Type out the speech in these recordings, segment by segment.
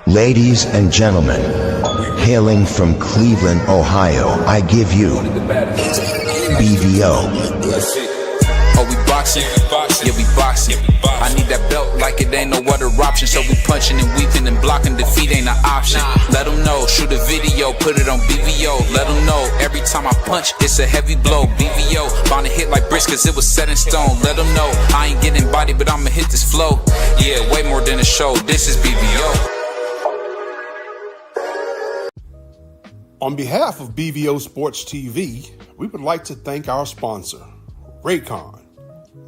Ladies and gentlemen, hailing from Cleveland, Ohio, I give you BVO. Oh, we boxing? Yeah, we boxing. I need that belt like it ain't no other option. So we punching and weaving and blocking. Defeat ain't an option. Let them know, shoot a video, put it on BVO. Let them know, every time I punch, it's a heavy blow. BVO, bound to hit like bricks cause it was set in stone. Let them know, I ain't getting body, but I'ma hit this flow. Yeah, way more than a show, this is BVO. On behalf of BVO Sports TV, we would like to thank our sponsor, Raycon,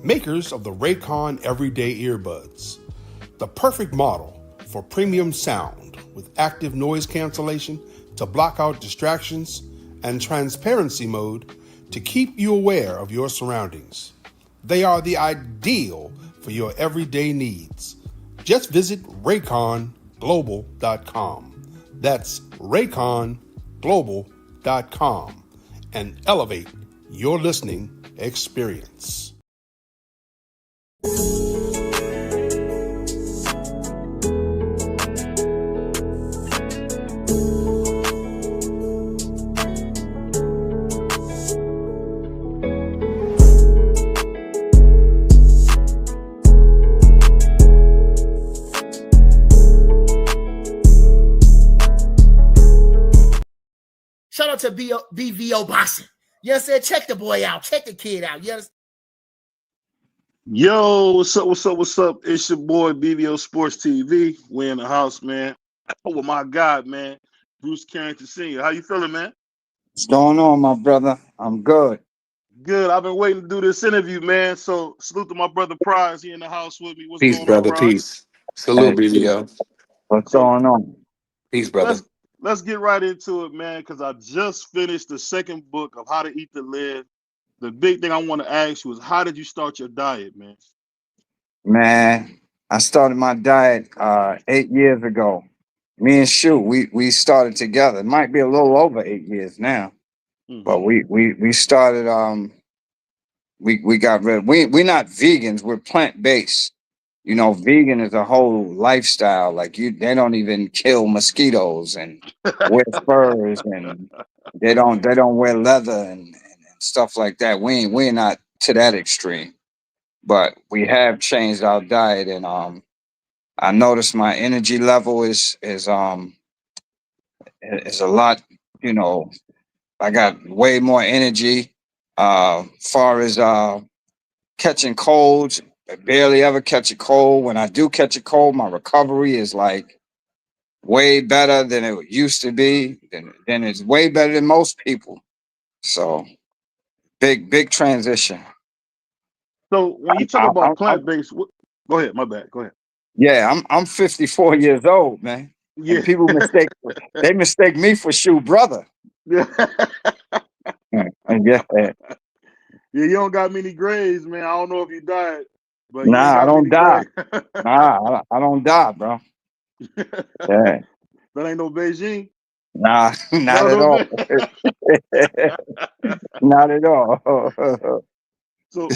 makers of the Raycon Everyday Earbuds, the perfect model for premium sound with active noise cancellation to block out distractions and transparency mode to keep you aware of your surroundings. They are the ideal for your everyday needs. Just visit RayconGlobal.com. That's RayconGlobal.com and elevate your listening experience. Shout out to BVO Boxing. You understand? Check the boy out. Check the kid out. You understand? Yo, what's up? What's up? What's up? It's your boy BVO Sports TV. We in the house, man. Oh my God, man. Bruce Carrington Sr. How you feeling, man? What's going on, my brother? I'm good. Good. I've been waiting to do this interview, man. So salute to my brother Prize. He in the house with me. What's Peace, going brother. on, Prize? Peace. Salute, Hey, BVO. what's going on? Peace, brother. Let's get right into it, man, because I just finished the second book of How to Eat to Live. The big thing I want to ask you is, how did you start your diet, man? Man, I started my diet 8 years ago. Me and Shu, we started together. It might be a little over 8 years now, but we started. We got rid. We're not vegans. We're plant based. You know, vegan is a whole lifestyle. Like they don't even kill mosquitoes and wear furs, and they don't wear leather and stuff like that. We're not to that extreme, but we have changed our diet, and I noticed my energy level is a lot. You know, I got way more energy. Far as catching colds, I barely ever catch a cold. When I do catch a cold, my recovery is like way better than it used to be. Then it's way better than most people. So big transition. So when you talk I- about I- plant-based, go ahead. My bad. Go ahead. Yeah, I'm 54 years old, man. Yeah. And people mistake me for Shu brother. Yeah. Yeah. Yeah, you don't got many grays, man. I don't know if you died, but you Nah, I don't don't got die. many grays. Nah, I don't die, bro. Yeah. That ain't no Beijing. Nah, not No, at no, all. Not at all. So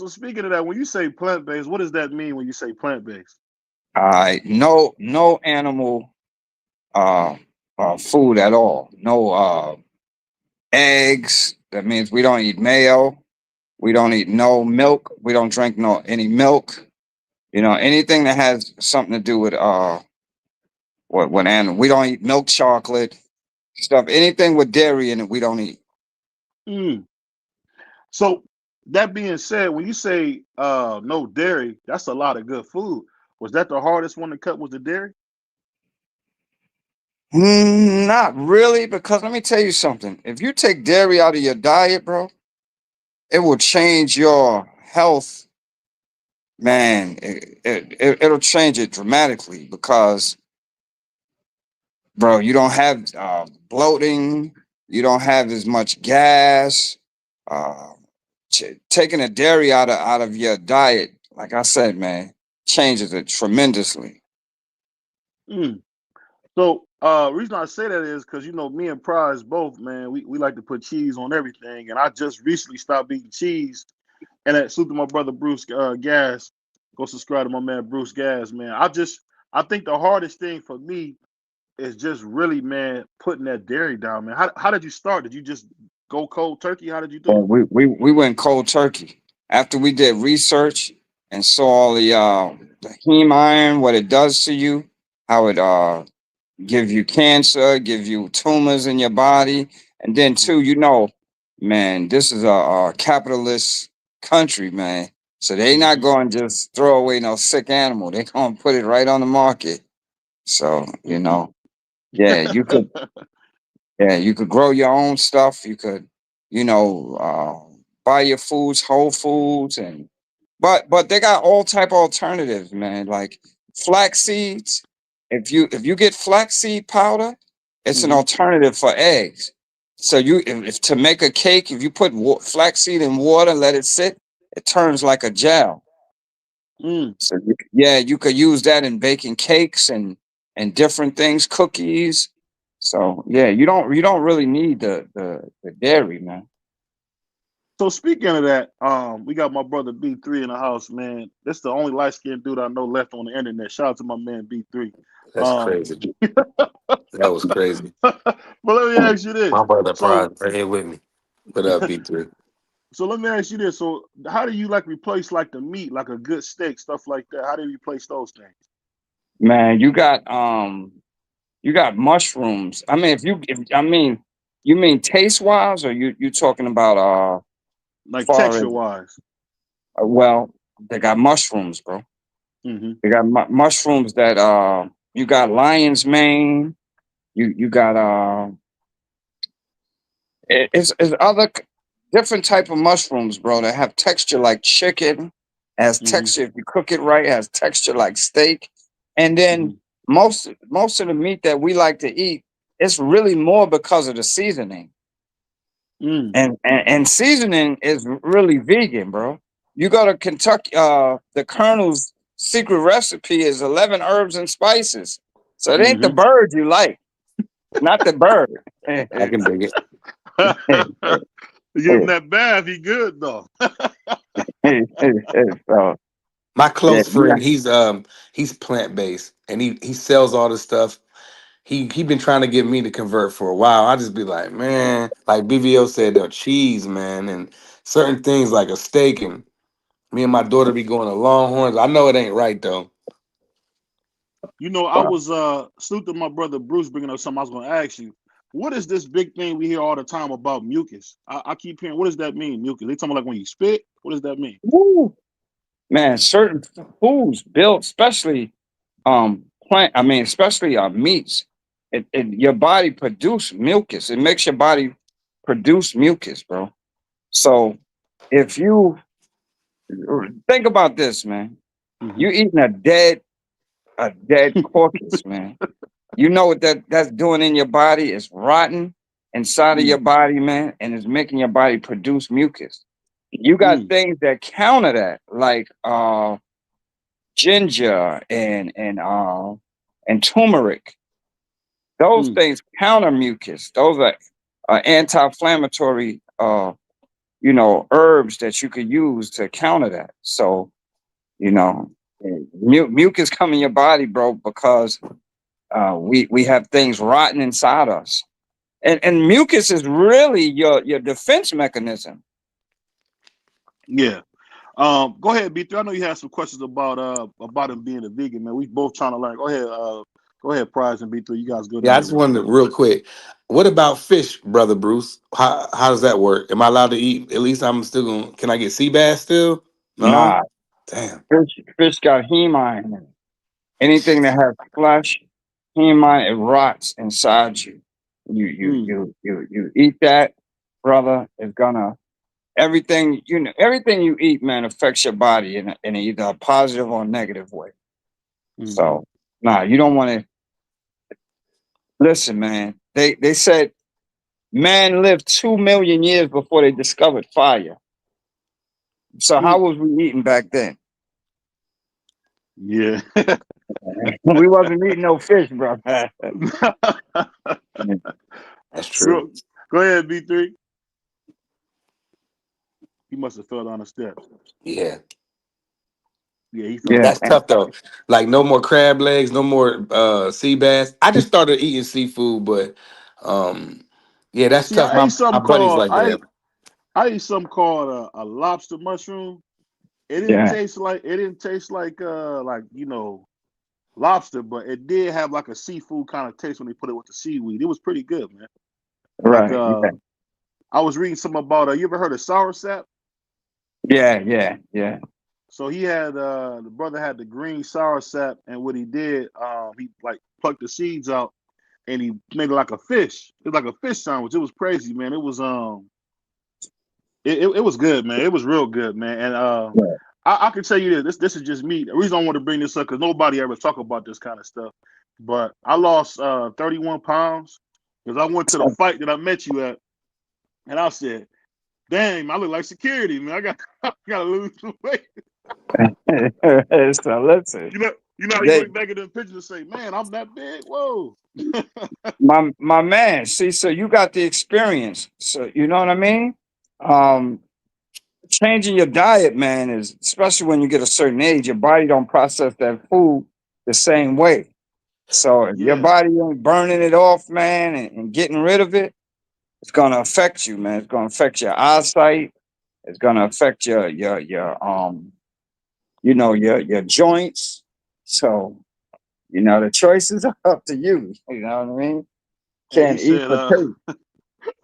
speaking of that, when you say plant-based, what does that mean when you say plant-based? All right, no animal food at all. No eggs. That means we don't eat mayo. We don't eat no milk. We don't drink any milk. You know, anything that has something to do with what animal. We don't eat milk chocolate stuff. Anything with dairy in it, we don't eat. Mm. So that being said, when you say no dairy, that's a lot of good food. Was that the hardest one to cut? Was the dairy? Not really, because let me tell you something. If you take dairy out of your diet, bro, it will change your health, man. It'll change it dramatically because, bro, you don't have bloating. You don't have as much gas. Taking the dairy out of your diet, like I said, man, changes it tremendously. Mm. So reason I say that is because me and Prize both, man, we like to put cheese on everything, and I just recently stopped eating cheese. And that salute to my brother Bruce Gas. Go subscribe to my man Bruce Gas, man. I just I think the hardest thing for me is just really, man, putting that dairy down, man. How did you start? Did you just go cold turkey? How did you do Well, it? we went cold turkey after we did research and saw all the heme iron, what it does to you, how it give you cancer, give you tumors in your body, and then too, man, this is a capitalist country, man. So they not going to just throw away no sick animal. They going to put it right on the market. So yeah, you could grow your own stuff. You could, buy your foods, whole foods, and but they got all type of alternatives, man. Like flax seeds. If you get flaxseed powder, it's an Mhm. alternative for eggs. So if to make a cake, if you put flaxseed in water, let it sit, it turns like a gel. Mm. So yeah, you could use that in baking cakes and different things, cookies. So yeah, you don't really need the dairy, man. So speaking of that, we got my brother B3 in the house, man. That's the only light skinned dude I know left on the internet. Shout out to my man B3. That's Um, crazy. That was crazy. but let me ask you My this. brother Prize So right here with me. What up, B3? so let me ask you this. So how do you like replace like the meat, like a good steak, stuff like that? How do you replace those things? Man, you got mushrooms. I mean, if you mean taste wise, or you talking about Like far texture as wise. well, they got mushrooms, bro. Mm-hmm. They got mushrooms that you got lion's mane. You got it's other different type of mushrooms, bro, that have texture like chicken, has Mm-hmm. texture if you cook it right, has texture like steak. And Mm-hmm. then most of the meat that we like to eat, it's really more because of the seasoning. Mm. And seasoning is really vegan, bro. You go to Kentucky, the Colonel's secret recipe is 11 herbs and spices. So it ain't the Mm-hmm. bird you like, not the bird. I can dig it. Give him that bath, he good though. So My yeah, close friend, he's plant based and he sells all this stuff. He been trying to get me to convert for a while. I just be like, man, like BVO said, the cheese, man, and certain things like a steak, and me and my daughter be going to Longhorns. I know it ain't right though. You know, I was salute to my brother Bruce bringing up something I was going to ask you. What is this big thing we hear all the time about mucus? I keep hearing, what does that mean, mucus? They talking about like when you spit? What does that mean? woo, man, certain foods built, especially especially meats. Your body produce mucus. It makes your body produce mucus, bro. So if you think about this, man, Mm-hmm. you eating a dead carcass, man. You know what that's doing in your body? It's rotting inside of your body, man, and it's making your body produce mucus. You got Mm-hmm. things that counter that, like ginger and turmeric. Those things counter mucus. Those are anti-inflammatory herbs that you could use to counter that. So, you know, mucus come in your body, bro, because we have things rotting inside us. And mucus is really your defense mechanism. Yeah. Go ahead, B3. I know you had some questions about him being a vegan, man. We both trying to learn. Go ahead, Prize and B3. You guys good in Yeah, I there, just man. wanted to, real quick. What about fish, brother Bruce? How does that work? Am I allowed to eat? At least I'm still going. Can I get sea bass still? No. Nah, Damn. fish got heme iron in it. Anything that has flesh, heme iron, it rots inside you. Mm. You eat that, brother. It's gonna everything you eat, man, affects your body in either a positive or negative way. Mm-hmm. So, nah, you don't want to listen, man. They said man lived 2 million years before they discovered fire. So how Mm. was we eating back then? Yeah. We wasn't eating no fish, bro. That's true. Go ahead, B3. He must have fell down the steps. Yeah. Yeah, he felt Yeah. that That's too. tough though. Like no more crab legs, no more sea bass. I just started eating seafood, but yeah, that's See, tough. I ate My something buddies called like that. I ate something called a lobster mushroom. Yeah. It didn't taste like lobster, but it did have like a seafood kind of taste when they put it with the seaweed. It was pretty good, man. Like Right. Yeah. I was reading something about you ever heard of sour sap? Yeah. Yeah. Yeah. So he had the brother had the green sour sap, and what he did, he like plucked the seeds out and he made it like a fish. It was like a fish sandwich. It was crazy, man. It was it was good, man. It was real good, man. And Yeah. I can tell you this is just me. The reason I want to bring this up because nobody ever talk about this kind of stuff. But I lost 31 pounds because I went to the fight that I met you at, and I said, "Dang, I look like security, man. I gotta lose some weight." So listen, You know how you they, look back at the picture and say, "Man, I'm that big." Whoa. my man. See, so you got the experience. So you know what I mean. Um, Changing your diet, man, is especially when you get a certain age. Your body don't process that food the same way. So if your Yeah. body ain't burning it off, man, and getting rid of it, it's gonna affect you, man. It's gonna affect your eyesight. It's gonna affect your joints. So the choices are up to you. You know what I mean? Hey, he Can't eat said, for taste.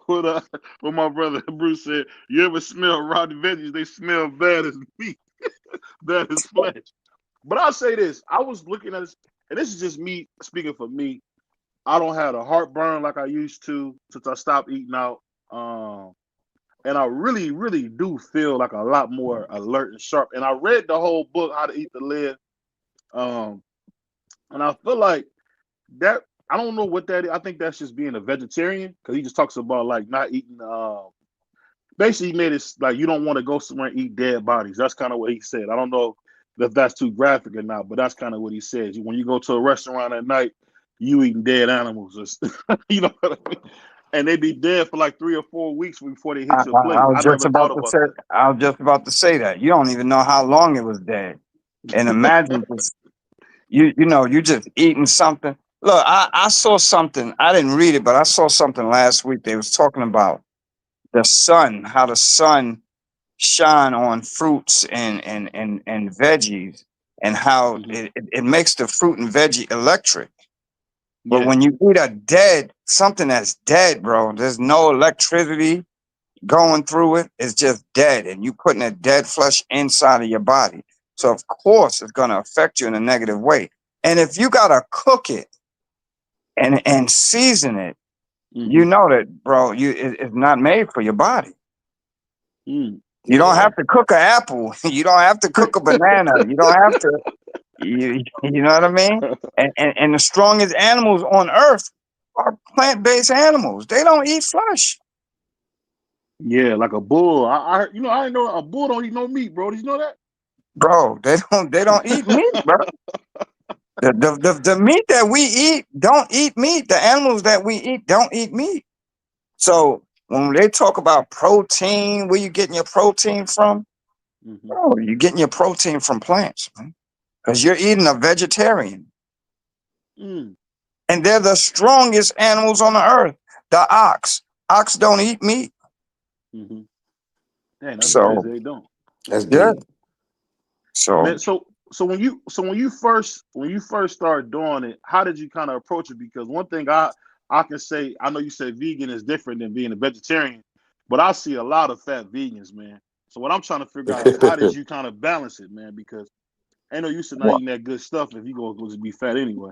what what my brother Bruce said, you ever smell rotten veggies? They smell bad as meat, bad as flesh. But I'll say this: I was looking at this, and this is just me speaking for me. I don't have a heartburn like I used to since I stopped eating out. And I really, really do feel like a lot more alert and sharp. And I read the whole book, How to Eat to Live. Um, and I feel like that I don't know what that is. I think that's just being a vegetarian because he just talks about like not eating. Basically, he made it like you don't want to go somewhere and eat dead bodies. That's kind of what he said. I don't know if that's too graphic or not, but that's kind of what he says. When you go to a restaurant at night, you eating dead animals, you know what I mean? And they be dead for like 3 or 4 weeks before they I, hit your I, plate. I was I just never thought about to about say. that. I was just about to say that you don't even know how long it was dead, and imagine just you just eating something. Look, I saw something. I didn't read it, but I saw something last week. They was talking about the sun, how the sun shine on fruits and veggies, and how Hmm. it makes the fruit and veggie electric. But Yeah. when you eat something that's dead, bro, there's no electricity going through it. It's just dead, and you putting that dead flesh inside of your body. So of course it's gonna affect you in a negative way. And if you gotta cook it and season it, you Hmm. know that, bro, it's not made for your body. Mm. You don't Yeah. have to cook an apple. You don't have to cook a banana. You don't have to. You know what I mean? And the strongest animals on earth are plant-based animals. They don't eat flesh, Yeah, like a bull. I didn't know a bull don't eat no meat, bro. Did you know bro. They don't eat meat, that? bro. The meat that we eat don't eat meat. The animals that we eat don't eat meat. So when they talk about protein, where you getting your protein from? Hmm. Bro, you're getting your protein from plants, man. Because you're eating a vegetarian. Mm. And they're the strongest animals on the earth. The ox. Ox don't eat meat. Hmm. Man, that's crazy. So They don't. That's yeah. deep. So Man, so when you first started doing it, how did you kind of approach it? Because one thing I can say, I know you said vegan is different than being a vegetarian, but I see a lot of fat vegans, man. So what I'm trying to figure out is how did you kind of balance it, man? Because I know you said not well, eating that good stuff if you go to be fat anyway.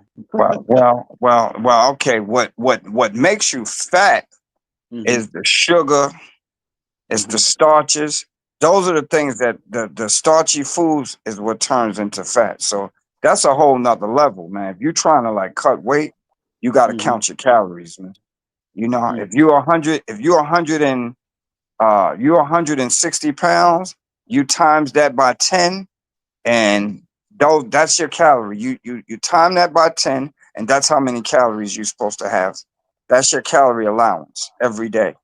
okay. What makes you fat Hmm. is the sugar, it's the Hmm. starches. Those are the things that the starchy foods is what turns into fat. So that's a whole nother level, man. If you're trying to like cut weight, you got to Hmm. count your calories, man. You know, Mm. if you're 100, if you're 100 and you're 160 pounds, you times that by 10, and that's your calorie. You time that by 10, and that's how many calories you're supposed to have. That's your calorie allowance every day.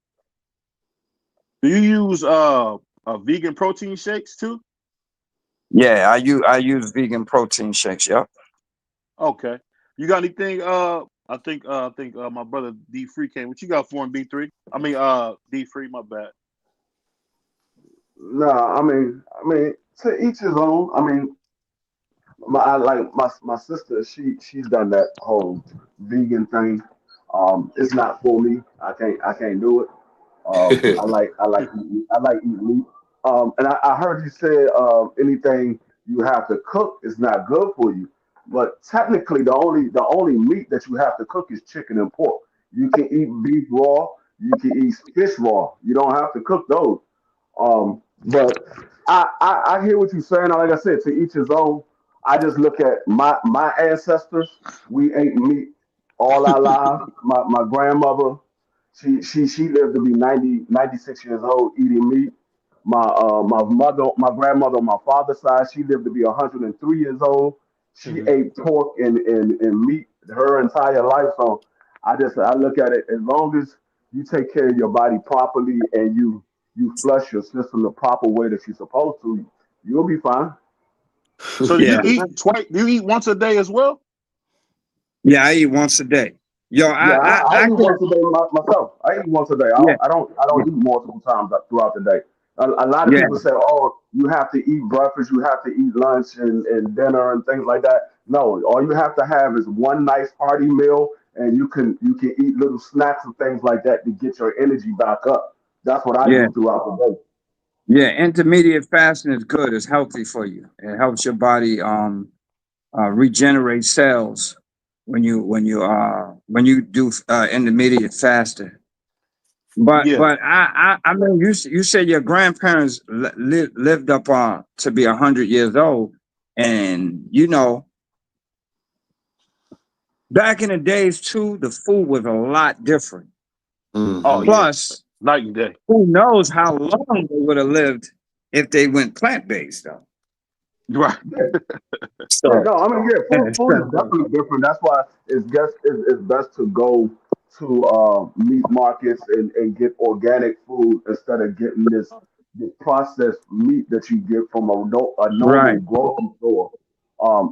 Do you use vegan protein shakes too? Yeah, I use vegan protein shakes. Yep. Okay. You got anything? I think my brother D Free came. What you got for him, B3? I mean, D Free. My bad. Nah, I mean, to each his own. I mean, my sister. She's done that whole vegan thing. It's not for me. I can't do it. I like eating meat. And I heard you say anything you have to cook is not good for you. But technically, the only meat that you have to cook is chicken and pork. You can eat beef raw. You can eat fish raw. You don't have to cook those. But I hear what you're saying. Like I said, to each his own. I just look at my ancestors. We ate meat all our lives. My grandmother, she lived to be 96 years old eating meat. My grandmother on my father's side, she lived to be 103 years old. She Hmm. ate pork and meat her entire life. So I look at it as long as you take care of your body properly and you flush your system the proper way that you're supposed to, you'll be fine. So do you Yeah. eat twice? Do you eat once a day as well? Yeah, I eat once a day. Yo, Yeah, I I eat can. once a day myself. I eat once a day. Yeah, I don't eat multiple times throughout the day. A lot of yeah, people say, "Oh, you have to eat breakfast, you have to eat lunch and dinner and things like that." No, all you have to have is one nice hearty meal, and you can eat little snacks and things like that to get your energy back up. That's what I yeah, do throughout the day. yeah. Intermediate fasting is good. It's healthy for you. It helps your body regenerate cells when you do intermediate fasting. Yeah. But I mean you said your grandparents lived up to be 100 years old, and back in the days too, the food was a lot different. Oh Hmm. yeah. Plus, Night and day. who knows how long they would have lived if they went plant based though. Right. Yeah, yeah, So no, I mean, yeah, food is definitely different. That's why it's best to go to meat markets and get organic food instead of getting this processed meat that you get from a normal right, grocery store.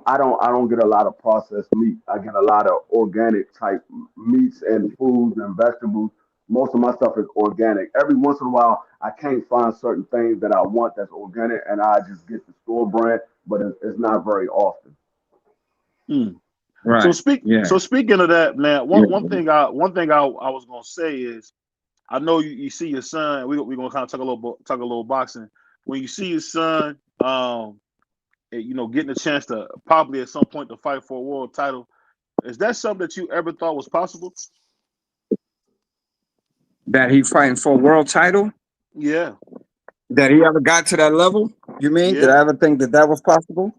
I don't get a lot of processed meat. I get a lot of organic type meats and foods and vegetables. Most of my stuff is organic. Every once in a while, I can't find certain things that I want that's organic, and I just get the store brand, but it's not very often. Mm. So right, yeah, speaking of that, man, yeah, one thing I was gonna say is I know you see your son. We gonna kind of talk a little boxing. When you see your son, getting a chance to probably at some point to fight for a world title, is that something that you ever thought was possible? that he fighting for a world title. Yeah, That he ever got to that level? You mean? Did yeah, I ever think that that was possible?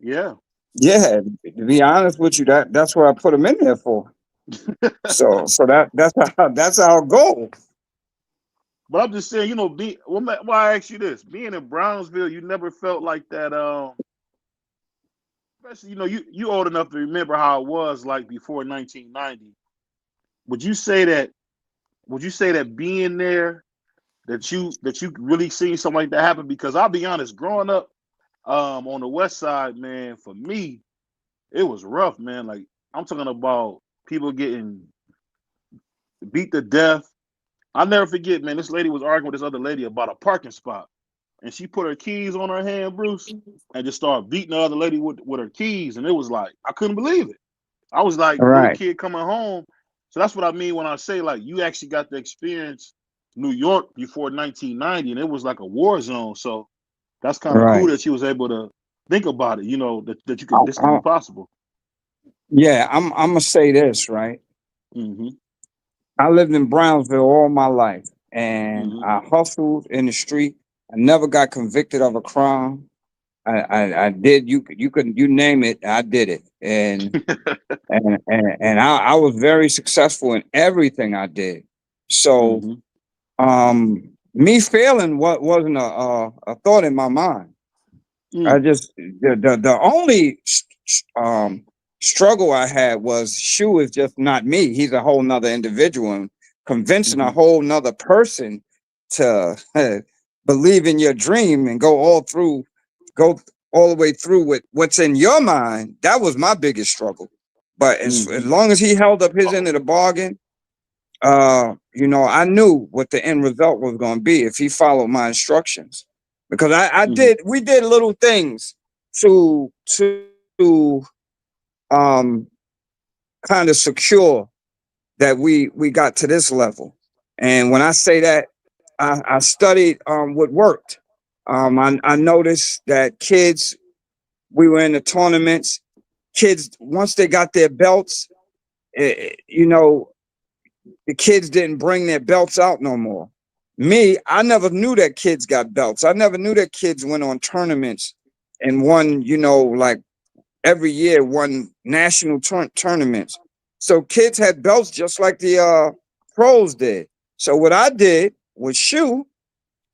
yeah. Yeah, to be honest with you, that's what I put him in there for. So that's our goal. But I'm just saying, why I ask you this? Being in Brownsville, you never felt like that. Especially, you old enough to remember how it was like before 1990. Would you say that? Would you say that being there, that you really seen something like that happen? Because I'll be honest, growing up on the West Side, man, for me, it was rough, man. Like I'm talking about people getting beat to death. I'll never forget, man. This lady was arguing with this other lady about a parking spot, and she put her keys on her hand, Bruce, and just started beating the other lady with her keys. And it was like I couldn't believe it. I was like little Right, kid coming home. So that's what I mean when I say like you actually got to experience New York before 1990, and it was like a war zone. So that's kind of cool right. that she was able to think about it. That you I, could this could I, be possible. yeah, I'm gonna say this right. Hmm. I lived in Brownsville all my life, and Hmm. I hustled in the street. I never got convicted of a crime. I did you name it, I did it, and I was very successful in everything I did. So Hmm. me failing wasn't a thought in my mind. I Mm. just the only struggle I had was Shu is just not me. He's a whole nother individual, and convincing a Hmm. whole nother person to believe in your dream and go all the way through with what's in your mind. That was my biggest struggle. But as long as he held up his end of the bargain, you know, I knew what the end result was going to be if he followed my instructions. Because we did little things to kind of secure that we got to this level. And when I say that, I studied what worked. I noticed that kids, we were in the tournaments, kids, once they got their belts, you know, the kids didn't bring their belts out no more. Me, I never knew that kids got belts. I never knew that kids went on tournaments and won, you know, like every year won national tournaments. So kids had belts just like the pros did. So what I did with Shu,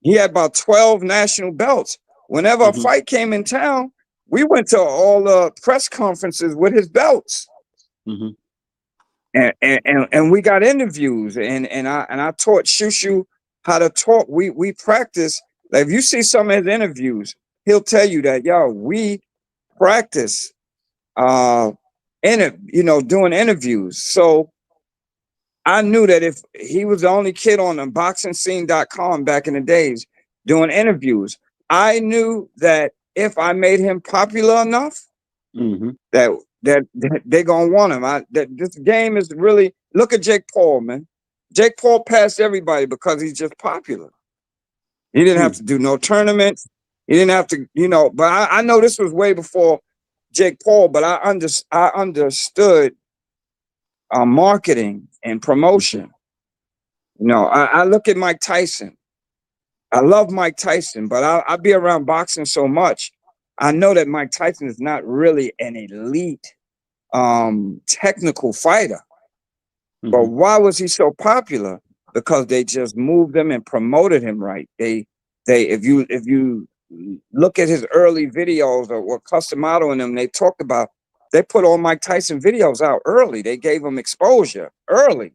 he had about 12 national belts. Whenever a fight came in town, we went to all the press conferences with his belts. And we got interviews, and I taught Shu Shu how to talk. We practice. Like if you see some of his interviews, he'll tell you that, yo, we practice doing interviews. So I knew that if he was the only kid on unboxingscene.com back in the days doing interviews, I knew that if I made him popular enough, that they're gonna want him. That this game is really, look at Jake Paul, man. Jake Paul passed everybody because he's just popular. He didn't have to do no tournaments. He didn't have to, you know. But I know this was way before Jake Paul. But I understood marketing and promotion. You know, I look at Mike Tyson. I love Mike Tyson, but I be around boxing so much. I know that Mike Tyson is not really an elite technical fighter. But why was he so popular? Because they just moved him and promoted him right. If you look at his early videos or what Customato and them, they talked about, they put all Mike Tyson videos out early. They gave him exposure early.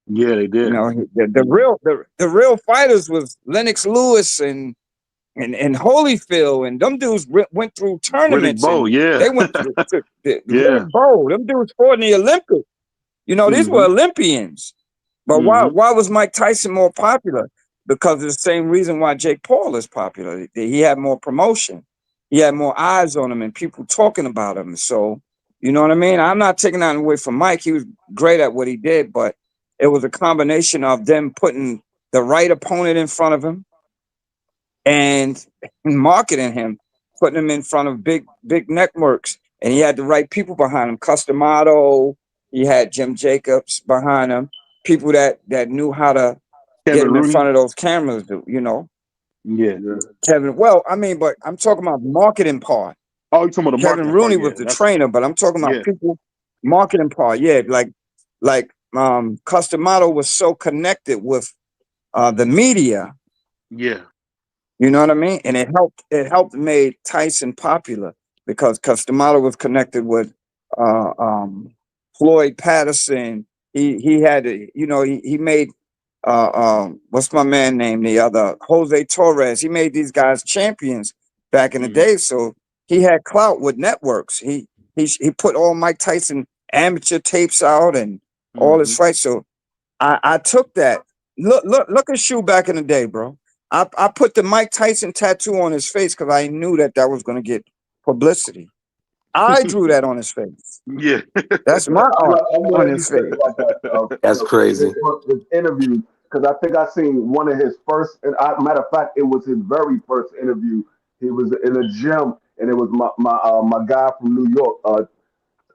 Yeah, they did. You know, the real fighters was Lennox Lewis and Holyfield, and them dudes went through tournaments. Riddick Bowe, yeah. They went to Riddick Bowe. Them dudes fought in the Olympics. You know, these were Olympians. But why was Mike Tyson more popular? Because of the same reason why Jake Paul is popular. He had more promotion. He had more eyes on him and people talking about him. So, you know what I mean? I'm not taking that away from Mike. He was great at what he did, but it was a combination of them putting the right opponent in front of him and marketing him, putting him in front of big networks. And he had the right people behind him. Customato, he had Jim Jacobs behind him, people that knew how to get him in front of those cameras, you know. Yeah. Kevin, well, I mean, but I'm talking about the marketing part. Oh, you're talking about the Kevin Rooney was the trainer, but I'm talking about people marketing part. Yeah, like Customato was so connected with the media. Yeah. You know what I mean? And it helped made Tyson popular because Customato was connected with Floyd Patterson. He had, you know, he made what's my man name? The other Jose Torres. He made these guys champions back in the day. So he had clout with networks. He put all Mike Tyson amateur tapes out and all his fights. So I took that. Look at Shu back in the day, bro. I put the Mike Tyson tattoo on his face because I knew that was going to get publicity. I drew that on his face. Yeah. That's my art on his face. That's crazy. His interview, because I think I seen one of his first, and matter of fact, it was his very first interview. He was in a gym, and it was my guy from New York,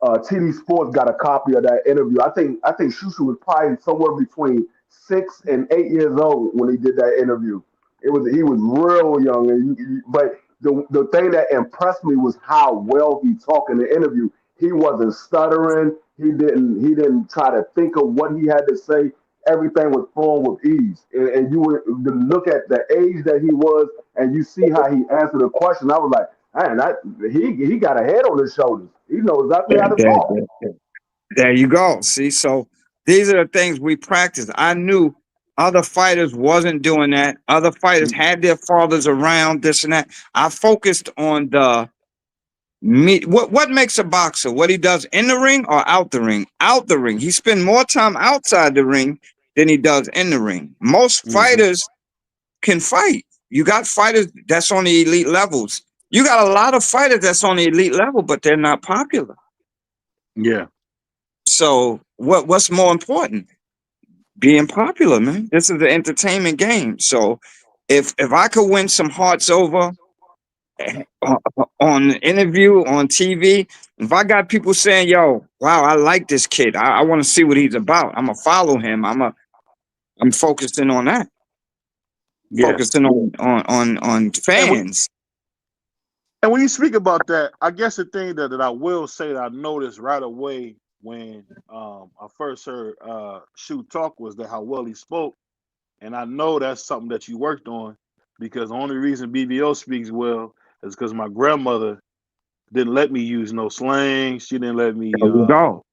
TD Sports got a copy of that interview. I think Shu Shu was probably somewhere between 6 and 8 years old when he did that interview. He was real young, but the thing that impressed me was how well he talked in the interview. He wasn't stuttering. He didn't try to think of what he had to say. Everything was flowing with ease. And you would look at the age that he was, and you see how he answered the question. I was like, man, he got a head on his shoulders. He knows exactly how to talk. There you go. See, so these are the things we practice. I knew other fighters wasn't doing that. Other fighters had their fathers around, this and that. I focused on the What makes a boxer? What he does in the ring or out the ring? Out the ring. He spends more time outside the ring than he does in the ring. Most fighters can fight. You got fighters that's on the elite levels. You got a lot of fighters that's on the elite level, but they're not popular. Yeah. So what's more important? Being popular, man. This is an entertainment game. So if I could win some hearts over on interview on TV, if I got people saying, "Yo, wow, I like this kid. I want to see what he's about. I'm gonna follow him. I'm focusing on that. Yeah. Focusing on fans." And when you speak about that, I guess the thing that I will say that I noticed right away when I first heard Shu talk was that how well he spoke. And I know that's something that you worked on, because the only reason BBO speaks well is because my grandmother didn't let me use no slang. She didn't let me There we go.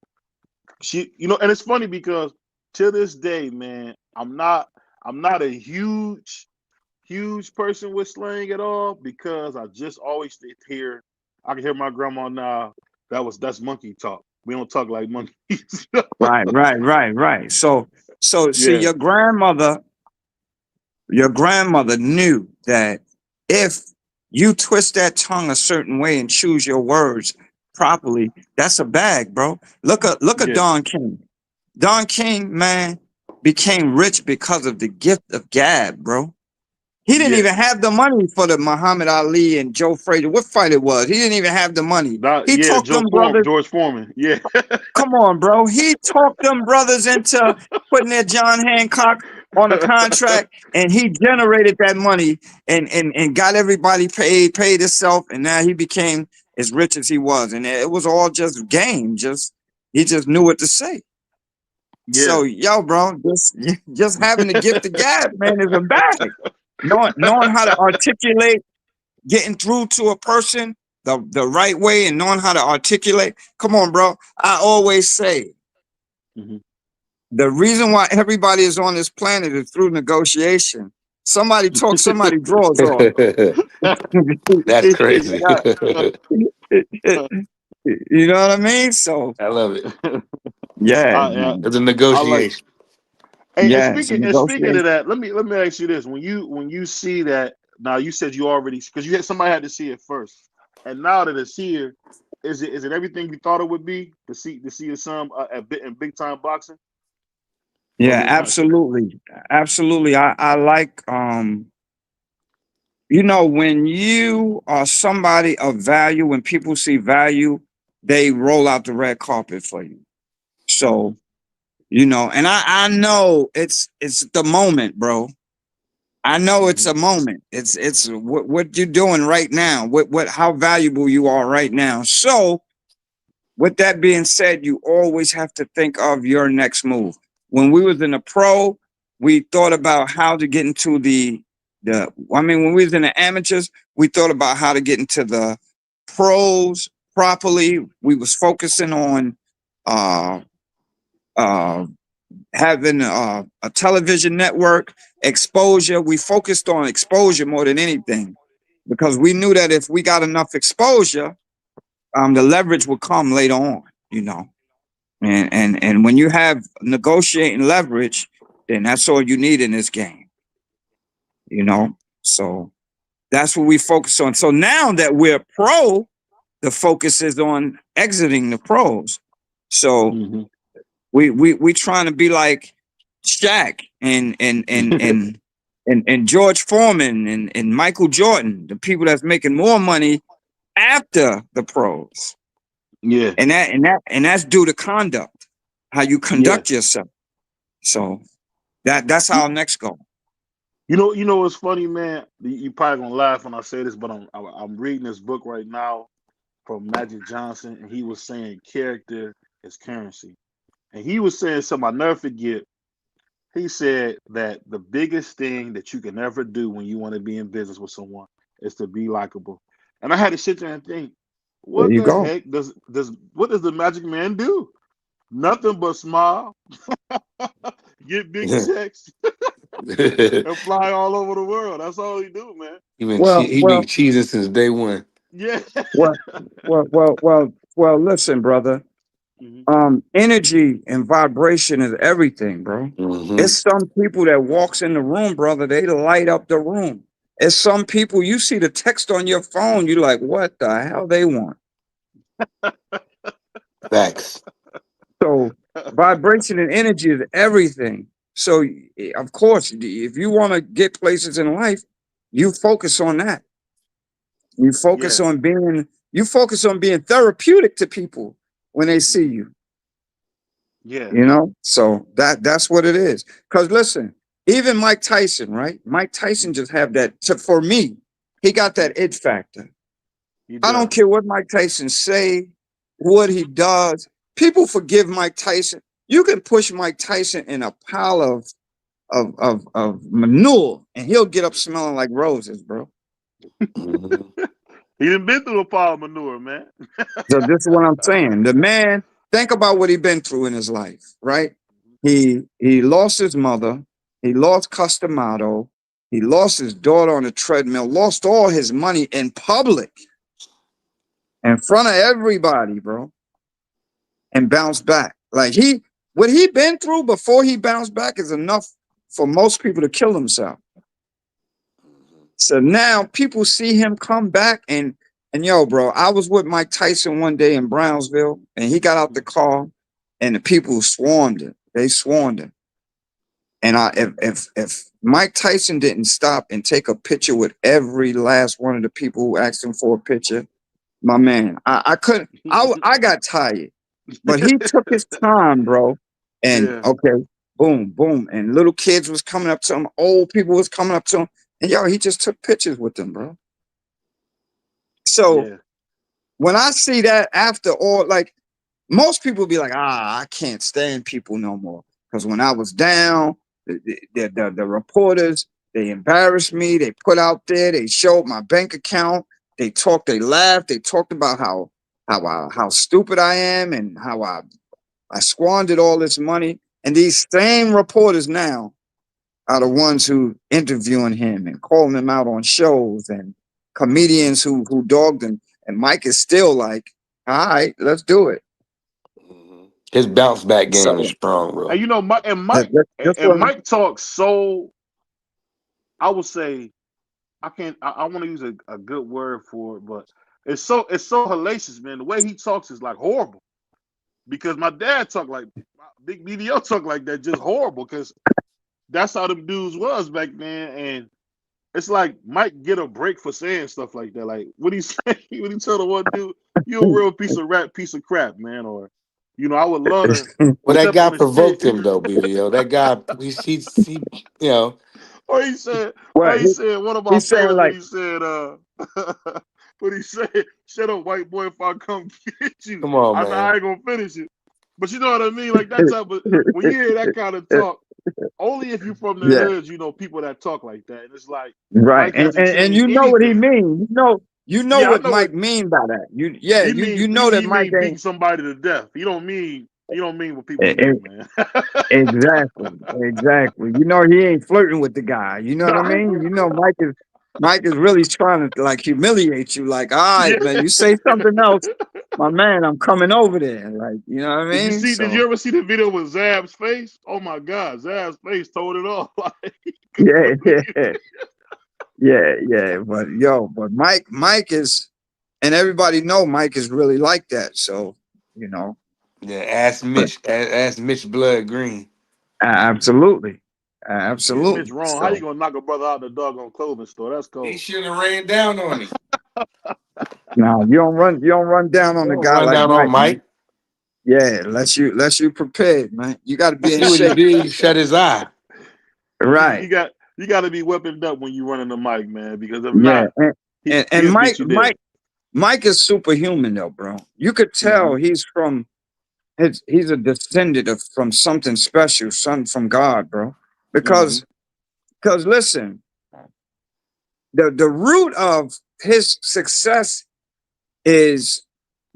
and it's funny because to this day, man, I'm not a huge person with slang at all, because I just always hear, I can hear my grandma now, that's monkey talk. We don't talk like monkeys. Right. So see, Yeah. your grandmother knew that if you twist that tongue a certain way and choose your words properly, that's a bag, bro. Look at Yeah. Don King. Don King, man, became rich because of the gift of gab, bro. He didn't Yeah. even have the money for the Muhammad Ali and Joe Frazier. What fight it was? He didn't even have the money. He talked them brothers. George Foreman. Yeah. Come on, bro. He talked them brothers into putting their John Hancock on a contract, and he generated that money and got everybody paid himself, and now he became as rich as he was. And it was all just game. He just knew what to say. Yeah. So, yo, bro, just having the gift of gab, man, is a bag. Knowing how to articulate, getting through to a person the right way, and knowing how to articulate. Come on, bro. I always say the reason why everybody is on this planet is through negotiation. Somebody talks, somebody draws off. That's crazy. You know what I mean? So I love it. yeah, It's a negotiation. Hey, yeah. and speaking of that, let me ask you this: when you see that, now you said you already, because somebody had to see it first, and now that it's here, is it everything you thought it would be to see your son in big time boxing? Yeah, absolutely. I like when you are somebody of value, when people see value, they roll out the red carpet for you. So, and I know it's the moment, bro. I know it's a moment. It's what you're doing right now. How valuable you are right now. So, with that being said, you always have to think of your next move. When we was in a pro, we thought about how to get into when we was in the amateurs, we thought about how to get into the pros properly. We was focusing on having a television network, exposure. We focused on exposure more than anything, because we knew that if we got enough exposure, the leverage will come later on, And when you have negotiating leverage, then that's all you need in this game. So that's what we focus on. So now that we're pro, the focus is on exiting the pros. So we trying to be like Shaq and George Foreman and Michael Jordan, the people that's making more money after the pros. Yeah. And that's due to conduct, how you conduct yourself. So that's our next goal. You know what's funny, man? You probably gonna laugh when I say this, but I'm reading this book right now from Magic Johnson, and he was saying character is currency. And he was saying something I'll never forget. He said that the biggest thing that you can ever do when you want to be in business with someone is to be likable. And I had to sit there and think, what the heck does the Magic Man do? Nothing but smile, get big checks, and fly all over the world. That's all he do, man. He been cheesing since day one. Yeah. Well. Listen, brother. Mhm. Energy and vibration is everything, bro. Hmm. It's some people that walks in the room, brother. They light up the room. It's some people you see the text on your phone. You like, what the hell they want? Facts. So vibration and energy is everything. So of course, if you want to get places in life, you focus on that. You focus Yeah. on being therapeutic to people when they see Mhm. you. Yeah. You know, so that's what it is. Because listen, even Mike Tyson, right? Mike Tyson Mhm. just have that. So for me, he got Mhm. that it factor. He I don't does. care what Mike Tyson say, what he does. People forgive Mike Tyson. You can push Mike Tyson in a pile of manure, and he'll get up smelling like roses, bro. Hmm. He done been through a pile of manure, man. So this is what I'm saying. The man, think about what he been through in his life, right? He lost his mother, he lost Customado, he lost his daughter on the treadmill, lost all his money in public, in front of everybody, bro, and bounced back. Like what he been through before he bounced back is enough for most people to kill themselves. So now people see him come back and yo, bro, I was with Mike Tyson one day in Brownsville, and he got out the car, and the people swarmed him. They swarmed him. And if Mike Tyson didn't stop and take a picture with every last one of the people who asked him for a picture, my man, I couldn't. I got tired, but he took his time, bro. And Yeah. okay, boom, boom, and little kids was coming up to him, old people was coming up to him, and yo, he just took pictures with them, bro. So Yeah. when I see that after all, like most people be like, I can't stand people no more. Because when I was down, the reporters, they embarrassed me. They put out there, they showed my bank account. They talked, they laughed, they talked about how stupid I am and how I squandered all this money. And these same reporters now are the ones who interviewing him and calling him out on shows and comedians who dogged him. And Mike is still like, all right, let's do it. His bounce back game is So strong, bro. And you know, Mike and Mike that's and what Mike talks so. I would say I can't. I want to use a good word for it, but it's so hellacious, man. The way he talks is like horrible. Because my dad talked like Big BDO talk like that, just horrible. Because that's how them dudes was back then, and it's like Mike get a break for saying stuff like that. Like what he say when he tell the one dude, "You a real piece of crap, man," or I would love to Well, that step guy on his shit. provoked him though, BBO. That guy, he you know, Or he said, what one of my he's saying, favorites when like he said, when he said, "Shut up, white boy, if I come get you." come on, I man. ain't gonna finish it, but you know what I mean, like that type of when you hear that kind of talk, only if you're from the yeah, hoods, you know people that talk like that, and it's like right. Mike hasn't And changed you know what he anything. mean. You know Yeah, I what know what Mike mean by that. You know that he Mike mean beating ain't somebody to death. He don't mean what e- people think, e- man. exactly. You know he ain't flirting with the guy. You know what I Nah, mean? You know Mike is really trying to like humiliate you. Like, all yeah. right, man, you say something else, my man, I'm coming over there. Like, you know what I mean? Did you So ever see the video with Zab's face? Oh my God, Zab's face told it all. Like, he couldn't yeah, believe yeah, it. yeah. But Mike is, and everybody know Mike is really like that. So you know, Yeah, ask but Mitch. Ask Mitch Blood Green. absolutely, Yeah, Mitch absolutely. wrong. How you So gonna knock a brother out the doggone clothing store? That's He cold. shouldn't have ran down on him. now you don't run down on a Don't guy run like down on Mike, man. Mike. Yeah, unless you prepared, man. You got to be in See what he shape. did? He shut his eye. You Right. got to be weaponed up when you running the mic, man. Because if Yeah. not, And he'll Mike get you there. Mike is superhuman though, bro. You could tell Hmm. he's a descendant from something special, son from God, bro. Hmm. Because listen, the root of his success is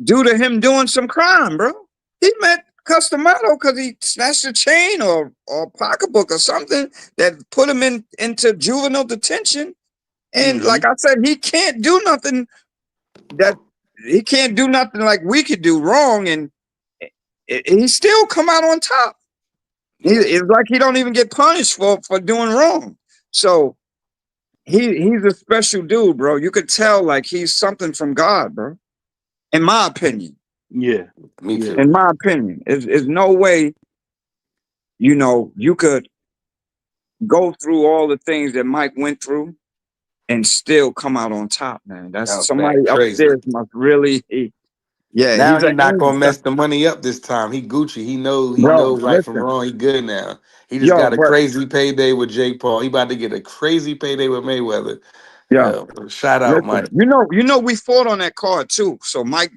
due to him doing some crime, bro. He met Customato because he snatched a chain or pocketbook or something that put him into juvenile detention. And Hmm. like I said, he can't do nothing that he can't do nothing like we could do wrong, and he still come out on top. It's like he don't even get punished for doing wrong. So he's a special dude, bro. You could tell like he's something from God, bro. In my opinion. Yeah, Me too. In my opinion, there's no way, you know, you could go through all the things that Mike went through and still come out on top, man. That's somebody Crazy. upstairs must really. Now He's he an not angel. gonna mess the money up this time. He Gucci. He knows Bro, right from listen, wrong. He good now. He just yo, got a but crazy payday with Jake Paul. He about to get a crazy payday with Mayweather. yeah, Shout out, listen. Mike. You know, we fought on that card too. So Mike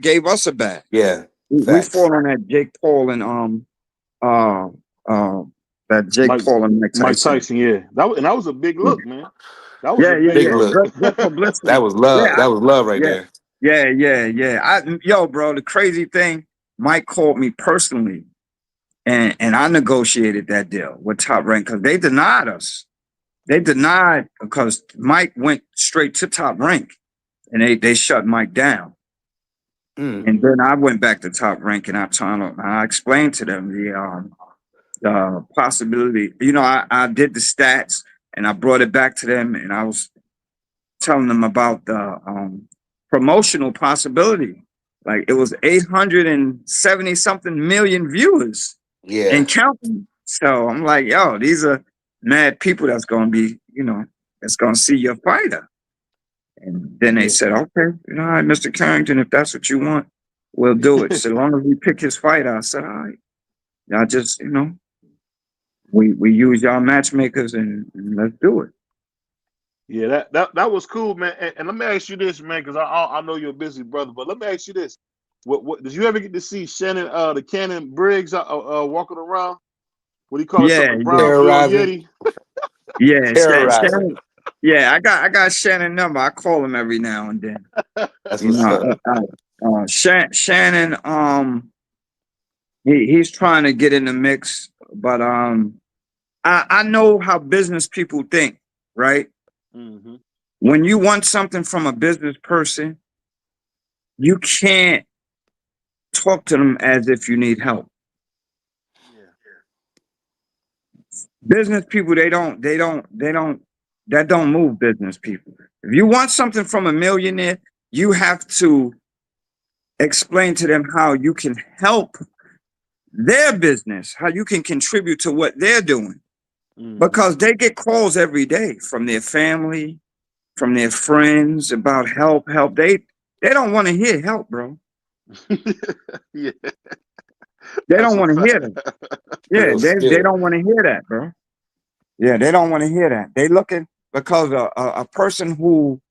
gave us a bat. Yeah, We facts. fought on that Jake Paul and uh that Jake Paul and Mike Mike Tyson. Tyson, yeah. That was a big look, man. That was Yeah, a big look. Good publicity. That was love. Yeah, That was love right yeah, there. Yo, bro, the crazy thing, Mike called me personally, and I negotiated that deal with Top Rank because they denied us. They denied because Mike went straight to Top Rank, and they shut Mike down. And then I went back to Top Rank, and I explained to them the possibility. You know, I did the stats, and I brought it back to them, and I was telling them about the promotional possibility. Like it was 870 something million viewers and counting. So I'm like, yo, these are mad people that's gonna be, you know, that's gonna see your fighter. And then they said, okay, you know, all right, Mr. Carrington, if that's what you want, we'll do it. So long as we pick his fighter, I said, all right, y'all just, you know, we use y'all matchmakers and let's do it. Yeah, that was cool, man. And let me ask you this, man, because I know you're a busy brother, but let me ask you this: what did you ever get to see Shannon the Cannon Briggs walking around? What do you call himself, the Brownfield Terrorizing. Yeti? Terrorizing. Yeah, I got Shannon number. I call him every now and then. That's what's up. Shannon, he's trying to get in the mix, but I know how business people think, right? Mm-hmm. When you want something from a business person, you can't talk to them as if you need help. Business people, that don't move business people. If you want something from a millionaire, you have to explain to them how you can help their business, how you can contribute to what they're doing. Mm-hmm. Because they get calls every day from their family, from their friends about help. They don't want to hear help, bro. Yeah. They don't want to hear that. Yeah, they don't want to hear that, bro. Yeah, they don't want to hear that. They looking because a person who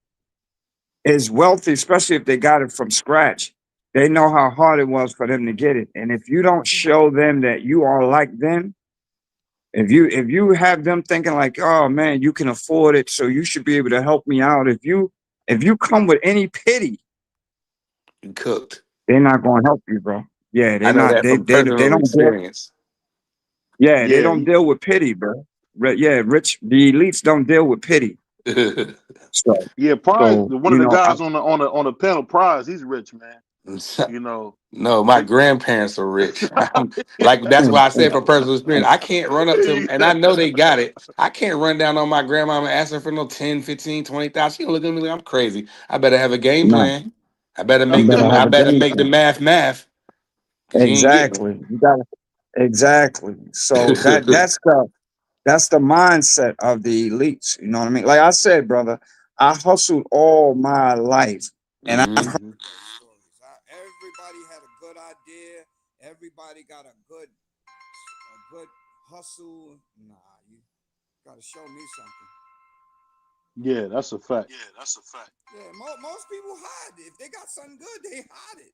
is wealthy, especially if they got it from scratch, they know how hard it was for them to get it. And if you don't show them that you are like them, if you have them thinking like, oh man, you can afford it, so you should be able to help me out. If you come with any pity, you cooked. They're not going to help you, bro. Yeah, they're I know not. that from personal experience. They don't deal with pity, bro. The elites don't deal with pity. So yeah, Prize, one of the guys on the panel, Prize, he's rich, man. You know. No, my grandparents are rich. Like that's why I said from personal experience, I can't run up to them, and I know they got it. I can't run down on my grandmama asking for no 10, 15, 20,000. She gonna look at me like I'm crazy. I better have a game plan. I better make the math. Exactly. You gotta exactly. So that's the mindset of the elites. You know what I mean? Like I said, brother, I hustled all my life, and everybody had a good idea. Everybody got a good hustle. Nah, you gotta show me something. Yeah, that's a fact. Yeah, most people hide it. If they got something good, they hide it.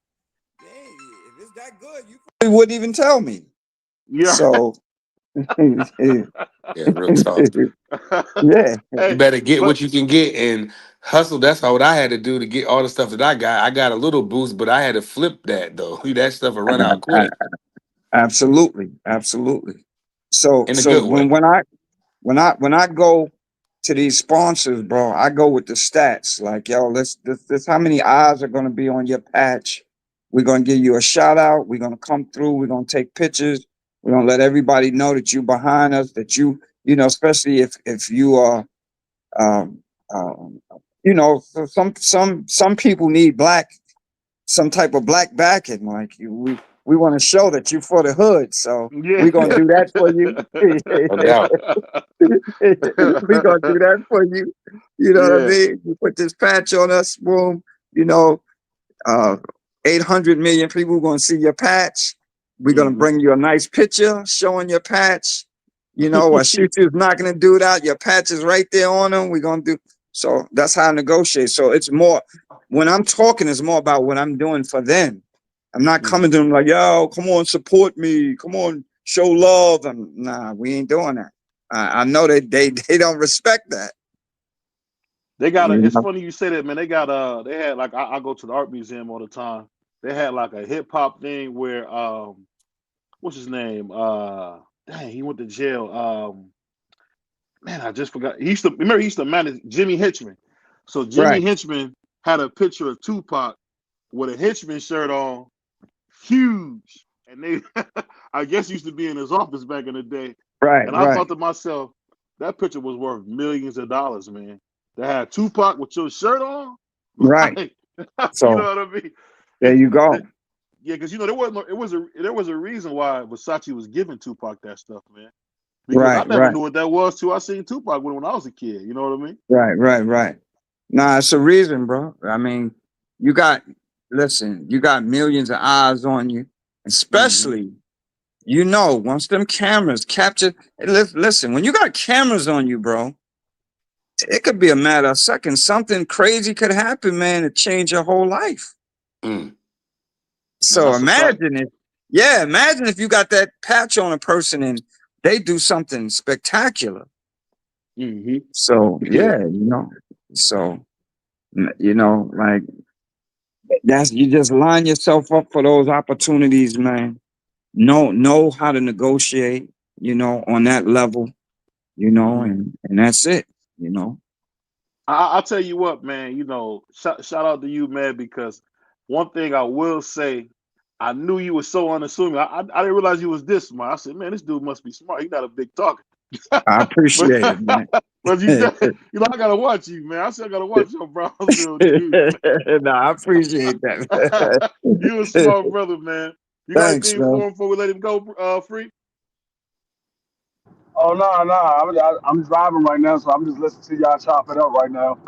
If it's that good, you probably wouldn't even tell me. Yeah. So yeah, real talk. Yeah. You better get what you can get and hustle. That's all what I had to do to get all the stuff that I got. I got a little boost, but I had to flip that though. That stuff will run out quick. Absolutely. So in a good way. when I go to these sponsors, bro, I go with the stats. Like, yo, this how many eyes are gonna be on your patch. We're gonna give you a shout out. We're gonna come through. We're gonna take pictures. We're gonna let everybody know that you behind us. That you know, especially if you are, um, um, you know, so some people need some type of black backing. Like we want to show that you for the hood. So Yeah. we're gonna do that for you. No doubt. We're gonna do that for you. You know what I Yeah. mean? You put this patch on us, boom, you know, uh 800 million people gonna see your patch. We're gonna Mhm. bring you a nice picture showing your patch. You know, while Shu Shu's knocking the dude out, your patch is right there on him. We're gonna do so that's how I negotiate. So it's more when I'm talking, it's more about what I'm doing for them. I'm not coming to them like, yo, come on, support me. Come on, show love. And nah, we ain't doing that. I know they don't respect that. They got a. You It's know? funny you say that, man. They got they had like I go to the art museum all the time. They had like a hip hop thing where what's his name? Dang, he went to jail. Man, I just forgot. He used to manage Jimmy Hitchman. So Jimmy Right, Hitchman had a picture of Tupac with a Hitchman shirt on, huge. And they I guess used to be in his office back in the day. right, And I right, thought to myself, that picture was worth millions of dollars, man. They had Tupac with your shirt on. right. Like, you know So what I mean? there you go. Yeah, because you know there was a reason why Versace was giving Tupac that stuff, man. Because I Right, never right, knew what that was till I seen Tupac when I was a kid. You know what I mean? right. Nah, it's a reason, bro. I mean, you got listen, you got millions of eyes on you, Mm-hmm. especially you know once them cameras capture. Listen, when you got cameras on you, bro, it could be a matter of seconds. Something crazy could happen, man, to change your whole life. Mm. Man, So that's a fact. imagine if you got that patch on a person and they do something spectacular. Mm-hmm. So Yeah. yeah, so like that's you just line yourself up for those opportunities, man. Know how to negotiate, on that level, Mm-hmm. and that's it, you know. I tell you what, man. You know, shout out to you, man, because one thing I will say, I knew you were so unassuming. I didn't realize you was this smart. I said, man, this dude must be smart. He's not a big talker. I but appreciate it, man. but you know, I gotta watch you, man. I said I gotta watch your Brownsville news, No, I appreciate man. that. You a smart brother, man. You got Thanks, anything for man. him before we let him go, free? Oh no, no, I'm driving right now, so I'm just listening to y'all chop it up right now.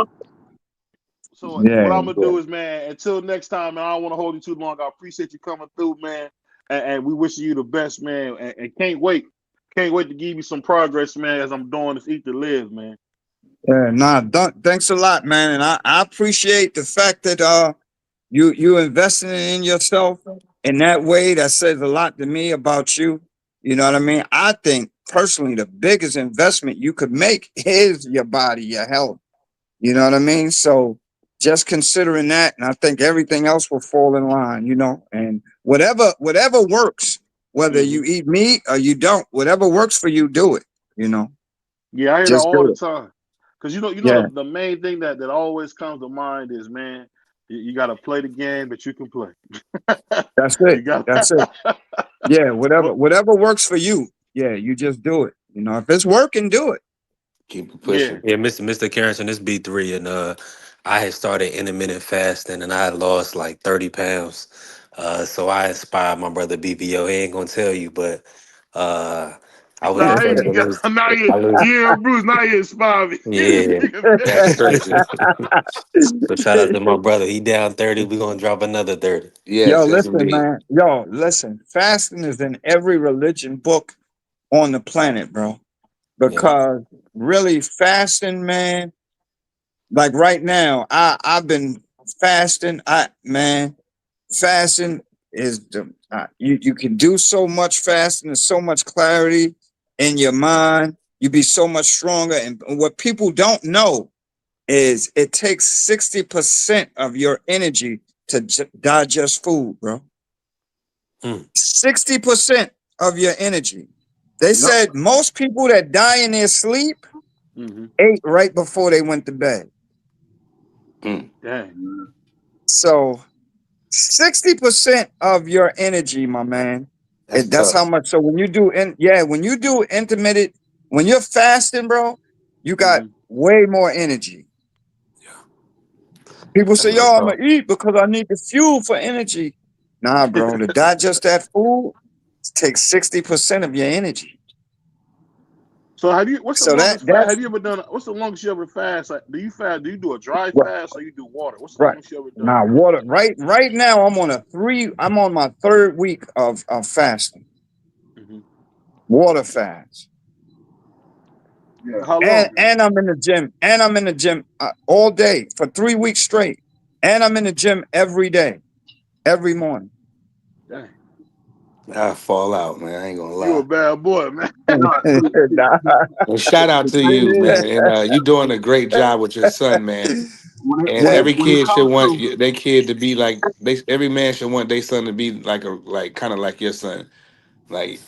So what Yeah, I'm gonna do is, man, until next time, man, I don't want to hold you too long. I appreciate you coming through, man, and we wishing you the best, man, and can't wait to give you some progress, man, as I'm doing this Eat to Live, man. yeah. Nah, thanks a lot, man. And I appreciate the fact that you investing in yourself in that way. That says a lot to me about you. You know what I mean? I think personally the biggest investment you could make is your body, your health. You know what I mean? So just considering that, and I think everything else will fall in line, and whatever works, whether Hmm. you eat meat or you don't, whatever works for you, do it, Yeah, I hear that just all do the it. time. Cause Yeah, the main thing that always comes to mind is, man, you got to play the game that you can play. that's You it. got, That's it. Yeah, whatever, well, whatever works for you. Yeah, you just do it. If it's working, do it. Keep it yeah. pushing. Yeah, Mr. Carrington, this B3, and I had started intermittent fasting, and I had lost like 30 pounds. So I inspired my brother BBO. He ain't gonna tell you, but uh, I was the Now first you to got lose. now I lose. yeah, Bruce. Now you inspire me. Yeah, that's crazy. So shout out to my brother. He down 30. We gonna drop another 30. Yo, Yes, yes, listen, indeed. man. Yo, listen. Fasting is in every religion book on the planet, bro. Yeah. Because really, fasting, man. Like right now, I've been fasting. Fasting is you can do so much fasting. There's so much clarity in your mind. You be so much stronger. And what people don't know is it takes 60% of your energy to digest food, bro. Mm. 60% of your energy. They Yep. said most people that die in their sleep ate right before they went to bed. Dang. So 60% of your energy, my man. That's how tough. much. So when you do when you do intermittent, when you're fasting, bro, you got way more energy. People That's say, real yo, I'm talk. gonna eat because I need the fuel for energy. Nah, bro, to digest that food takes 60% of your energy. So what's the So longest fast? that's Have you ever done? What's the longest you ever fast? Like, do you fast? Do you do a dry right. fast or you do water? What's the Right. longest you ever done? Nah, water. Right now I'm on my 3rd week of fasting. Water fast. Yeah. How long? And I'm in the gym. And I'm in the gym all day for 3 weeks straight. And I'm in the gym every day, every morning. Dang. I fall out, man. I ain't gonna You a lie. bad boy, man. No, Nah. And shout out the to thing you, is, man. And you doing a great job with your son, man. And when it every when it kid should comes want to their kid to be like they. Every man should want their son to be like kind of like your son. Like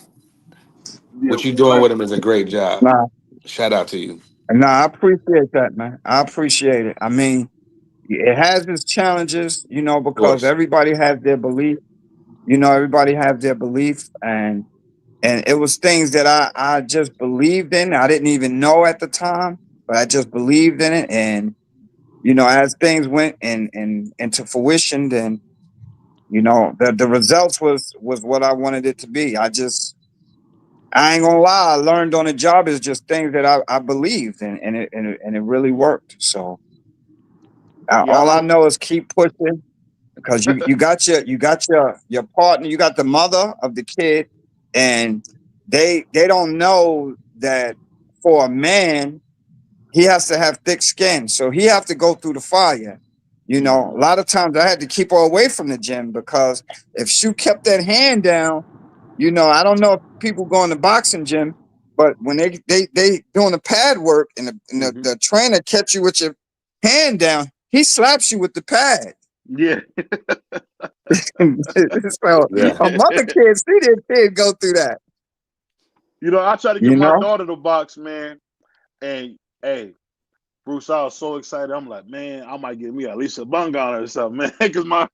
yeah, what you doing right. with him is a great job. Nah, Shout out to you. I appreciate that, man. I appreciate it. I mean, it has its challenges, Of because course. everybody has their belief. Everybody has their belief, and it was things that I just believed in. I didn't even know at the time, but I just believed in it. And as things went into fruition, then the results was what I wanted it to be. I ain't gonna lie, I learned on the job is just things that I believed in, and it really worked. So Yeah, all I know is keep pushing, because you got your partner, you got the mother of the kid, and they don't know that for a man he has to have thick skin, so he have to go through the fire. A lot of times I had to keep her away from the gym, because if Shu kept that hand down, I don't know if people go in the boxing gym, but when they doing the pad work, and the trainer catch you with your hand down, he slaps you with the pad. yeah. So Yeah. a mother can't see their kid go through that. I try to get You my know? daughter to box, man. And hey, Bruce, I was so excited. I'm like, man, I might get me at least a bung on or something, man, because my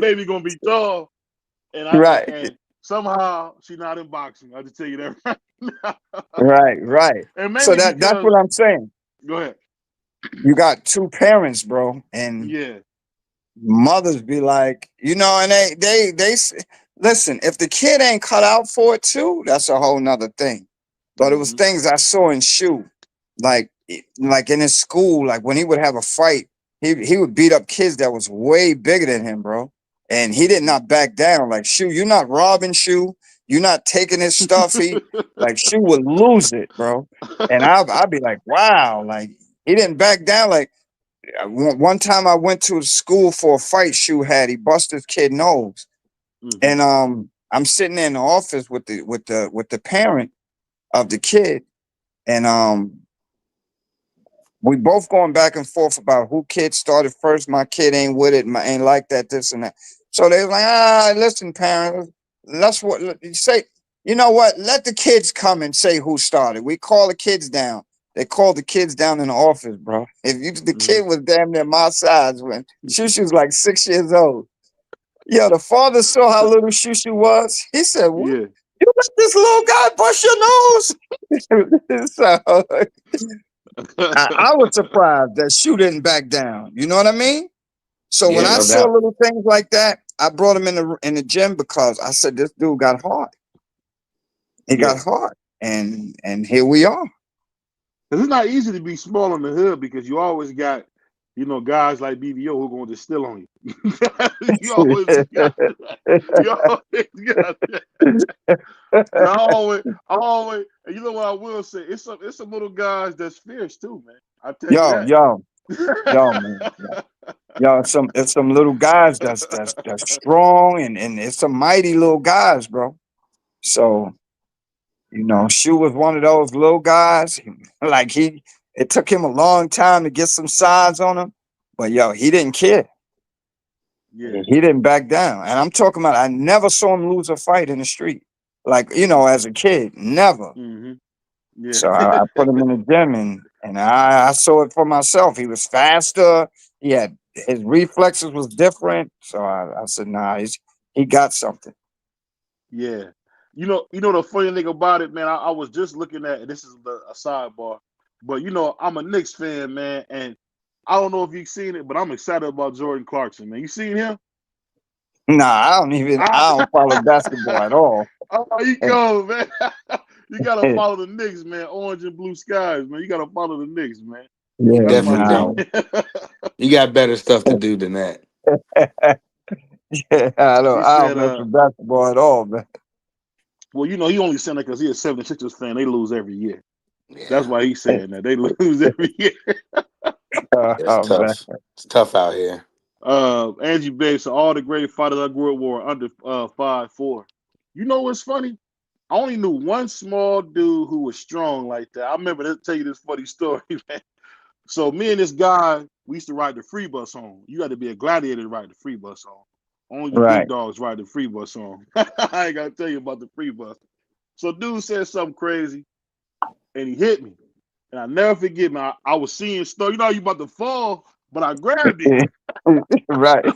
baby gonna be tall, and Right, and somehow she's not in boxing. I just tell you that right now. right. And So mainly that's because what I'm saying. go ahead. You got two parents, bro, and Yeah. mothers be like, and listen. If the kid ain't cut out for it too, that's a whole nother thing. But it was things I saw in Shu, like in his school, like when he would have a fight, he would beat up kids that was way bigger than him, bro. And he did not back down. Like, Shu, you're not robbing Shu. You're not taking his stuff. Shu would lose it, bro. And I'd be like, wow, like he didn't back down. Like one time I went to school for a fight Shu had. He busted his kid nose, and I'm sitting there in the office with the parent of the kid, and we both going back and forth about who kid started first. My kid ain't with it. Ain't like that. This and that. So they was like, listen, parents, let's say. You know what? Let the kids come and say who started. We call the kids down. They called the kids down in the office, bro. The kid was damn near my size when Shu was like 6 years old. Yo, the father saw how little Shu was. He said, "What? Yeah. You let this little guy bust your nose?" So I was surprised that Shu didn't back down. You know what I mean? So when Yeah, I no saw doubt. little things like that, I brought him in the gym, because I said this dude got heart. He got heart, and here we are. Because it's not easy to be small in the hood because you always got, guys like BBO who going to steal on you. you always got that. You always got that. And I always, and you know what I will say? It's some little guys that's fierce too, man. I tell you yo, that. yo, man. Yo, it's some little guys that's strong, and it's some mighty little guys, bro. So, Shu was one of those little guys. Like it took him a long time to get some size on him, but yo, he didn't care. Yeah. He didn't back down. And I'm talking about, I never saw him lose a fight in the street. Like, as a kid, never. Yeah. So I put him in the gym, and And I saw it for myself. He was faster. His reflexes was different. So I said, nah, he got something. Yeah. You know the funny thing about it, man. I was just looking at, and this is a sidebar, but I'm a Knicks fan, man, and I don't know if you've seen it, but I'm excited about Jordan Clarkson, man. You seen him? Nah, I don't follow basketball at all. Oh, you go, man. You gotta follow the Knicks, man. Orange and blue skies, man. You gotta follow the Knicks, man. You Yeah, That's my definitely nah. don't. You got better stuff to do than that. Yeah, I He don't said, mess with basketball at all, man. well, he only said that because he's a 76ers fan. They lose every year. That's Yeah, why he's saying that. They lose every year. it's Oh, man. tough. It's tough out here. Angie Bates, so all the great fighters I grew up were under 5'4". You know what's funny? I only knew one small dude who was strong like that. I remember to tell you this funny story, man. So me and this guy, we used to ride the free bus home. You got to be a gladiator to ride the free bus home. Only the big Right. dogs ride the free bus home. I ain't got to tell you about the free bus. So dude said something crazy, and he hit me. And I never forget, man. I was seeing stuff. You know, you about to fall, but I grabbed it. Right.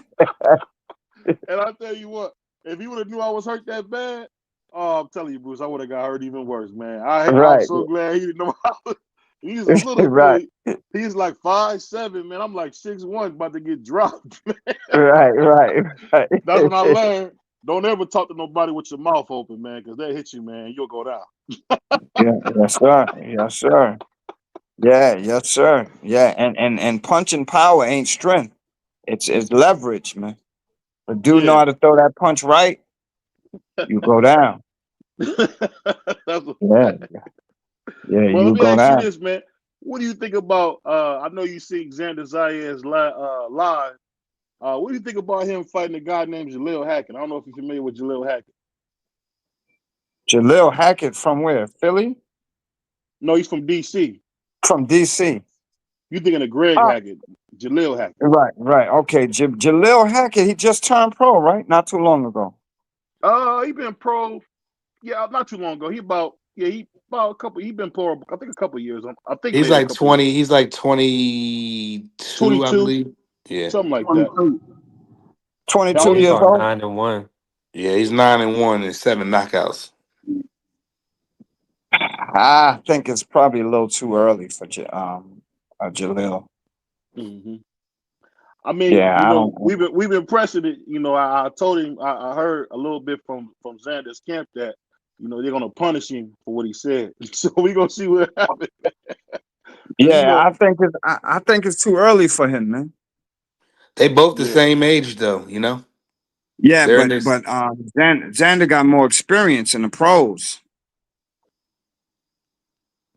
And I tell you what, if he would have knew I was hurt that bad, oh, I'm telling you, Bruce, I would have got hurt even worse, man. I'm Right. so glad he didn't know I was. He's a little Right. dude. He's like 5'7", man. I'm like 6'1", about to get dropped. Right. That's when I learned. Don't ever talk to nobody with your mouth open, man, because they hit you, man. You'll go down. Yeah, yes, sir. Yes, sir. Yeah, yes, sir. Yeah, and punching power ain't strength. It's leverage, man. But do know Yeah. how to throw that punch right, you go down. That's a Yeah, fact. yeah, Well, let you me go ask you down. this, man. What do you think about? I know you see Xander Zayas live. What do you think about him fighting a guy named Jaleel Hackett? I don't know if you're familiar with Jaleel Hackett. Jaleel Hackett from where? Philly? No, he's from D.C. From DC. You thinking of Greg Ah, Hackett, Jaleel Hackett? right. Okay, Jaleel Hackett. He just turned pro, right? Not too long ago. He been pro. Yeah, not too long ago. He about a couple. He been pro. I think a couple years. I think He's maybe a like couple years. 20. He's like 22, I 22, believe. Yeah. something like that. 22. The 22 only He's years about old. 9-1. Yeah, he's 9-1 and 7 knockouts. I think it's probably a little too early for Jaleel. Mm-hmm. I mean, Yeah, I don't. we've been pressing it. I told him I heard a little bit from Xander's camp that they're gonna punish him for what he said. So we're gonna see what happens. Because Yeah, I think it's too early for him, man. They both the yeah, same age though, you know? Yeah, They're in but this. Xander got more experience in the pros.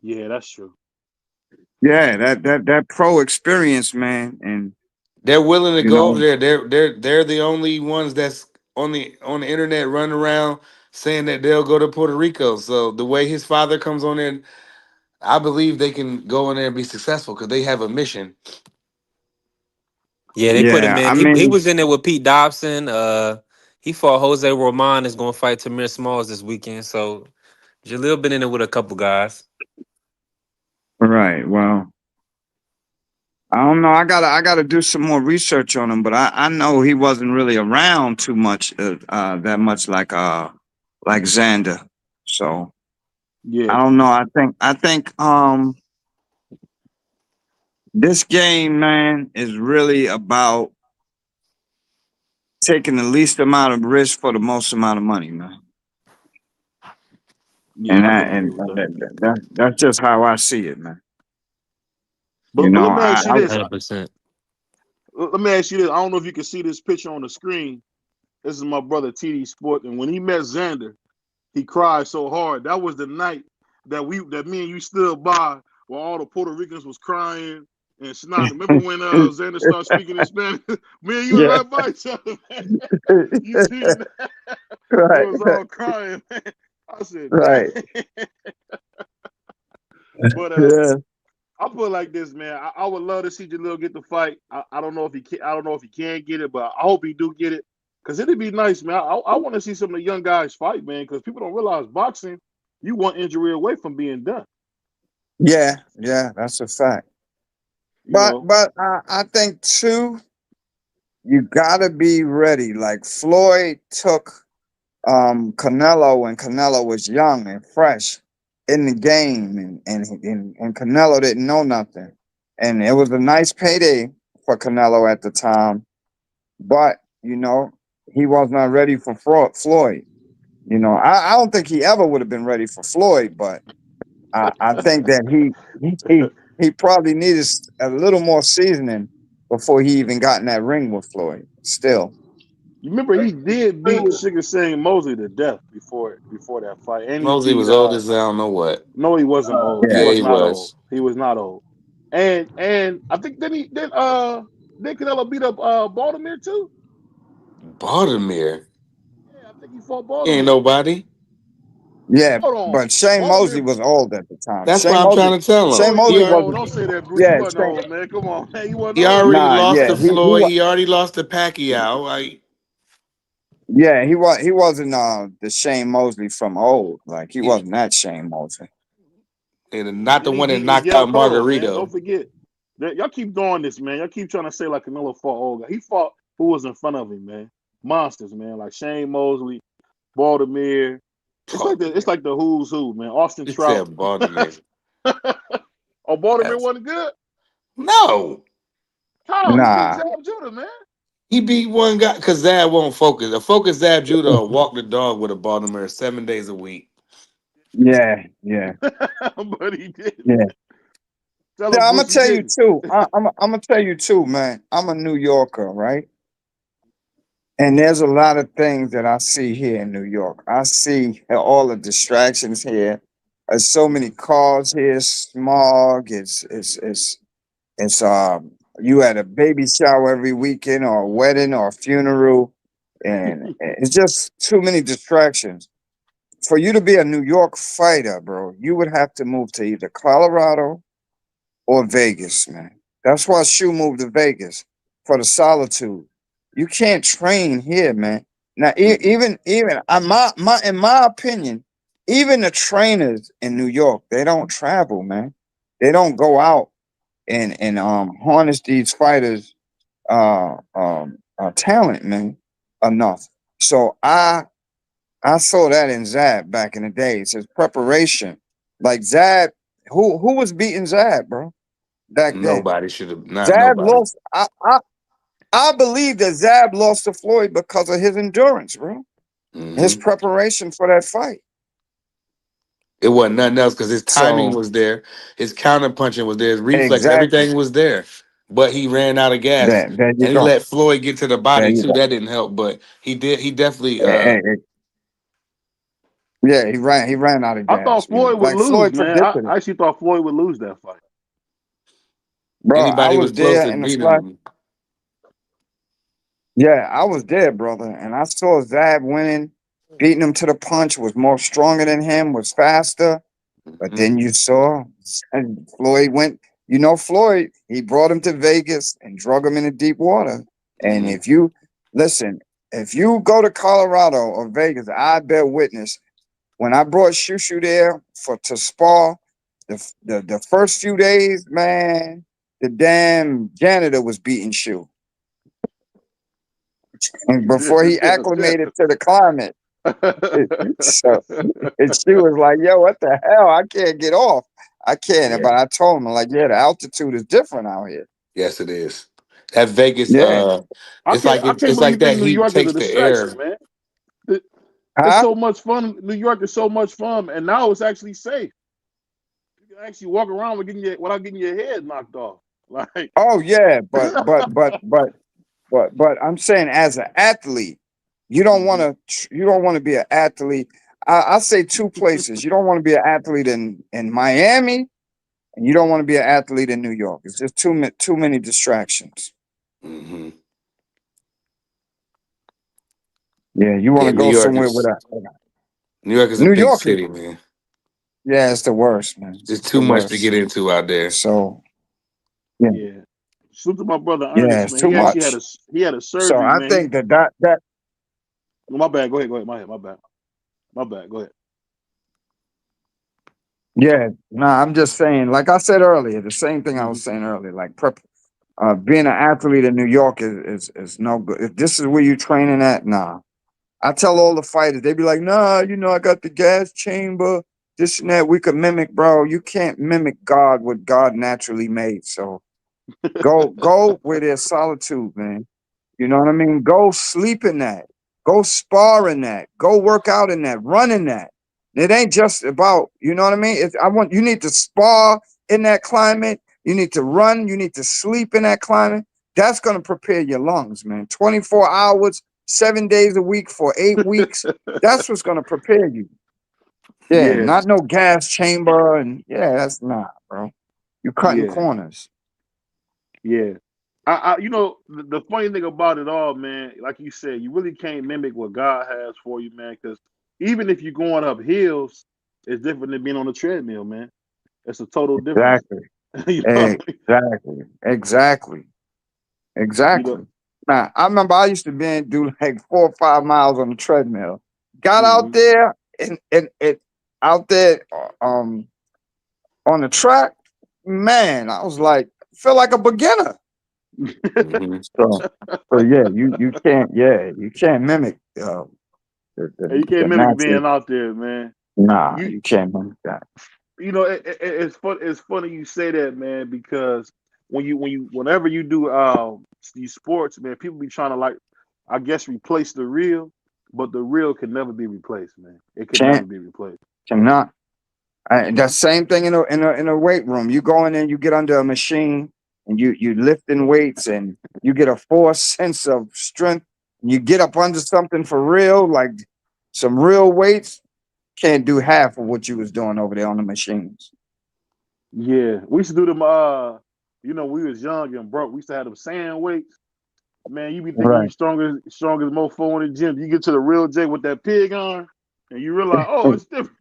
yeah, that's true. Yeah, that pro experience, man, and They're willing to you go over know, there. They're the only ones that's on the internet running around saying that they'll go to Puerto Rico. So the way his father comes on in, I believe they can go in there and be successful because they have a mission. Yeah, they put him yeah, in. I He mean, was in there with Pete Dobson. He fought Jose Roman. Is going to fight Tamir Smalls this weekend. So Jaleel been in there with a couple guys. right. Well, I don't know. I gotta do some more research on him, but I know he wasn't really around too much, that much like Xander. So Yeah, I don't know. I think this game, man, is really about taking the least amount of risk for the most amount of money, man. And yeah, I that can agree and with that. that's just how I see it, man. You But know, let me ask you this. 100%. Let me ask you this. I don't know if you can see this picture on the screen. This is my brother TD Sport, and when he met Xander, he cried so hard. That was the night that me and you stood by while all the Puerto Ricans was crying and snotting. Remember when Xander started speaking in Spanish? Me and you was yeah, right by each other, man. You seen that? They right, was all crying, man. I said, damn. right, But yeah, I put it like this, man. I would love to see Jaleel get the fight. I don't know if he can. I don't know if he can get it, but I hope he do get it because it'd be nice, man. I want to see some of the young guys fight, man, because people don't realize boxing, you one injury away from being done. Yeah, yeah, that's a fact. You know, But I think too, you gotta be ready. Like Floyd took Canelo when Canelo was young and fresh in the game, and Canelo didn't know nothing, and it was a nice payday for Canelo at the time, but he was not ready for Floyd. I don't think he ever would have been ready for Floyd, but I think that he probably needed a little more seasoning before he even got in that ring with Floyd. Still, you remember he did beat Sugar Shane Mosley to death before that fight, and he Mosley beat was old as I don't know what. No, he wasn't old. He yeah, Yeah, was he not old. was. He was not old. And I think then Canelo beat up Baltimore too. Baltimore. Yeah, I think he fought He ain't Baltimore. nobody. yeah. Hold on, But Shane Mosley Baltimore. was old at the time. That's why I'm trying to tell No, Shane him. he Mosley wasn't wasn't. old. Don't say that, Bruce. He Yeah, wasn't old, man. Come on, man. He wasn't He old. already nah, lost yeah, to Floyd. He already lost to Pacquiao. Like, yeah, he wasn't the Shane Mosley from old. Like he he, wasn't that Shane Mosley. and not the And he one that beat knocked Miguel out Cotto, man. Don't Margarito. forget. Y'all keep doing this, man. Y'all keep trying to say like Canelo fought old guy. He fought who was in front of him, man. Monsters, man. Like Shane Mosley, Baltimore. It's Baltimore. like the who's who, man. Austin He Trout. said Baltimore. Oh, Baltimore That's, wasn't good. no. How he beat Nah, Zab Judah, man. He beat one guy because Zab won't focus. A focus Zab Judah will walk the dog with a Baltimore 7 days a week. yeah, yeah, But he didn't. yeah. Tell him Yeah, I'm gonna Bruce he tell you didn't. too. I'm gonna tell you too, man. I'm a New Yorker, right? And there's a lot of things that I see here in New York. I see all the distractions here. There's so many cars here, smog. It's you at a baby shower every weekend or a wedding or a funeral, and it's just too many distractions. For you to be a New York fighter, bro, you would have to move to either Colorado or Vegas, man. That's why Shu moved to Vegas for the solitude. You can't train here, man. Now, even in my opinion, even the trainers in New York, they don't travel, man. They don't go out and harness these fighters' talent, man, enough. So I saw that in Zab back in the days. His preparation, like Zab, who was beating Zab, bro, back then? Nobody should have, not Zab nobody. lost. I believe that Zab lost to Floyd because of his endurance, bro. His Hmm. preparation for that fight. It wasn't nothing else because his timing So was there. His counter punching was there. His reflex, exactly. everything was there. But he ran out of gas. There you And he go. let Floyd get to the There body you too. go. That didn't help. But he definitely Eh, eh, yeah, he ran out of I gas, thought man. Floyd would Like lose, Floyd man. predicted it. I actually thought Floyd would lose that fight. Bro, I anybody was was close there to in the beating flesh. him. Yeah, I was there, brother, and I saw Zab winning, beating him to the punch, was more stronger than him, was faster. But Hmm. then you saw and Floyd went, Floyd, he brought him to Vegas and drug him into deep water. And Hmm. if you listen, if you go to Colorado or Vegas, I bear witness. When I brought Shu Shu there to spar, the first few days, man, the damn janitor was beating Shu. And before he acclimated to the climate. So and she was like, yo, what the hell? I can't get off. I can't. Yeah. But I told him, like, yeah, the altitude is different out here. Yes, it is. That Vegas, Yeah. it's like I can't it's believe like you that think New heat York is a takes the distraction, air. man. It- It's Huh? so much fun. New York is so much fun, and now it's actually safe. You can actually walk around without getting your head knocked off. Like, Oh yeah, but I'm saying as an athlete, you don't want to be an athlete. I say two places. You don't want to be an athlete in Miami, and you don't want to be an athlete in New York. It's just too many distractions. Hmm. Yeah, you want Yeah, to go somewhere with a New York is a New big York is city, man. yeah, it's the worst, man. There's It's the too much to worst. get into out there. So yeah, yeah. Salute to my brother yeah, Ernest, it's man. too He actually had much. a So surgery, I man. think that My bad. Go ahead. My bad. My bad. Go ahead. Yeah, nah, I'm just saying, like I said earlier, the same thing I was saying earlier, like being an athlete in New York is no good. If this is where you training at, nah. I tell all the fighters, they be like, nah, I got the gas chamber, this and that. We could mimic, bro. You can't mimic God what God naturally made. So go where there's solitude, man. You know what I mean? Go sleep in that. Go spar in that. Go work out in that. Run in that. It ain't just about, you know what I mean? You need to spar in that climate. You need to run. You need to sleep in that climate. That's gonna prepare your lungs, man. 24 hours, 7 days a week for 8 weeks. That's what's gonna prepare you. Yeah, Yeah, not no gas chamber and yeah, that's not, bro. You cutting yeah, corners. yeah. The funny thing about it all, man, like you said, you really can't mimic what God has for you, man. Because even if you're going up hills, it's different than being on a treadmill, man. It's a total difference. Exactly. you know what I mean? Exactly. Exactly. You know. Exactly. Now, I remember I used to do like 4 or 5 miles on the treadmill. Got out Hmm. there and out there on the track, man, I was like, feel like a beginner. Mhm. So yeah, you can't mimic And you can't the mimic natural. being out there, man. Nah, You you can't mimic that. it's fun. It's funny you say that, man, because whenever you do these sports, man, people be trying to like, I guess, replace the real, but the real can never be replaced, man. It could never Can't be replaced. cannot. That same thing in a weight room. You go in there, you get under a machine, and you lifting weights, and you get a force sense of strength. You get up under something for real, like some real weights. Can't do half of what you was doing over there on the machines. Yeah, we used to do them. We was young and broke. We used to have them sand weights. Man, you be thinking you Right, strong as mofo in the gym. You get to the real J with that pig on, and you realize, oh, it's different.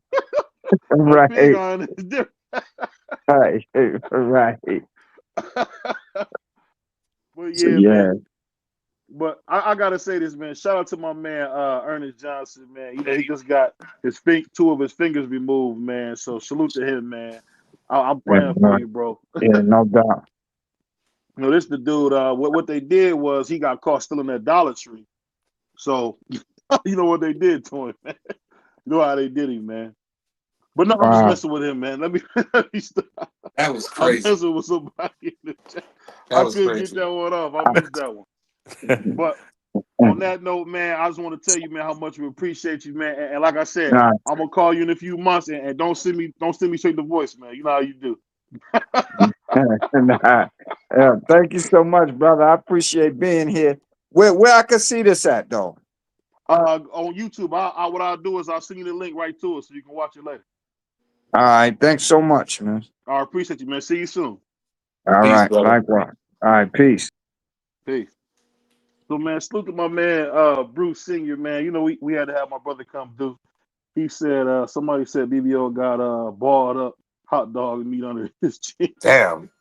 That pig right, on is different. right, right. But So yeah, yeah, man. But I gotta say this, man. Shout out to my man Ernest Johnson, man. He just got two of his fingers removed, man. So salute to him, man. I'm praying for you, bro. yeah, no doubt. This the dude. What they did was he got caught stealing that Dollar Tree. So you know what they did to him, man. You know how they did him, man. But no, I'm just Wow, messing with him, man. Let me stop. That was I'm crazy. messing with somebody in the chat. That I was couldn't get crazy. that one off. I missed that one. But on that note, man, I just want to tell you, man, how much we appreciate you, man. And like I said, nah, I'm gonna call you in a few months, and don't send me straight to voice, man. You know how you do. nah. Yeah, thank you so much, brother. I appreciate being here. Where I can see this at though? On YouTube, what I'll do is I'll send you the link right to it so you can watch it later. All right, thanks so much, man. I appreciate you, man. See you soon. All Peace, right, brother. likewise. All right, peace. Peace. So, man, salute to my man Bruce Sr., man. We had to have my brother come through. He said somebody said BBO got balled up hot dog meat under his chin. Damn,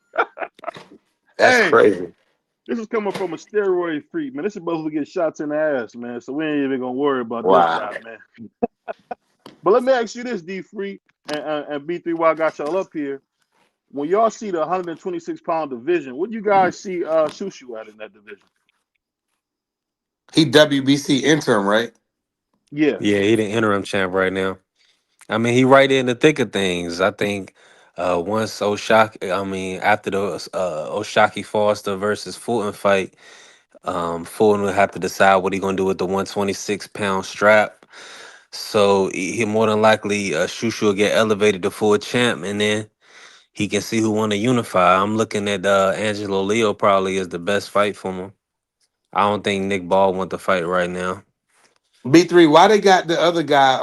that's Hey, crazy. this is coming from a steroid freak, man. This is supposed to get shots in the ass, man. So we ain't even gonna worry about this Wow. guy, man. But let me ask you this, D Free and B3, while I got y'all up here. When y'all see the 126-pound division, what do you guys see Shu Shu at in that division? He WBC interim, right? Yeah. Yeah, he the interim champ right now. I mean, he right in the thick of things. I think once Oshaki, I mean, after the Oshaki Foster versus Fulton fight, Fulton will have to decide what he gonna do with the 126-pound strap. So he more than likely Shu Shu will get elevated to full champ, and then he can see who want to unify. I'm looking at Angelo Leo probably is the best fight for him. I don't think Nick Ball want to fight right now. B3, why they got the other guy?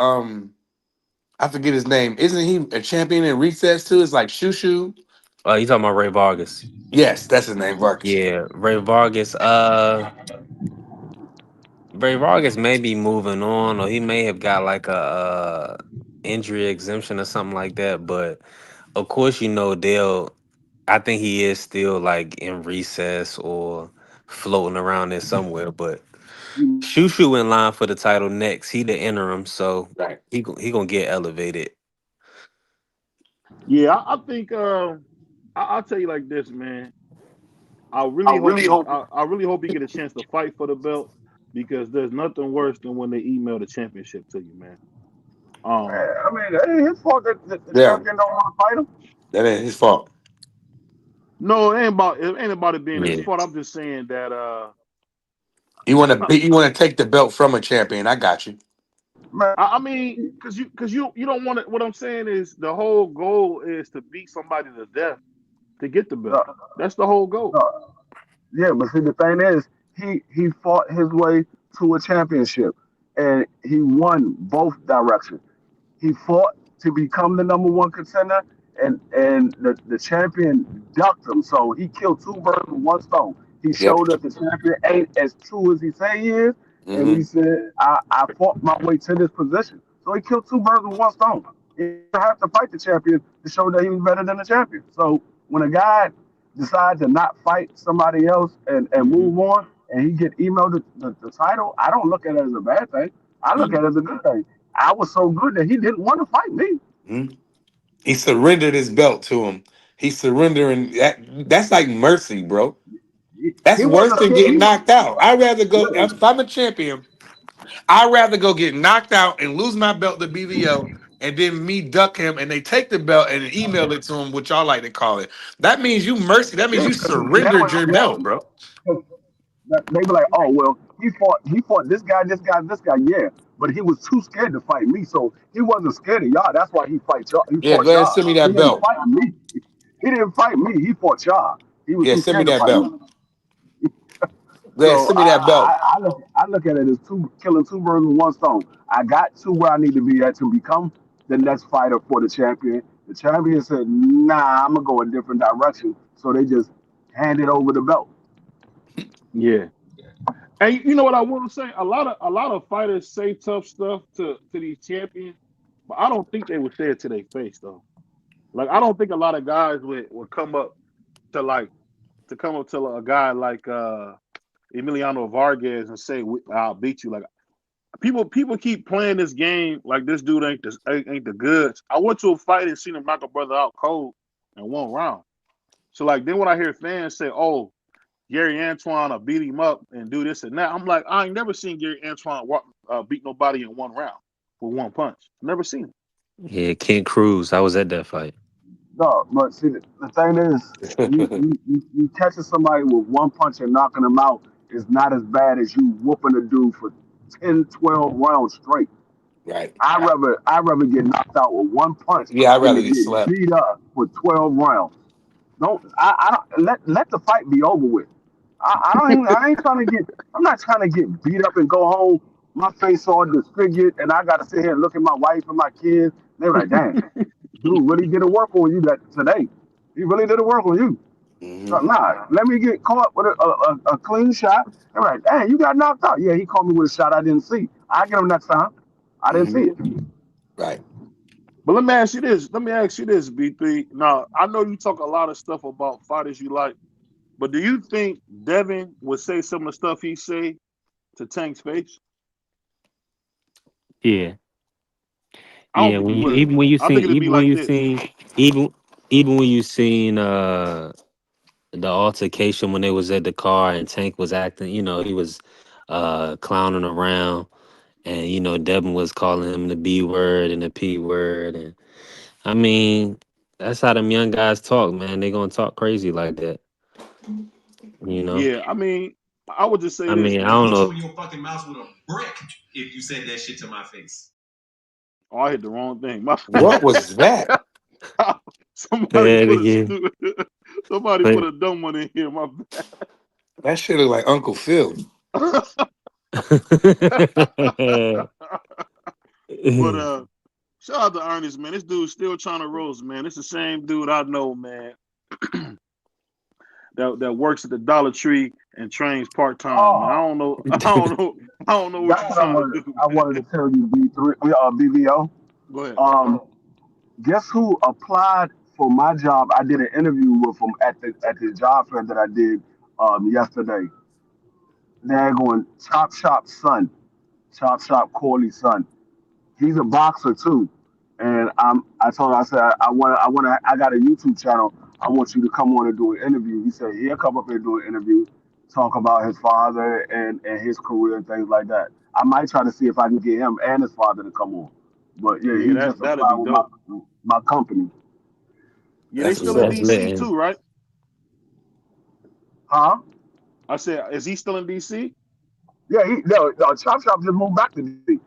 I forget his name. Isn't he a champion in resets too? It's like Shu Shu. You talking about Ray Vargas? Yes, that's his name, Vargas. Yeah, Ray Vargas. Ray Vargas may be moving on, or he may have got like a injury exemption or something like that. But of course, they'll. I think he is still like in recess or floating around there somewhere. But Shu Shu in line for the title next. He the interim, so Right. he gonna get elevated. Yeah, I think I'll tell you like this, man. I really hope you get a chance to fight for the belt because there's nothing worse than when they email the championship to you, man. Um, I mean, it ain't his fault that the Yeah, champion don't want to fight him. that ain't his fault. no, it ain't about it being his Yeah. fault. I'm just saying that You want to take the belt from a champion. I got you. Man, I mean, because you don't want to. What I'm saying is the whole goal is to beat somebody to death to get the belt. no, That's the whole goal. no. Yeah, but see, the thing is, he fought his way to a championship, and he won both directions. He fought to become the number one contender, and the champion ducked him. So he killed two birds with one stone. He Yep. showed that the champion ain't as true as he say he is, and Hmm. he said, I fought my way to this position. So he killed two birds with one stone. He didn't have to fight the champion to show that he was better than the champion. So when a guy decides to not fight somebody else and Hmm. move on, and he get emailed the title, I don't look at it as a bad thing. I look at it as a good thing. I was so good that he didn't want to fight me. Hmm. He surrendered his belt to him. He's surrendering. That's like mercy, bro. That's He worse wasn't than scared. getting knocked out. I'd rather go, Yeah, if I'm a champion, I'd rather go get knocked out and lose my belt to BVO and then me duck him and they take the belt and email it to him, which y'all like to call it. That means you mercy. That means yeah, you because that surrendered was your that. belt, bro. 'Cause they be like, oh well, he fought this guy, yeah, but he was too scared to fight me, so he wasn't scared of y'all. That's why he fight y'all. He Yeah, fought go ahead, y'all. send me He that didn't belt. fight me. He didn't fight me. He fought y'all. He was Yeah, too send me scared to that fight belt. me. Go ahead, So send me that belt. I look at it as killing two birds with one stone. I got to where I need to be at to become the next fighter for the champion. The champion said, "Nah, I'm gonna go a different direction." So they just handed over the belt. Yeah. And you know what I want to say? A lot of fighters say tough stuff to these champions, but I don't think they would say it to their face though. Like I don't think a lot of guys would come up to a guy like Emiliano Vargas and say I'll beat you. Like people keep playing this game like this dude ain't the goods. I went to a fight and seen him knock a brother out cold in one round. So like then when I hear fans say, "Oh, Gary Antoine beat him up and do this and that," I'm like, I ain't never seen Gary Antoine beat nobody in one round with one punch. Never seen it. Yeah, Ken Cruz. I was at that fight. No, but see, the thing is, you catching somebody with one punch and knocking them out is not as bad as you whooping a dude for 10, 12 rounds straight. Right. I rather get knocked out with one punch Yeah, I'd than rather to get get slapped. beat up for 12 rounds. I don't let the fight be over with. I ain't trying to get. I'm not trying to get beat up and go home. My face all disfigured, and I got to sit here and look at my wife and my kids. They're like, "Damn, dude, really did a work on you that today. He really did a work on you." Hmm. So, nah, let me get caught with a clean shot. They're like, "Damn, you got knocked out." Yeah, he caught me with a shot I didn't see. I get him next time. I didn't see Hmm. it. Right. But let me ask you this. Let me ask you this, B3. Now, I know you talk a lot of stuff about fighters you like, but do you think Devin would say some of the stuff he say to Tank's face? Yeah. I don't Yeah, think he when you would. I think it'd be like this. even even when you seen the altercation when they was at the car and Tank was acting, he was clowning around, and Devin was calling him the B word and the P word. And I mean, that's how them young guys talk, man. They gonna talk crazy like that, you know. Yeah, I mean, I would just say I this, mean, I man. don't know. Oh, I hit the wrong thing. My What was that? somebody Say it put a again. somebody put But- a dumb one in here. My That shit look like Uncle Phil. but shout out to Ernest, man. This dude's still trying to roast, man. It's the same dude I know, man. that works at the Dollar Tree and trains part time, man. I Oh, don't know. I don't know. I don't know what that's you're what I trying to wanted. do, I man. wanted to tell you, B3, BVO. Go ahead. Um, guess who applied for my job? I did an interview with him at the job fair that I did yesterday. They're going Chop Shop son, Chop Shop Corley's son. He's a boxer too, and I told him, I said, I got a YouTube channel. I want you to come on and do an interview. He said, he'll come up here and do an interview, talk about his father and his career and things like that. I might try to see if I can get him and his father to come on. But yeah, Yeah, he just that'd be applied with dope. my company. Yeah, they That's still in that's lit. DC too, right? Huh? I said, is he still in DC? Yeah, no, Chop Chop just moved back to DC.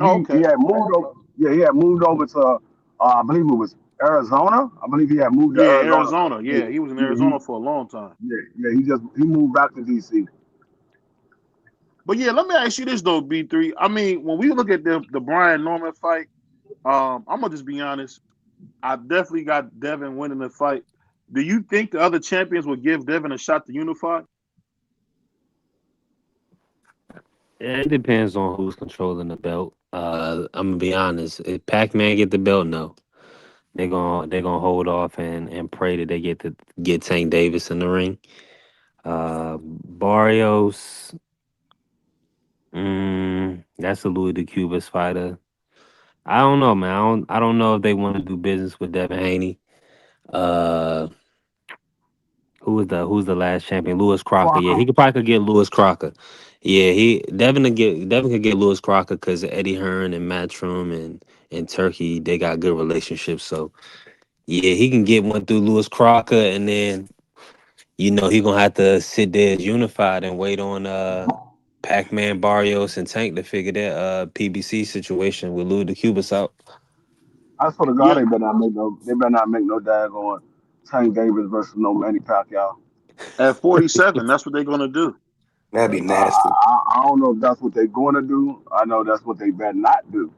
Oh, He okay. had moved over. Yeah, he had moved over to I believe it was Arizona. I believe he had moved to Yeah, Arizona. Arizona. Yeah, he was in Yeah, Arizona for a long time. he moved back to DC. But yeah, let me ask you this though, B3. I mean, when we look at the Brian Norman fight, I'm gonna just be honest. I definitely got Devin winning the fight. Do you think the other champions would give Devin a shot to unify? It depends on who's controlling the belt. I'm gonna be honest. If Pac-Man get the belt, no, they're gonna hold off and pray that they get Tank Davis in the ring. Barrios, that's a Louis DeCubas fighter. I don't know, man. I don't know if they want to do business with Devin Haney. Uh, who's the last champion? Lewis Crocker. Yeah, Crocker. he could get Lewis Crocker. Yeah, Devin could get Lewis Crocker because Eddie Hearn and Matchroom and Turkey, they got good relationships. So yeah, he can get one through Lewis Crocker, and then he gonna have to sit there as unified and wait on Pac-Man, Barrios, and Tank to figure that PBC situation with Louis DeCubas out. I swear to God, Yeah, they better not make no daggone Tank Davis versus no Manny Pacquiao. at 47, that's what they're gonna do. That'd be I, nasty. I don't know if that's what they're going to do. I know that's what they better not do.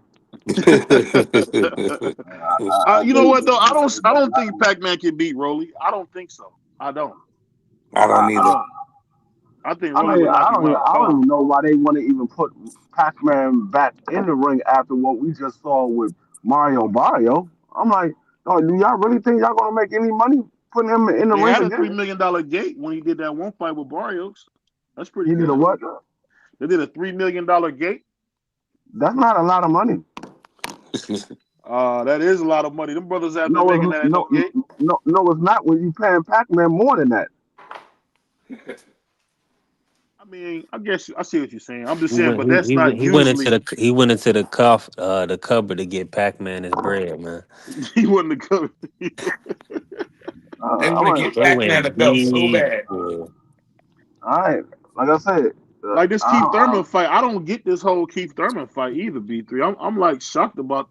You know They what though? I better don't not think do. Pac-Man can beat Rolly. I don't think so. I don't. I I, don't I either. don't. I think I Rolly mean, would knock him out I don't cold. even know why they want to even put Pac-Man back in the ring after what we just saw with Mario Barrio. I'm like, oh, do y'all really think y'all gonna make any money putting him in the They ring had a $3 again? million gate when he did that one fight with Barrios. That's pretty He did a good. what? They did a $3 million gate. That's not a lot of money. That is a lot of money. Them brothers have been No, making it's, that at no no, gate. no, it's not. When you paying Pac-Man more than that. I mean, I guess I see what you're saying. I'm just He saying, went but he, that's he not went he went into usually the cupboard to get Pac-Man his bread, man. he wouldn't have come. They I'm want to like, get They Pac-Man the went belt so deep. bad. Yeah. all right, like I said, Like this Keith I, Thurman fight, I don't get this whole Keith Thurman fight either. B3, I'm like shocked about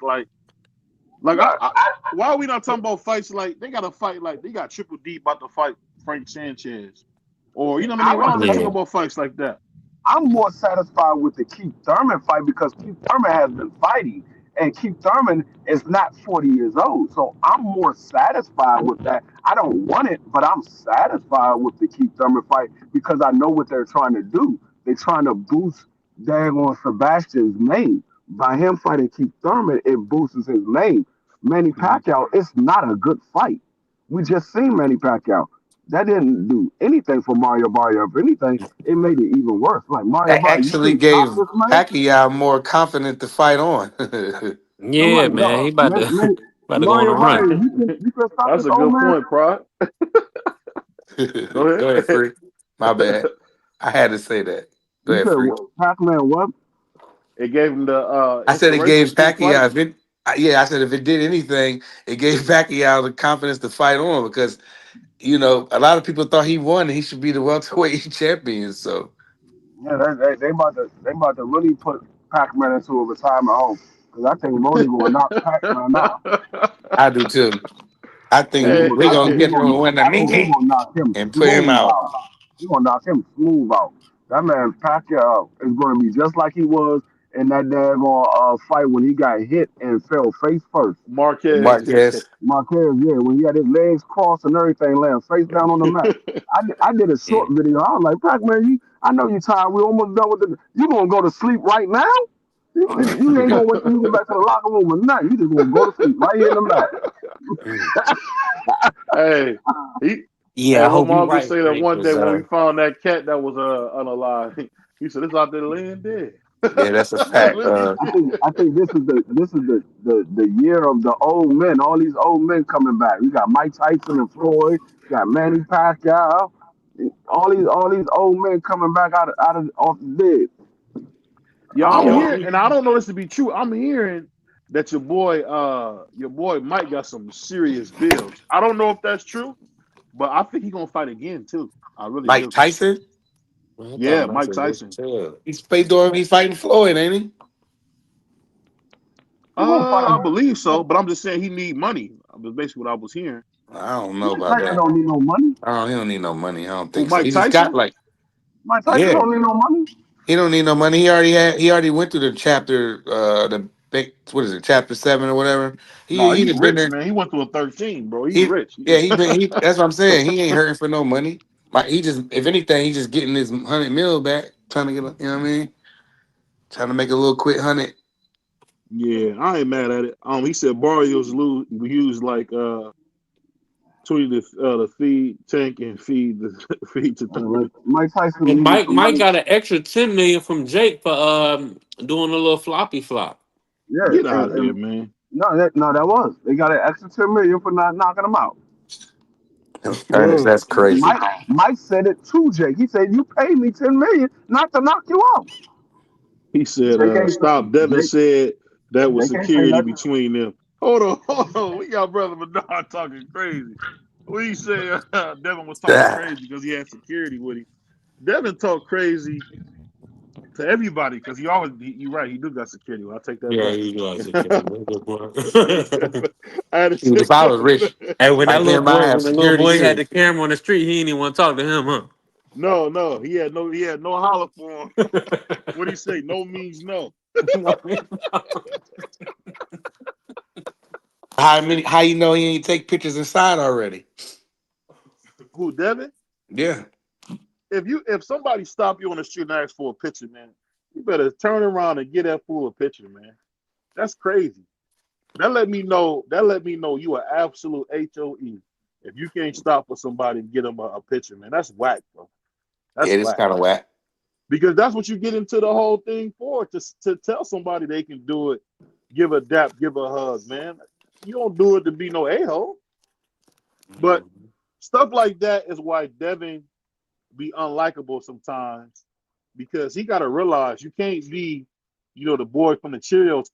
why are we not talking about fights like they got to fight like they got Triple D about to fight Frank Sanchez, or you know what I I mean? Why would don't they talk Yeah. about fights like that? I'm more satisfied with the Keith Thurman fight because Keith Thurman has been fighting, and Keith Thurman is not 40 years old. So I'm more satisfied with that. I don't want it, but I'm satisfied with the Keith Thurman fight because I know what they're trying to do. They're trying to boost Dagon Sebastian's name. By him fighting Keith Thurman, it boosts his name. Manny Mhm. Pacquiao, it's not a good fight. We just seen Manny Pacquiao. That didn't do anything for Mario Barrio. If anything, it made it even worse. Like Mario That Barrio, you actually couldn't gave stop this man. Pacquiao more confident to fight on. I'm Yeah, like, man. He no, about to about to go on Mario a run. Barrio, you can stop That's this a old good man. point, Prod. Go Go ahead, ahead. Free. My bad. I had to say that. Go You ahead, said Free. Pac-Man what? It gave him the I said it gave inspiration to keep Pacquiao. fighting. Yeah, I said if it did anything, it gave Pacquiao the confidence to fight on because a lot of people thought he won and he should be the welterweight champion. So Yeah, they about to really put Pac-Man into a retirement home because I think Rolly gonna knock Pac-Man out. I do too. I think Hey, we're gonna get him to win the I think he meeting gonna knock him and put him smooth out. out. He gonna knock him smooth out. That man Pacquiao is gonna be just like he was in that daggone fight when he got hit and fell face first. Marquez. Marquez. Marquez, yeah, when he had his legs crossed and everything, laying face down on the mat. I did a Yeah. short video. I was like, Pac-Man, I know you're tired. We almost done with the. You gonna go to sleep right now? You ain't gonna wait till you get back to the locker room or nothing. You just gonna go to sleep right here in the mat. Mm. Hey, he. Yeah, Hey, I my hope you mom just right, say that Frank. one day Cause when we found that cat that was unalive. He said it's out there laying dead. Yeah, that's a fact. I think this is the year of the old men. All these old men coming back. We got Mike Tyson and Floyd. We got Manny Pacquiao. All these old men coming back out of off the dead. Yeah, I I'm don't hearing, know. and I don't know this to be true. I'm hearing that your boy Mike got some serious bills. I don't know if that's true, but I think he's gonna fight again too. I really Mike do. Tyson. Man, I thought Yeah, Mike Mike was rich Tyson. as hell. He's fighting Floyd, ain't he? He gonna fight I again. believe so, but I'm just saying he need money. That's basically what I was hearing. I don't know Mike about Tyson that. don't need no money. He don't need no money. I don't Who, think so. Mike He just got Tyson? like, Mike Tyson yeah, don't need no money. he don't need no money. He already went through the chapter, the big, what is it, chapter 7 or whatever. No, He he's just been rich, there. man. He went to a 13, bro. He's He rich. yeah, he that's what I'm saying. He ain't hurting for no money. Like he just, if anything, he just getting his 100 mil back, trying to get, you know what I mean? Trying to make a little quick 100. Yeah, I ain't mad at it. He said Barrios we use like 20 to feed Tank and feed the feed to 30. Mike Tyson And needed Mike some Mike money. got an extra 10 million from Jake for doing a little floppy flop. Yeah, Get out of here, and man. no, that was they got an extra 10 million for not knocking him out. Ernest, that's crazy. Mike said it to Jake. He said, "You paid me 10 million not to knock you out." He said, Jake ain't stop. Devin Jake, said that was Jake ain't say security nothing. between them. Hold on, hold on. We got Brother Bernard talking crazy. We say Devin was talking Ah, crazy because he had security with him. Devin talked crazy to everybody because you're right, he do got security. Well, I'll take that Yeah, back. you guys are kidding. Good boy. I had to Dude, if take I was that rich back. Hey, when like him, I have the little security boy had too. the camera on the street, he didn't even want to talk to him, huh? No, he had no holler for him. What do you say? No means no. How you know he ain't take pictures inside already? Who, Devin? Yeah. If somebody stop you on the street and ask for a picture, man, you better turn around and get that fool a picture, man. That's crazy. That let me know you are absolute HOE. If you can't stop for somebody and get them a picture, man, that's whack, bro. Yeah, That's it's whack. kind of whack. Because that's what you get into the whole thing for, to tell somebody they can do it, give a dap, give a hug, man. You don't do it to be no a-hole. But stuff like that is why Devin be unlikable sometimes, because he got to realize you can't be, the boy from the Cheerios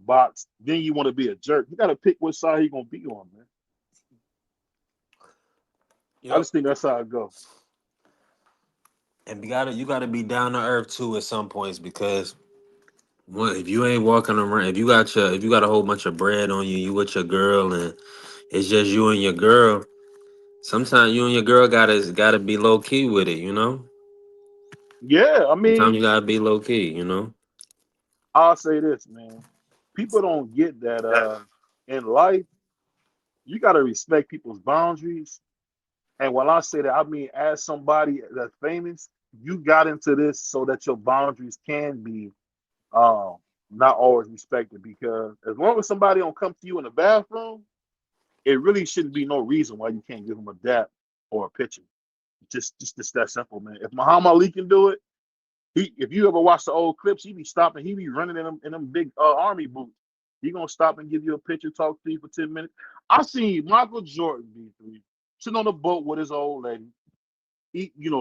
box. Then you want to be a jerk. You got to pick which side he gonna be on, man. I Yep. just think that's how it go. And you gotta be down to earth too at some points because if you ain't walking around, if you got a whole bunch of bread on you, you with your girl, and it's just you and your girl. Sometimes you and your girl gotta be low key with it, you know. Yeah, I Sometimes mean, you gotta be low key, you know. I'll say this, man. People don't get that in life, you got to respect people's boundaries. And when I say that, I mean, as somebody that's famous, you got into this so that your boundaries can be um, not always respected. Because as long as somebody don't come to you in the bathroom, it really shouldn't be no reason why you can't give them a dap or a picture. Just that simple, man. If Muhammad Ali can do it, if you ever watch the old clips, he be stopping, he be running in them big army boots. He gonna stop and give you a picture, talk to you for 10 minutes. I seen Michael Jordan B3 sitting on the boat with his old lady,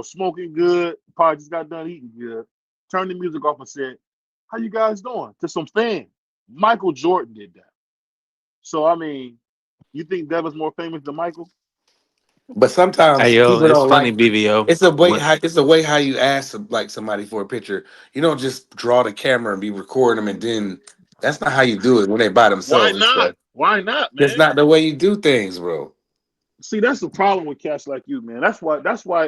smoking good, probably just got done eating good. Turned the music off and said, "How you guys doing?" to some fans. Michael Jordan did that. So I mean, you think Devin's more famous than Michael? But Hey sometimes yo, people it's don't funny, like. BBO. It's a way. When It's a way how you ask like somebody for a picture. You don't just draw the camera and be recording them, and then that's not how you do it when they by Why themselves and not? stuff. Why not, That's man? not the way you do things, bro. See, that's the problem with cats like you, man. That's why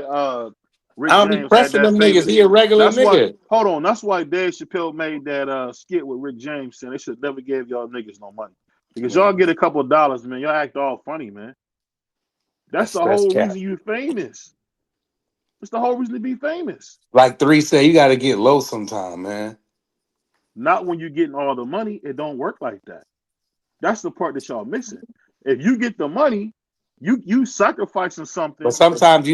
I Rick don't be James had pressing that them niggas. famous. He a regular That's why nigga. hold on, that's why Dave Chappelle made that skit with Rick James saying they should never gave y'all niggas no money. Because y'all Man, get a couple of dollars, man. Y'all act all funny, man. That's the that's whole cat. reason you're famous. It's the whole reason to be famous. Like 3 said, you got to get low sometime, man. Not when you're getting all the money, it don't work like that. That's the part that y'all missing. If you get the money, You sacrificing But something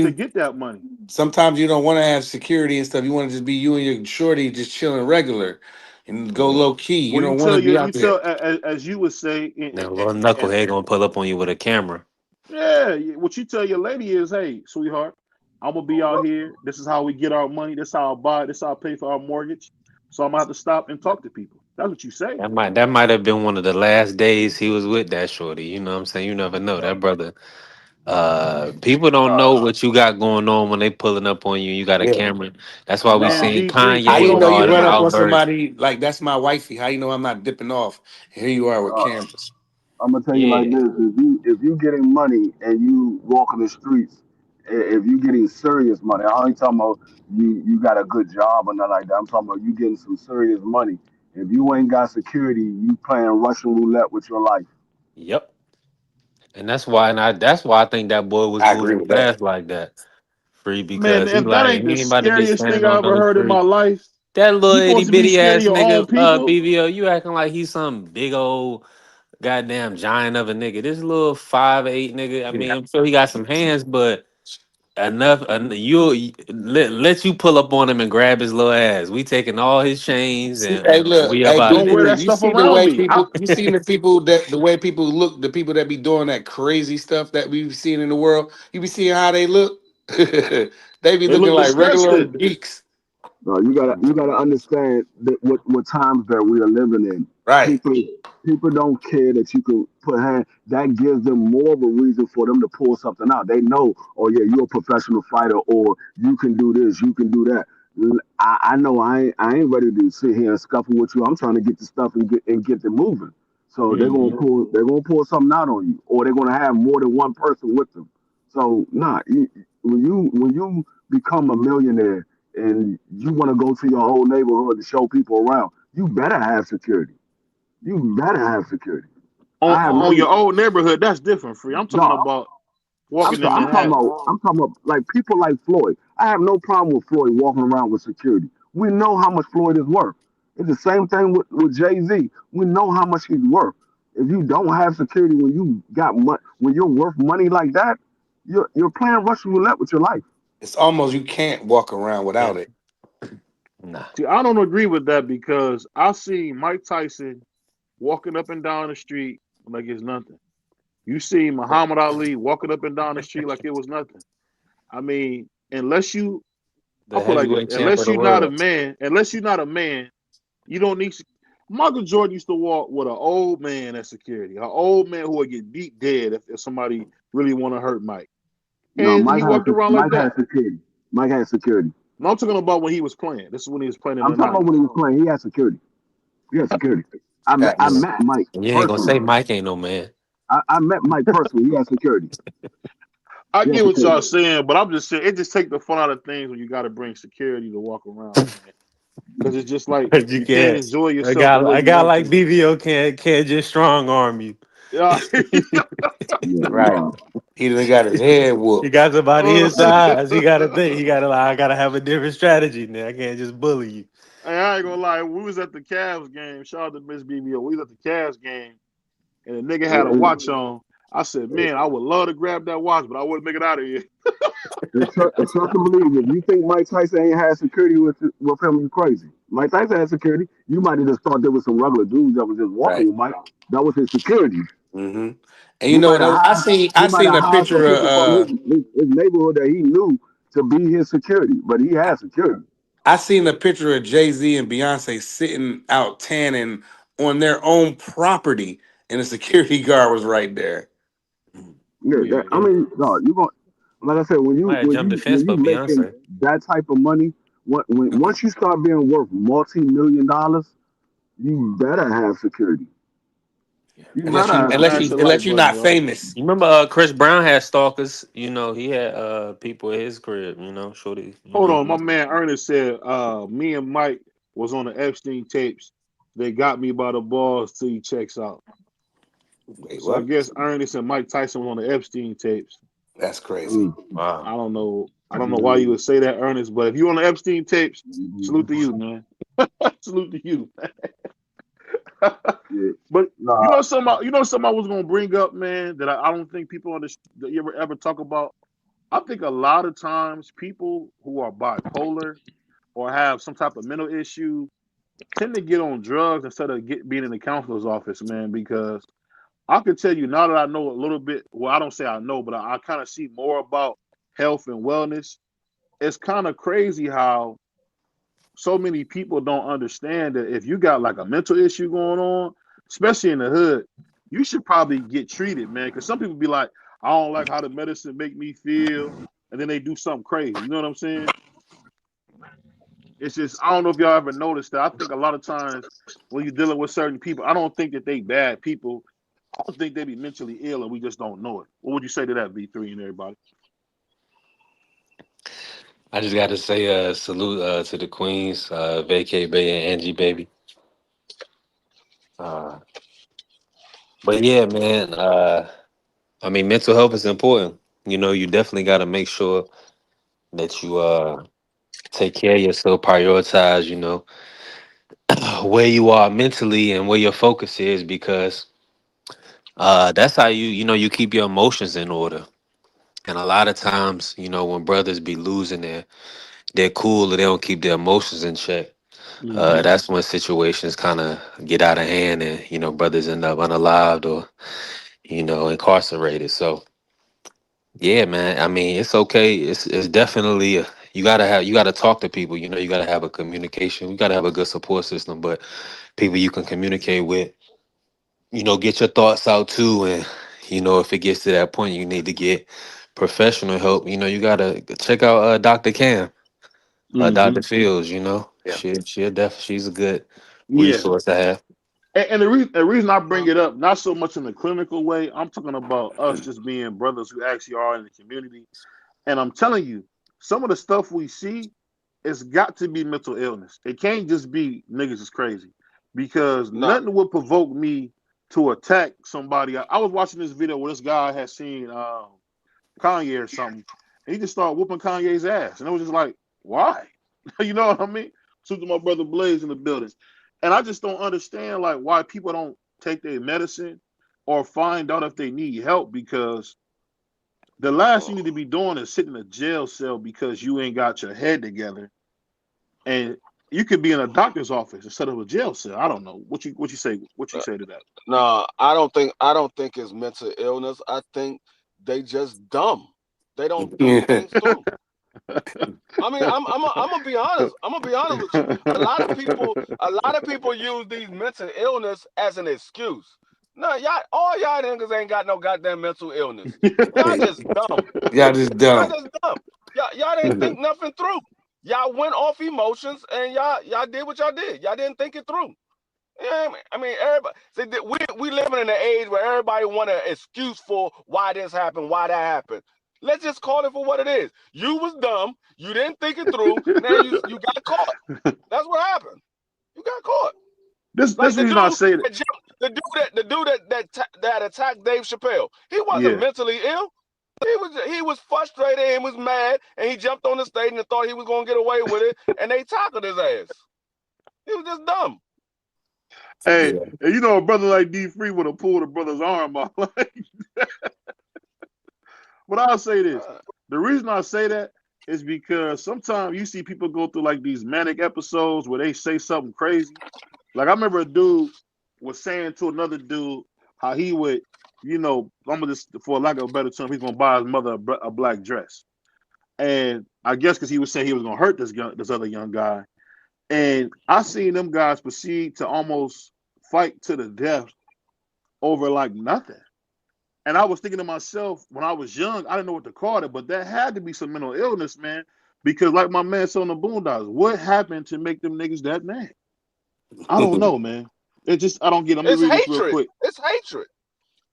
to get that money. sometimes you don't want to have security and stuff. You want to just be you and your shorty just chilling regular and go low key. You Well, don't want to be you out there. tell as you would say, That little knucklehead gonna pull up on you with a camera. yeah, what you tell your lady is, hey, sweetheart, I'm gonna be out here. This is how we get our money. This is how I buy. This is how I pay for our mortgage. So I'm gonna have to stop and talk to people. That's what you say. That might have been one of the last days he was with that shorty. You know what I'm saying? You never know. That brother. People don't know what you got going on when they pulling up on you. You got a Yeah. camera. That's why we Man, seen D3, How people you Kanye don't know with you all them run understand. up on outbursts. somebody like that's my wifey? How you know I'm not dipping off? Here you are with Uh, cameras. I'm gonna tell you like Yeah. this: if you getting money and you walking the streets, if you getting serious money, I ain't talking about you got a good job or nothing like that. I'm talking about you getting some serious money. If you ain't got security, you playing Russian roulette with your life. Yep. And that's why I think that boy was I agree moving with that. fast like that. Free Man, because if that ain't he the ain't about to be scariest standing thing I on ever no heard in my street. life, That little you itty supposed to be bitty scared of ass your own nigga, people. BVO, you acting like he's some big old goddamn giant of a nigga. This little 5'8" nigga. I mean, I'm sure he got some hands, but you let you pull up on him and grab his little ass. We taking all his chains Hey, and look, we up hey, out of Don't wear here. that D3, you stuff see the around way me. people, you seen the way people look, the people that be doing that crazy stuff that we've seen in the world. You be seeing how they look. They be They looking look like regular disgusting. geeks. No, you gotta understand that what times that we are living in. Right. People people don't care that you can put hand. That gives them more of a reason for them to pull something out. They know, oh yeah, you're a professional fighter, or you can do this, you can do that. I know I ain't ready to sit here and scuffle with you. I'm trying to get the stuff and get it moving. So Hmm. they're gonna pull something out on you, or they're gonna have more than one person with them. So nah, when you become a millionaire and you want to go to your whole neighborhood to show people around, you better have security. You better have security. I have On no your old neighborhood, that's different, free. I'm talking no. about walking in Manhattan. I'm talking about like people like Floyd. I have no problem with Floyd walking around with security. We know how much Floyd is worth. It's the same thing with Jay Z. We know how much he's worth. If you don't have security when you got when you're worth money like that, you're playing Russian roulette with your life. It's almost you can't walk around Yeah. without it. Nah. See, I don't agree with that because I see Mike Tyson walking up and down the street like it's nothing. You see Muhammad Ali walking up and down the street like it was nothing. I mean, I'll The put it like this: heavyweight champ of the world. unless you're not a man, you don't need. Michael Jordan used to walk with an old man as security, an old man who would get beat dead if somebody really want to hurt Mike, No, and he walked around like Mike has that. security. Mike has security. No, I'm talking about when he was playing. This is when he was playing in I'm the talking about when '90s. he was playing. He had security. He had security. I Facts. met Mike You ain't gonna personally. say Mike ain't no man. I met Mike personally. He had security. I He had get what y'all security. saying, but I'm just saying it just take the fun out of things when you got to bring security to walk around, man. Because it's just like But you you can't can't. enjoy A yourself the guy, way a you guy want like to. BVO can't just strong arm you. Yeah. Yeah, Right. no. He done got his head He whooped. got somebody Uh, his size. He got to think. He got to like. I gotta have a different strategy now. I can't just bully you. Hey, I ain't gonna lie. We was at the Cavs game. Shout out to Miss BBO. We was at the Cavs game, and the nigga had a watch on. I said, man, I would love to grab that watch, but I wouldn't make it out of here. It's tough to believe. If you think Mike Tyson ain't had security with him, you crazy. Mike Tyson had security. You might have just thought there was some regular dudes that was just walking Right. with Mike. That was his security. Hmm. And you He know might what have else? hired he I might seen have a hired some picture of people from his neighborhood that he knew to be his security, but he had security. I seen a picture of Jay-Z and Beyonce sitting out tanning on their own property, and the security guard was right there. Yeah, Yeah, I mean, no, you going like I said, Might have jumped the fence when you for making Beyonce. that type of money, once you start being worth multi-million dollars, you better have security. You yeah. Unless better you have unless Smash you the security. unless like you're button, not y'all. famous. You remember Chris Brown had stalkers. You know he had people at his crib. You know, shorty. You Hold know. on, my man Ernest said, me and Mike was on the Epstein tapes. They got me by the balls till he checks out. Wait, So I what? guess Ernest and Mike Tyson were on the Epstein tapes. That's crazy. Mm, Wow. I don't know. I don't know why you mm, would say that, Ernest, but if you on the Epstein tapes, salute mm. to you, man. Salute to you. Yeah. But Nah. something I was gonna bring up, man, that I don't think people understand that you ever talk about. I think a lot of times people who are bipolar or have some type of mental issue tend to get on drugs instead of being in the counselor's office, man, because I can tell you now that I know a little bit. Well, I don't say I know, but I kind of see more about health and wellness. It's kind of crazy how so many people don't understand that if you got like a mental issue going on, especially in the hood, you should probably get treated, man. Because some people be like, I don't like how the medicine make me feel, and then they do something crazy. You know what I'm saying? It's just I don't know if y'all ever noticed that. I think a lot of times when you're dealing with certain people, I don't think that they bad people. I don't think they be mentally ill, and we just don't know it. What would you say to that, V3 and everybody? I just got to say, salute to the queens, Vacay Bay and Angie Baby. Uh, but yeah, man. I mean, mental health is important. You know, you definitely got to make sure that you take care of yourself, prioritize. You know, where you are mentally and where your focus is, because that's how you keep your emotions in order. And a lot of times, when brothers be losing their cool or they don't keep their emotions in check, Mm-hmm. that's when situations kind of get out of hand, and brothers end up unalived or incarcerated. So yeah, man. I mean, it's okay. It's definitely you gotta talk to people. You gotta have a communication. You gotta have a good support system, but people you can communicate with. Get your thoughts out too, and if it gets to that point, you need to get professional help. You gotta check out Dr. Cam, Mm-hmm. Dr. Fields. Yeah. She's a good Yeah. resource to have. And the reason I bring it up, not so much in the clinical way, I'm talking about us just being brothers who actually are in the community. And I'm telling you, some of the stuff we see, it's got to be mental illness. It can't just be niggas is crazy. Because No, nothing would provoke me to attack somebody. I was watching this video where this guy had seen Kanye or something. And he just started whooping Kanye's ass. And it was just like, why? You know what I mean? So to my brother Blaze in the building. And I just don't understand like why people don't take their medicine or find out if they need help, because the last thing you need to be doing is sitting in a jail cell because you ain't got your head together. And you could be in a doctor's office instead of a jail cell. I don't know. What you say to that? no, I don't think it's mental illness. I think they just dumb. They don't think things through. I mean, I'm gonna be honest. I'm gonna be honest with you. A lot of people use these mental illness as an excuse. No, all y'all niggas ain't got no goddamn mental illness. Y'all just dumb. Y'all just Y'all dumb. just dumb. Y'all didn't think nothing through. Y'all went off emotions and y'all did what y'all did. Y'all didn't think it through. Yeah, I mean, everybody. See, we living in an age where everybody want an excuse for why this happened, why that happened. Let's just call it for what it is. You was dumb. You didn't think it through. Now you got caught. That's what happened. You got caught. This Like reason I say that. the dude that attacked Dave Chappelle. He wasn't Yeah. mentally ill. He was frustrated and was mad, and he jumped on the stage and thought he was gonna get away with it, and they tackled his ass. He was just dumb. Hey, Yeah. and a brother like D3 would have pulled a brother's arm off. But I'll say this. The reason I say that is because sometimes you see people go through like these manic episodes where they say something crazy. Like I remember a dude was saying to another dude how he would, I'm gonna just, for lack of a better term, he's gonna buy his mother a black dress. And I guess because he was saying he was gonna hurt this other young guy. And I seen them guys proceed to almost fight to the death over like nothing. And I was thinking to myself, when I was young, I didn't know what to call it, but that had to be some mental illness, man. Because like my man said on the Boondocks, what happened to make them niggas that mad? I don't know, man. It just I don't get it. Let me It's read this real hatred. quick. It's hatred.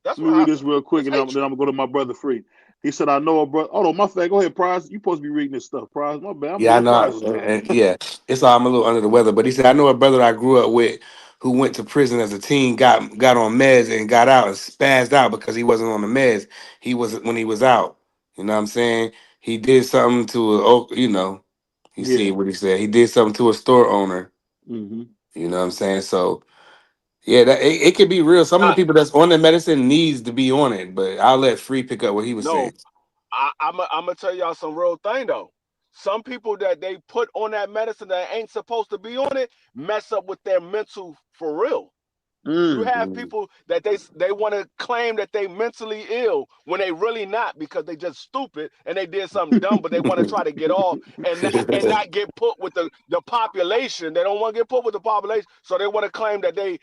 That's Let me what read this happened. real quick, It's and then I'm hatred. gonna go to my brother Free. He said, "I know a brother." Oh no, my fact. Go ahead, Prize. You supposed to be reading this stuff, Prize. My bad. I'm Yeah, I being know. Prize tonight. Yeah, it's all I'm a little under the weather. But he said, I know a brother I grew up with who went to prison as a teen, got on meds and got out and spazzed out because he wasn't on the meds. He was when he was out. You know what I'm saying? He did something to you see Yeah. what he said. He did something to a store owner. Mm-hmm. You know what I'm saying? So Yeah, it could be real. Some of the I, people that's on the medicine needs to be on it, but I'll let Free pick up what he was no, saying. I'm gonna tell y'all some real thing though. Some people that they put on that medicine that ain't supposed to be on it mess up with their mental for real. You have people that they want to claim that they mentally ill when they really not because they just stupid and they did something dumb, but they want to try to get off and not get put with the population. They don't want to get put with the population, so they want to claim that they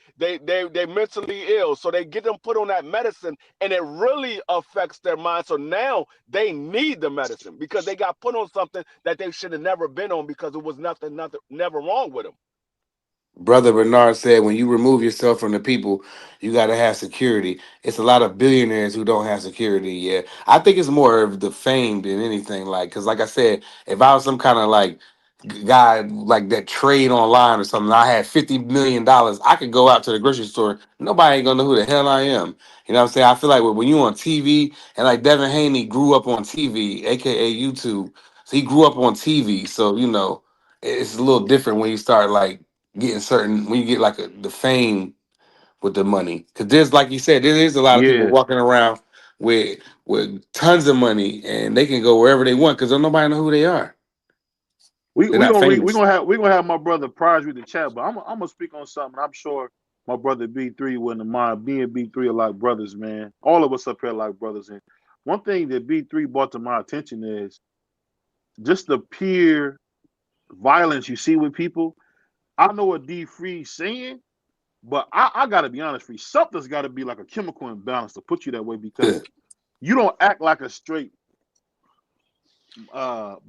mentally ill. So they get them put on that medicine, and it really affects their mind. So now they need the medicine because they got put on something that they should have never been on because it was nothing never wrong with them. Brother Bernard said, when you remove yourself from the people, you got to have security. It's a lot of billionaires who don't have security. Yeah, I think it's more of the fame than anything. Like, because like I said, if I was some kind of like guy like that trade online or something, I had $50 million, I could go out to the grocery store. Nobody ain't gonna know who the hell I am. You know what I'm saying? I feel like when you on TV, and like Devin Haney grew up on TV, aka YouTube, so he grew up on TV. So you know, it's a little different when you start like getting certain when you get like the fame with the money, because there's like you said, there is a lot of people Yeah, walking around with tons of money and they can go wherever they want because don't nobody know who they are. we They're we not gonna we famous. gonna have my brother Prize read the chat, but I'm gonna speak on something. I'm sure my brother B3 wouldn't mind. Me and B3 are like brothers, man. All of us up here are like brothers. And one thing that B3 brought to my attention is just the pure violence you see with people. I know what D Free's saying, but I gotta be honest, Free. Something's gotta be like a chemical imbalance to put you that way because you don't act like a straight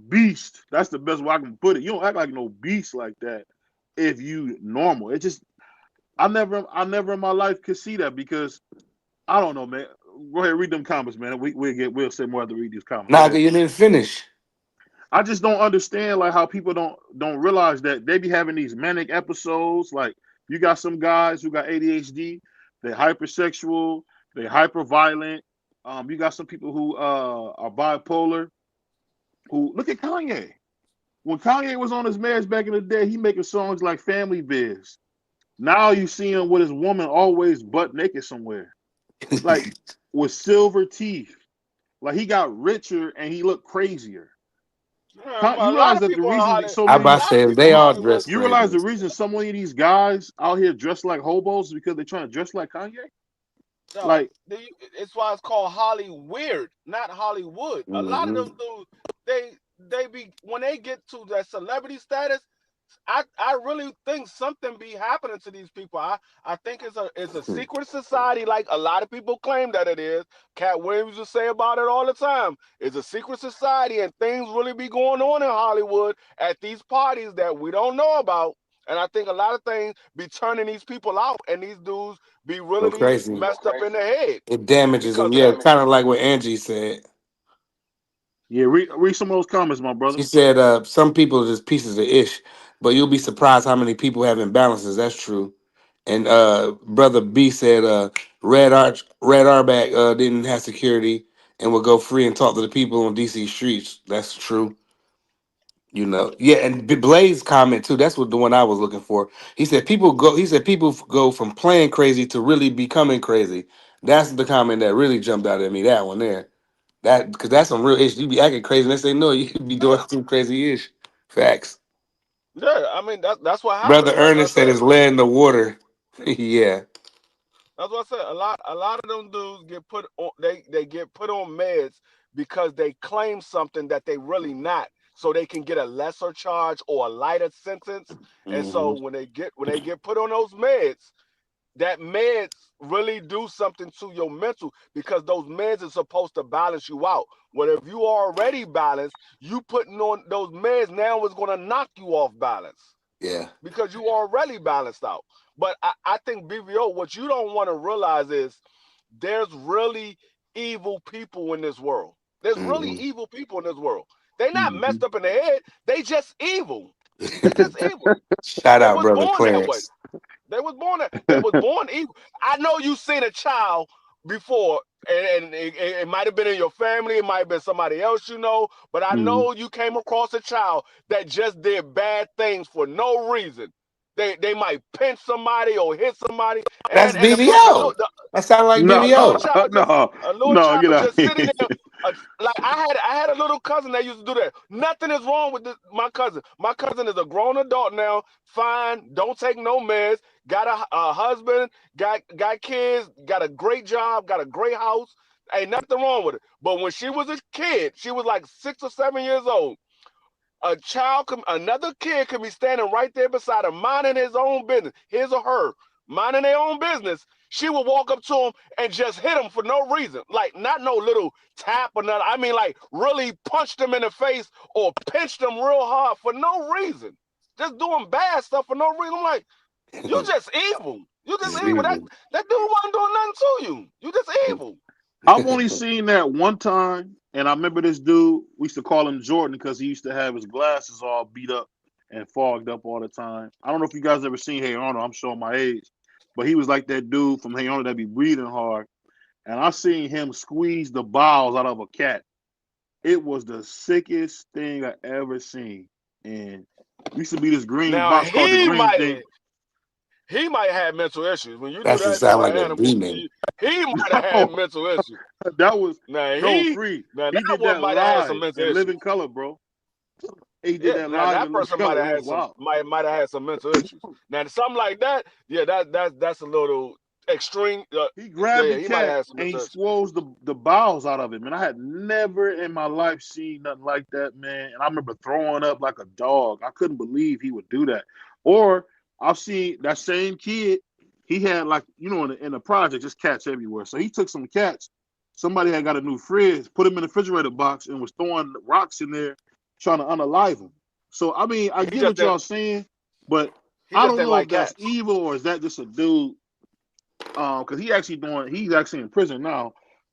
beast. That's the best way I can put it. You don't act like no beast like that if you normal. It just I never in my life could see that because I don't know, man. Go ahead, read them comments, man. We'll say more after read these comments. Go Nah, 'cause ahead. you didn't finish. I just don't understand like how people don't realize that they be having these manic episodes. Like you got some guys who got ADHD, they're hypersexual, they're hyper violent. You got some people who are bipolar. Who look at Kanye? When Kanye was on his meds back in the day, he making songs like Family Biz. Now you see him with his woman always butt naked somewhere, like with silver teeth. Like he got richer and he looked crazier. A You lot realize of that the people in reason Hollywood, so I many of a about to these lot of say people they in all Hollywood. dress you realize crazy. the reason so many of these guys out here dressed like hobos is because they're trying to dress like Kanye? No, Like, it's why it's called Holly weird, not Hollywood. A lot of Hmm. them dudes, they be when they get to that celebrity status. I really think something be happening to these people. I think it's a secret society, like a lot of people claim that it is. Cat Williams will say about it all the time. It's a secret society, and things really be going on in Hollywood at these parties that we don't know about. And I think a lot of things be turning these people out, and these dudes be Go really crazy. messed up in the head It damages because them. of Yeah, that. kind of like what Angie said. yeah, read some of those comments, my brother. She said, some people are just pieces of ish, but you'll be surprised how many people have imbalances. That's true. And brother B said, Red Arback didn't have security and would go free and talk to the people on DC streets. That's true. You know, yeah, and Blaze comment too. That's what the one I was looking for. He said people go. He said people go from playing crazy to really becoming crazy. That's the comment that really jumped out at me. That one there. That because that's some real ish. You be acting crazy, and they say no, you be doing Yeah, some crazy ish. Facts. yeah. I mean that's what Brother happened. Like I Ernest said said. it's lead in the water. Yeah. That's what I said. A lot of them dudes get put on they get put on meds because they claim something that they really not, so they can get a lesser charge or a lighter sentence. And so Hmm. when they get put on those meds, that meds really do something to your mental because those meds are supposed to balance you out. Well, if you already balanced, you putting on those meds now is gonna knock you off balance Yeah. because you already balanced out. But I think BVO, what you don't want to realize is there's really evil people in this world. There's really Hmm. evil people in this world. They not Mm-hmm. messed up in the head. They just evil. They just evil. Shout They out, was brother born that way. Clarence. They was born evil. I know you seen a child before, and it might have been in your family, it might have been somebody else you know, but I Mm-hmm. know you came across a child that just did bad things for no reason. they might pinch somebody or hit somebody, That's and the person, BBO. That sound like No, BBO. a little no, child get was out. just sitting there. Like I had a little cousin that used to do that. Nothing is wrong with my cousin. My cousin is a grown adult now, fine, don't take no meds, got a husband, got kids, got a great job, got a great house. Ain't nothing wrong with it. But when she was a kid, she was like 6 or 7 years old. Another kid could be standing right there beside him, minding his own business, his or her, minding their own business. She would walk up to him and just hit him for no reason, like not no little tap or nothing. I mean, like really punched him in the face or pinched him real hard for no reason, just doing bad stuff for no reason. I'm like, you just evil. You just It's evil. evil. That dude wasn't doing nothing to you. You just evil. I've only seen that one time, and I remember this dude. We used to call him Jordan because he used to have his glasses all beat up and fogged up all the time. I don't know if you guys ever seen Hey Arnold. I'm showing my age, but he was like that dude from Hey Arnold that be breathing hard. And I seen him squeeze the bowels out of a cat. It was the sickest thing I ever seen. And used to be this green Now box called the green thing. he might have mental issues. When you do That should that to sound an like a animal, demon. he might have had No, mental issues. that was Now no free. that He did one that might have had some live mental in living issues. color, bro. He did Yeah, that now live that in living person color. It was wild. might have had some mental issues. Now something like that, yeah, that's a little extreme. He grabbed Yeah, the he might have cat had some and he mental issues. squoze the bowels out of him. And I had never in my life seen nothing like that, man. And I remember throwing up like a dog. I couldn't believe he would do that. Or I've seen that same kid. He had like, in the project, just cats everywhere. So he took some cats. Somebody had got a new fridge, put him in the refrigerator box, and was throwing rocks in there, trying to unalive him. So I mean, I He get just what didn't y'all saying, but he I just don't didn't know if like that's cats. evil or is that just a dude because he's actually in prison now.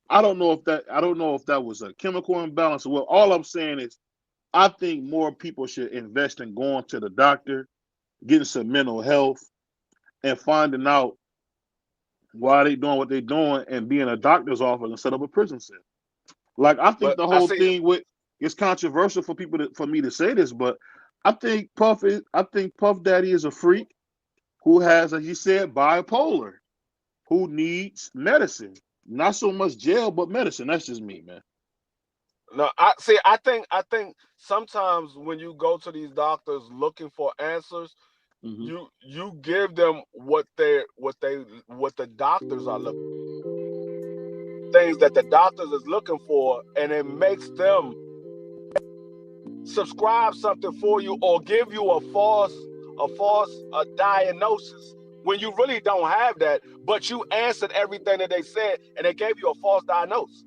I don't know if that was a chemical imbalance or what. All I'm saying is I think more people should invest in going to the doctor, getting some mental health, and finding out why they doing what they doing and being a doctor's office instead of a prison cell. Like I think But the I whole see thing with it's controversial for me to say this, but I think Puff Daddy is a freak who has, as you said, bipolar, who needs medicine. Not so much jail, but medicine. That's just me, man. no, I think sometimes when you go to these doctors looking for answers, Hmm. you give them what the doctors are looking, things that the doctors is looking for, and it makes them subscribe something for you or give you a diagnosis when you really don't have that, but you answered everything that they said and they gave you a false diagnosis.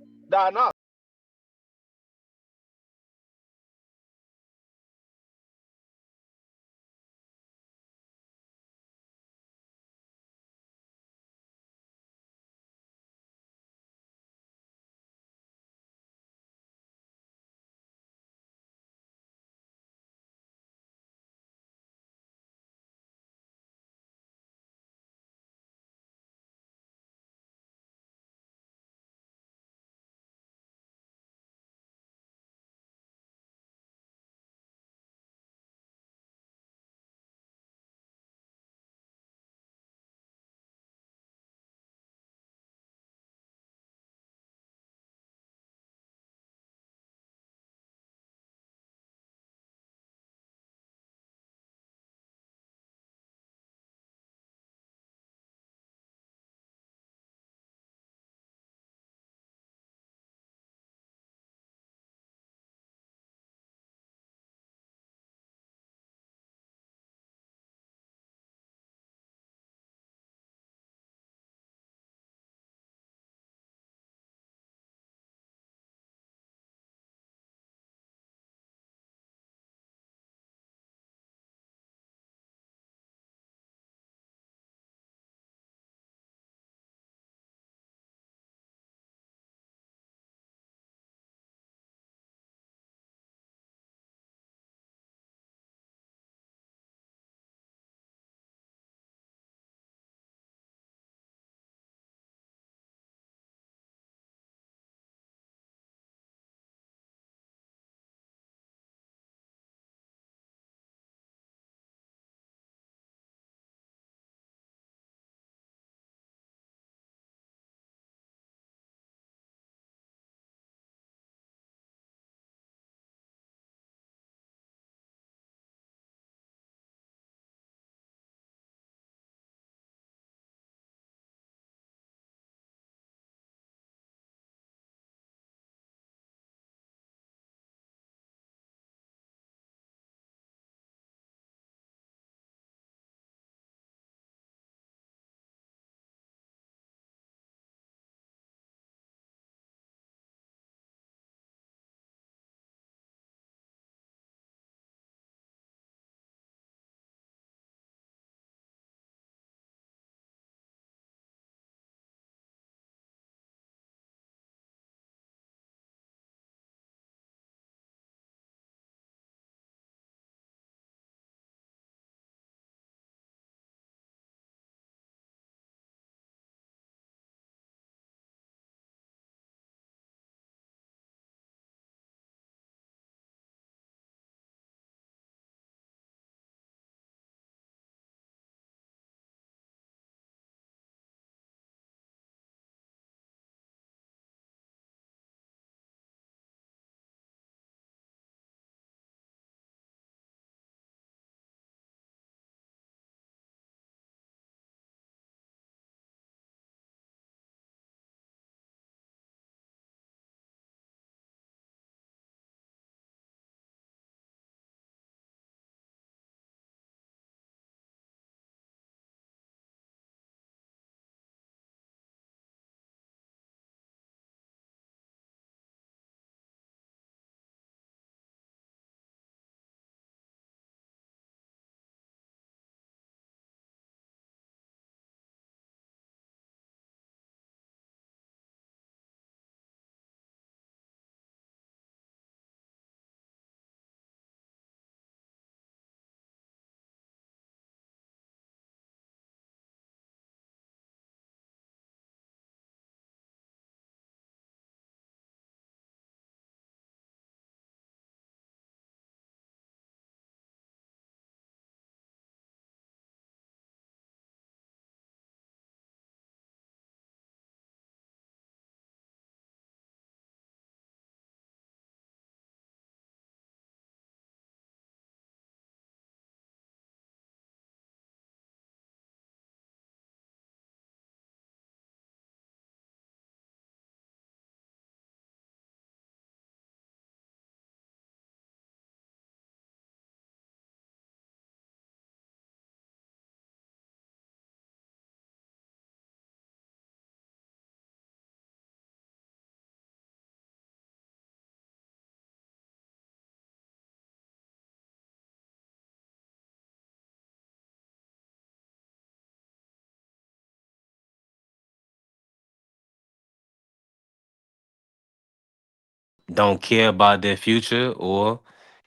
don't care about their future, or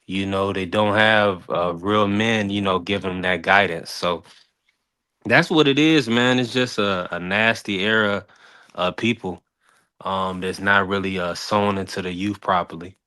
they don't have real men, giving them that guidance. So that's what it is, man. It's just a nasty era of people that's not really sown into the youth properly.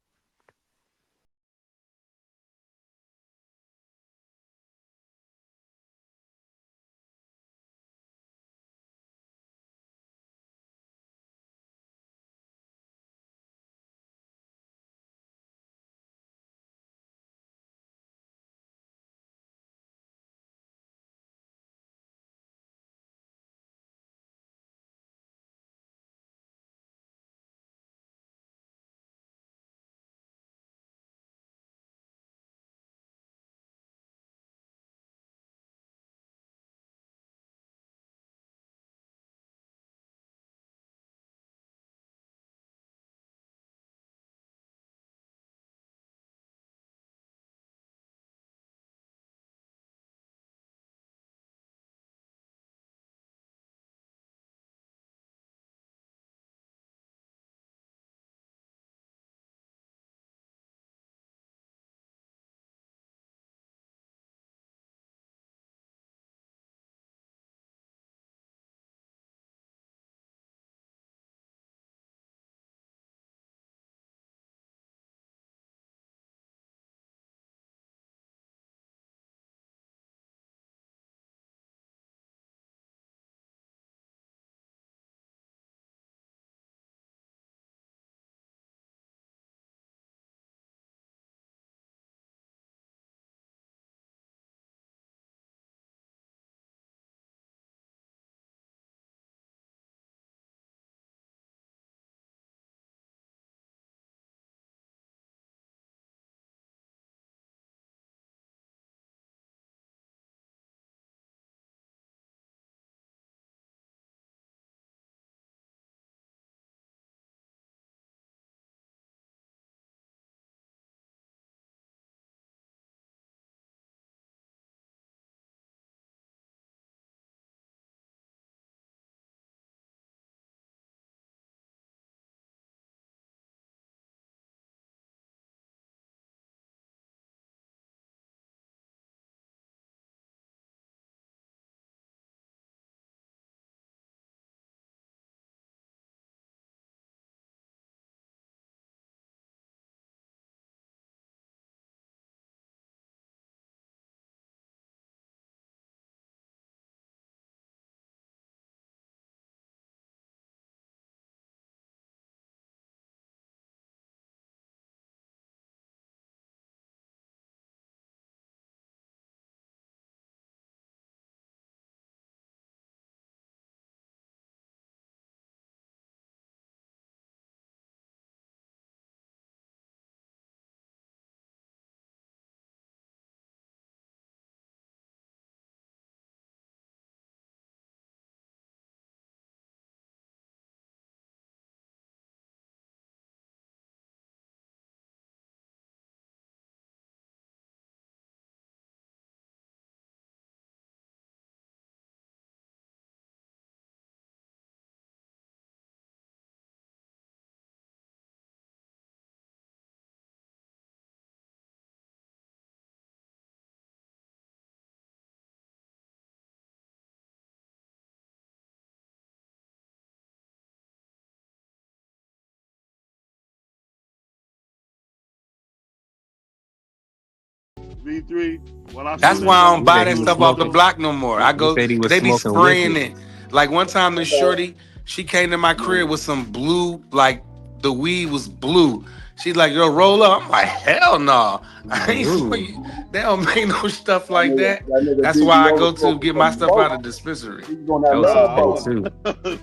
V3. Well, I That's salute why I brother don't He buy said that he V3 was on stuff off that. the smoking. block no more. I He go said he because was they be smoking spraying wicked. it. Like one time, the shorty, she came to my crib with some blue, like the weed was blue. She's like, "Yo, roll up." I'm like, "Hell no, I ain't Blue. smoking. They don't make no stuff That like nigga, that." that nigga That's why I DBO was go to smoking get my some stuff out smoke. of the dispensary. He was on That that was some love Nah, fake boat. too.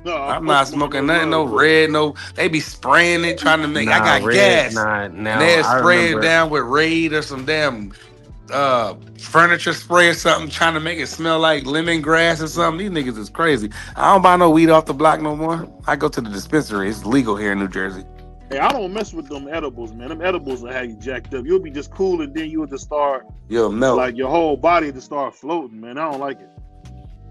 nah, I'm I'm not smoking smoking that nothing, no love, bro. red, no. They be spraying it, trying to make. I Nah, got red. gas, Nah, and now they I spray it remember. down with Raid or some damn furniture spray or something, trying to make it smell like lemongrass or something. These niggas is crazy. I don't buy no weed off the block no more. I go to the dispensary. It's legal here in New Jersey. Hey, I don't mess with them edibles, man. Them edibles will have you jacked up. You'll be just cool, and then you'll just start You'll melt. like your whole body to start floating, man. I don't like it.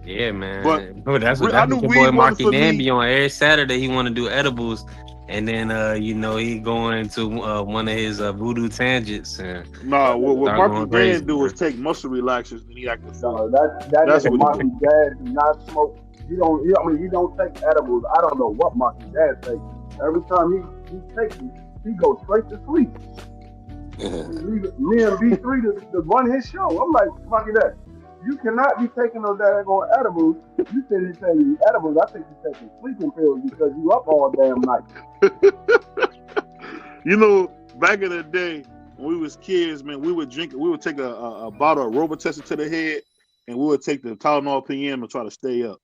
Yeah, But man. Bro, that's what I that's knew what your boy weed wasn't Marky for Dan me. be on every Saturday. He want to do edibles. and then you know, he going to one of his voodoo tangents and Nah, That what nigga, start Marky going crazy, Dan do is man. take muscle relaxers and he act a fool. no, that That's nigga what he Marky do. Dad do not smoke. I mean, he don't take edibles. I don't know what Marky Dad takes. Every time he takes it, he goes straight to sleep. He leave it, me and B3 to run his show. I'm like, Marky Dad, you cannot be taking those daggone edibles. You said you taking edibles. I think you're taking sleeping pills because you up all damn night. You know, back in the day when we was kids, man, we would take a bottle of Robitussin to the head, and we would take the Tylenol PM and try to stay up.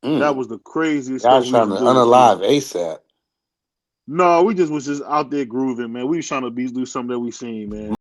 That Mm. was the craziest Y'all stuff we used trying to to do as kids. unalive ASAP. No, we just was just out there grooving, man. We was trying to do something that we seen, man.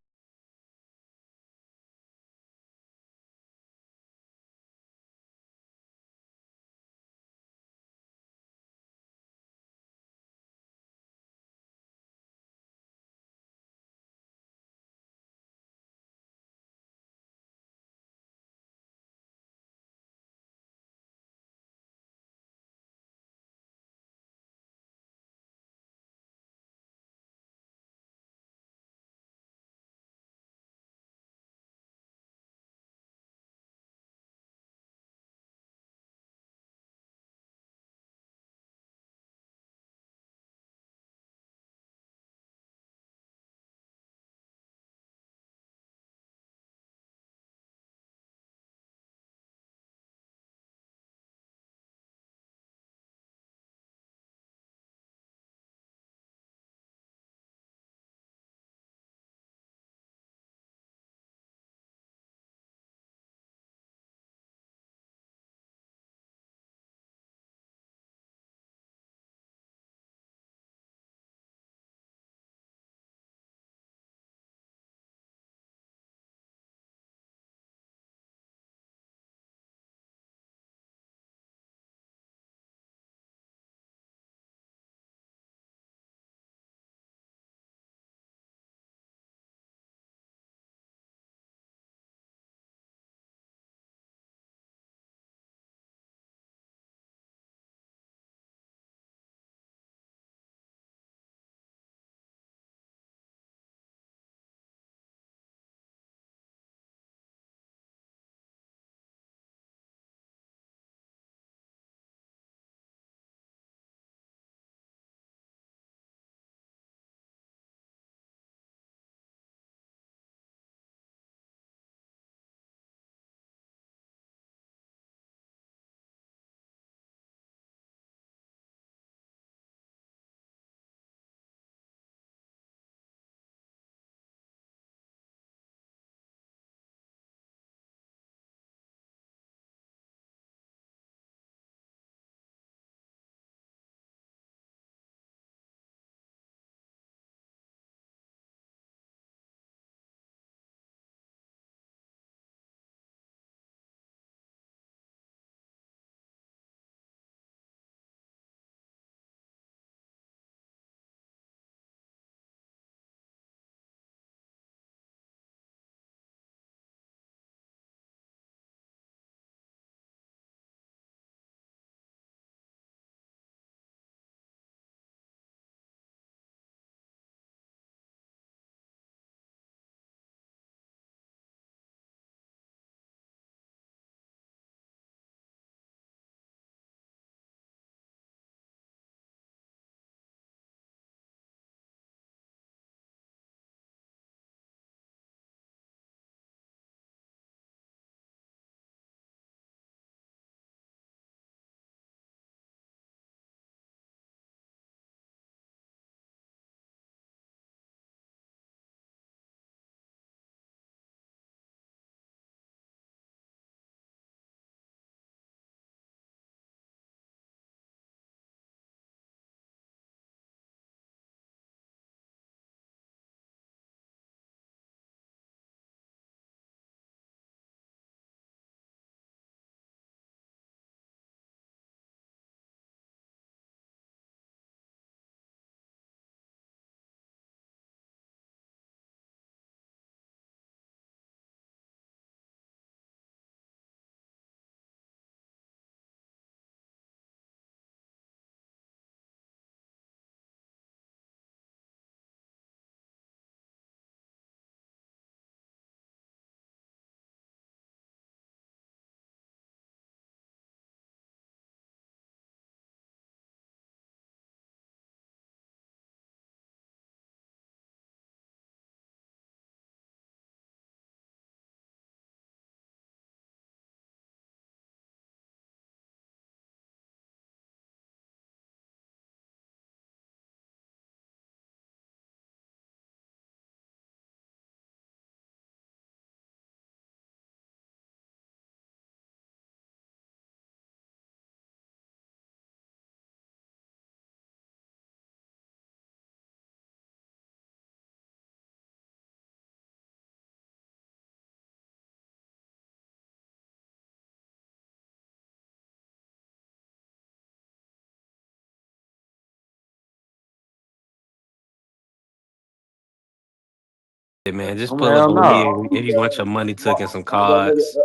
Hey, man, just pull up Hell on me no. if you want your money took and some That nigga, cards.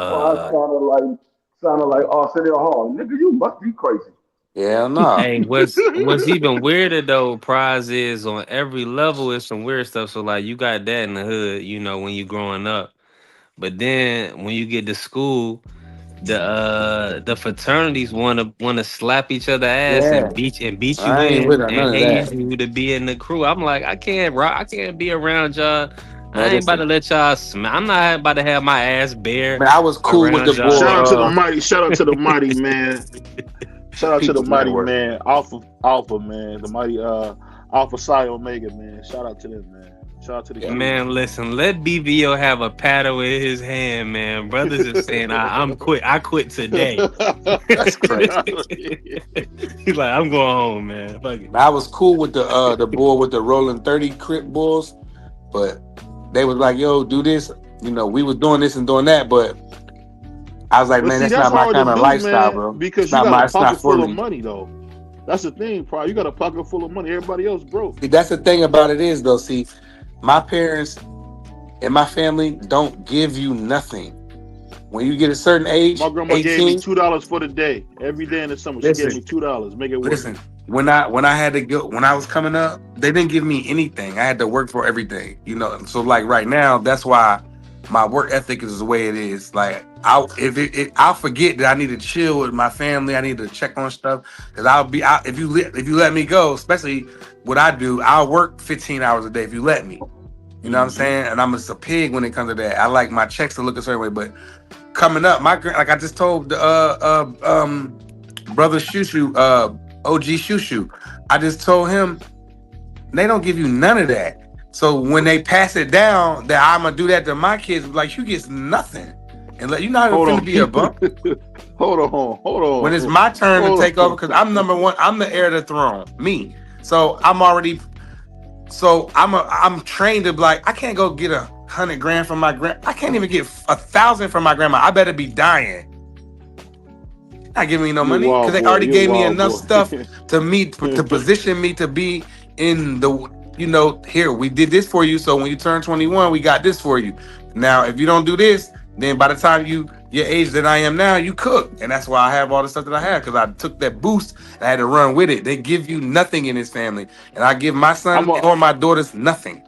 Boy, Uh, sounded like Arsenio Hall. Nigga, you must be crazy. Hell no. hey, what's even weirder though? Prize is on every level is some weird stuff. So like you got that in the hood, you know, when you growing up. But then when you get to school, the fraternities wanna slap each other ass Yeah. and beat you I ain't with in and none of haze that. you to be in the crew. I'm like, I can't be around y'all. I Man, ain't about to listen. let y'all I'm not about to have my ass bare Man, I was cool with the around y'all. boy. Shout out to the mighty. Shout out to the mighty man. Shout out to the People's mighty Network. man. Alpha man. The mighty Alpha Psi Omega man. Shout out to them, man. Shout out to the Yeah. crew, Man, man. listen, let BVO have a paddle in his hand, man. Brothers is saying, I'm quit. I quit today. That's crazy. He's like, I'm going home, man. Fuck it. Man, I was cool with the boy with the rolling 30 Crip Bulls, but they was like, yo, do this. You know, we was doing this and doing that, but I was like, But man, see, that's that's not my hard to kind of do, lifestyle, man, bro. because you got a It's not pocket for full of me. money though. That's the thing, probably. You got a pocket full of money. Everybody else broke. See, that's the thing about it is though. See, my parents and my family don't give you nothing. When you get a certain My age, grandma gave me 18, $2 for the day. Every day in the summer, she gave listen, me $2. Make it work. listen. When I had to go when I was coming up, they didn't give me anything. I had to work for everything. You know, so like right now, that's why my work ethic is the way it is. Like I'll forget that I need to chill with my family. I need to check on stuff because if you let me go, especially what I do, I'll work 15 hours a day if you let me. You know what I'm Mm-hmm. saying? And I'm just a pig when it comes to that. I like my checks to look a certain way, but coming up, like I just told the brother Shu Shu, OG Shu Shu, I just told him they don't give you none of that. So when they pass it down, that I'm gonna do that to my kids, like you get nothing, and like, you're not even Hold finna on. be a bump. Hold on. Hold When it's on. my turn to Hold take over, on. because I'm number one, I'm the heir to the throne, me. So I'm trained to be like, I can't go get 100 grand from my grand. I can't even get 1,000 from my grandma. I better be dying. Not giving me no You're a money because wild they boy. already You're a gave me wild enough boy. stuff to position me to be in the here we did this for you, so when you turn 21 we got this for you. Now if you don't do this, then by the time your age that I am now, you cook, and that's why I have all the stuff that I have because I took that boost and I had to run with it. They give you nothing in this family, and I give my son I'm a, or my daughters nothing.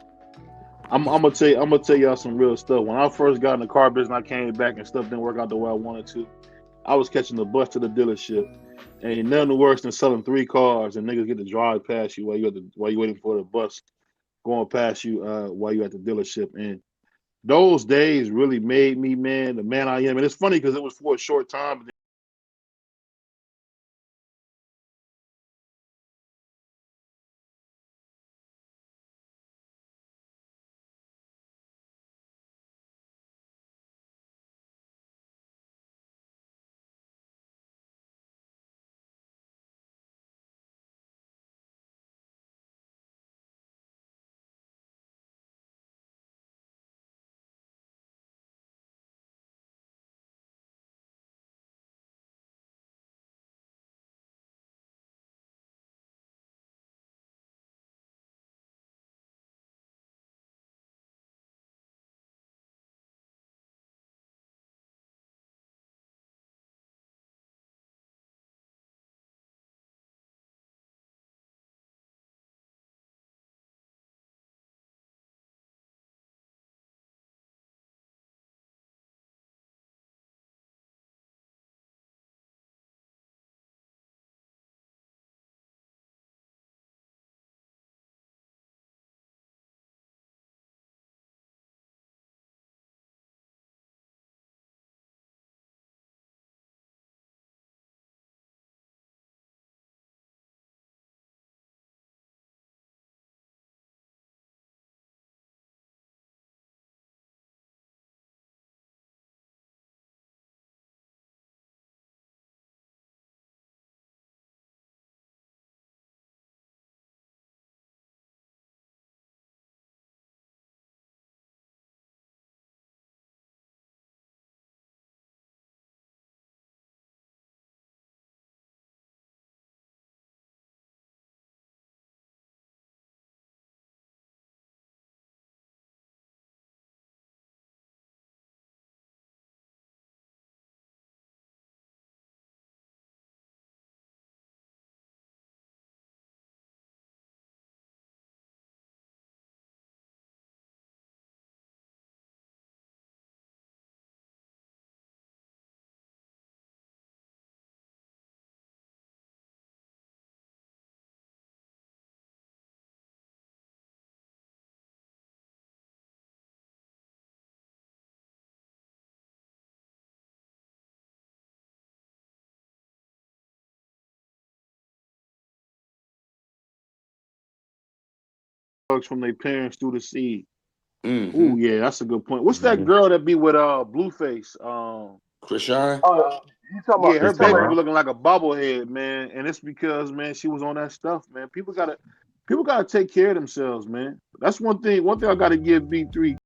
I'm gonna tell you. I'm gonna tell y'all some real stuff. When I first got in the car business, I came back and stuff didn't work out the way I wanted to. I was catching the bus to the dealership. Ain't nothing worse than selling 3 cars and niggas get to drive past you while you waiting for the bus going past you while you at the dealership. And those days really made me, man, the man I am. And it's funny because it was for a short time. drugs from their parents through the seed. Mm-hmm. Ooh, yeah, that's a good point. What's that girl that be with Blueface? Krishan? Oh, Yeah, you her talking baby about be looking like a bobblehead, man, and it's because man she was on that stuff, man. People gotta take care of themselves, man. That's one thing. One thing I gotta give B3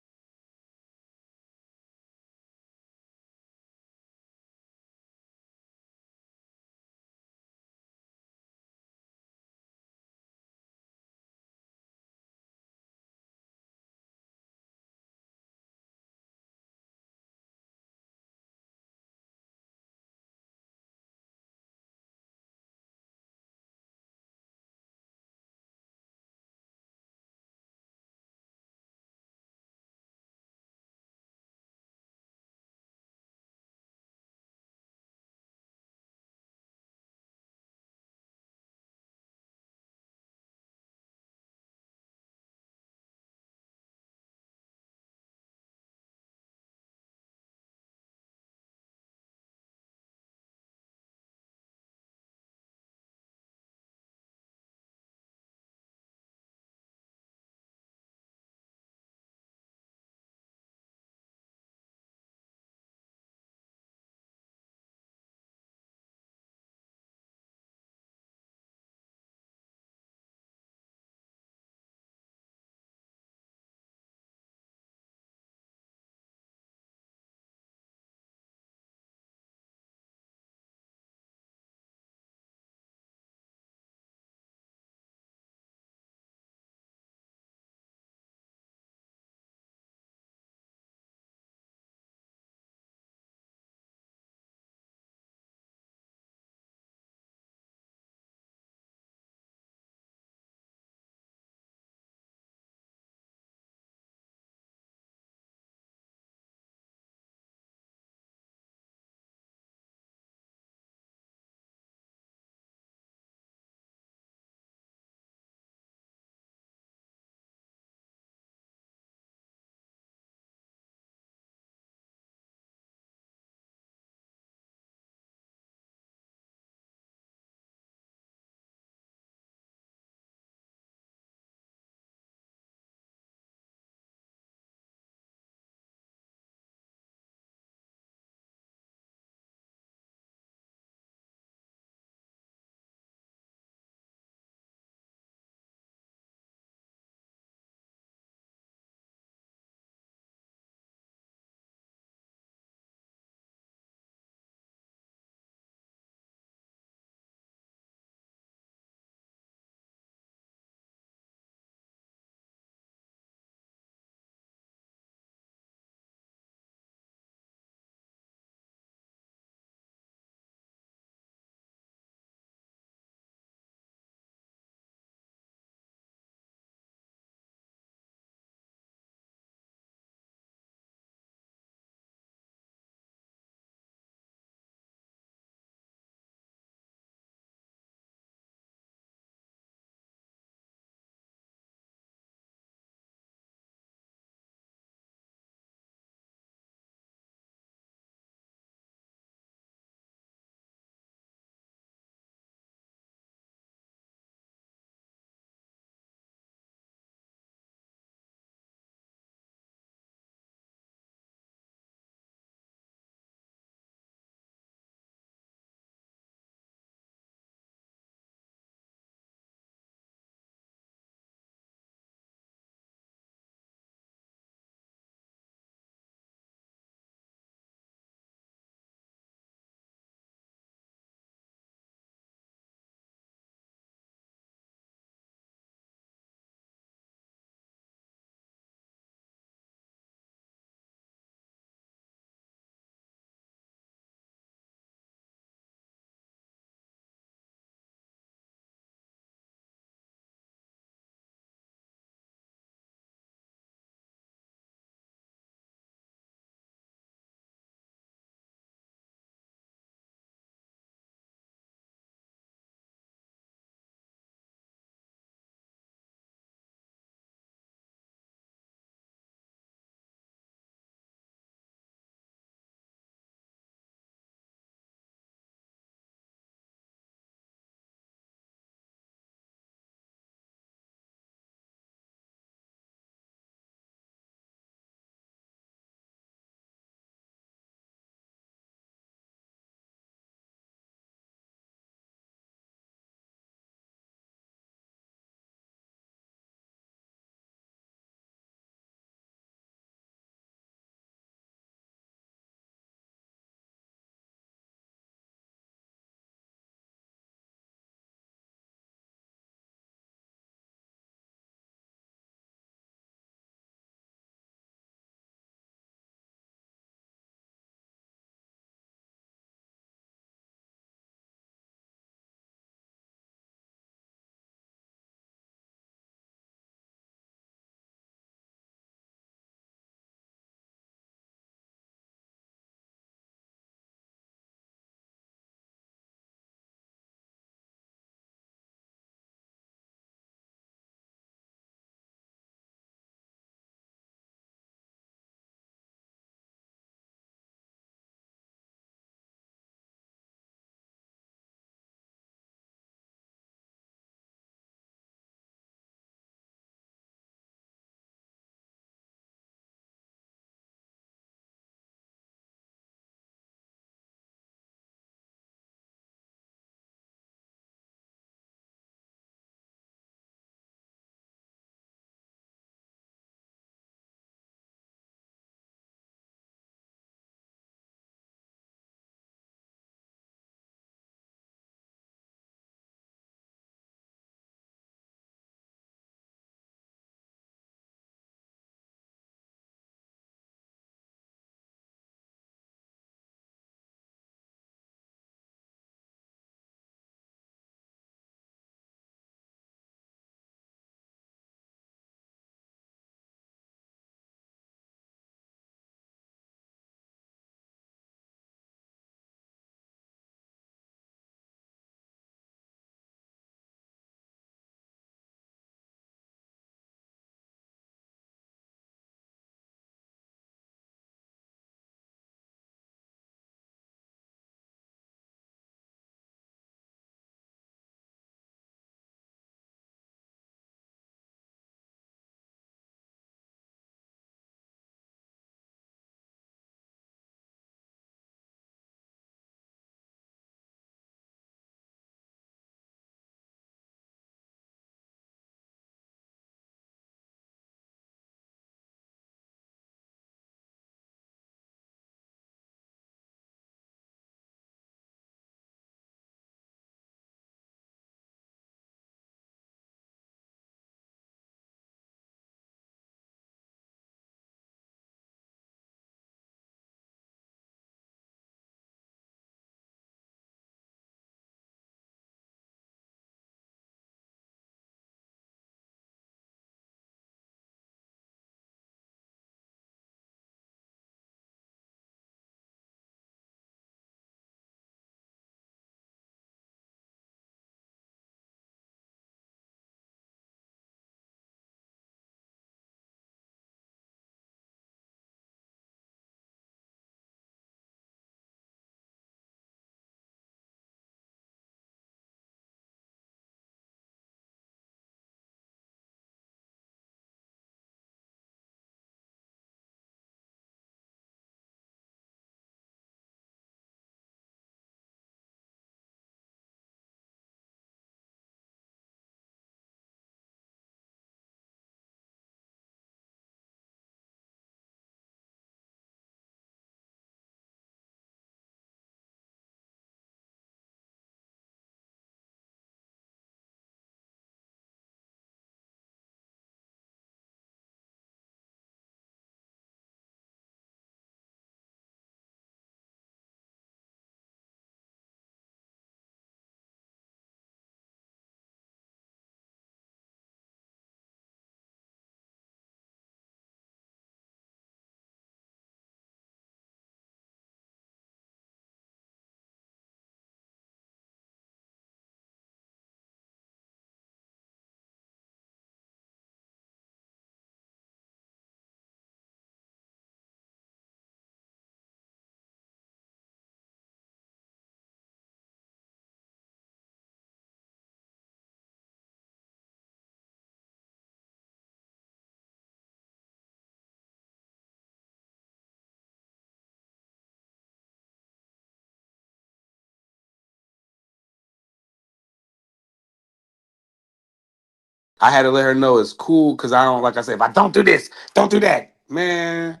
I had to let her know it's cool because I don't, like I said, if I don't do this, don't do that. Man,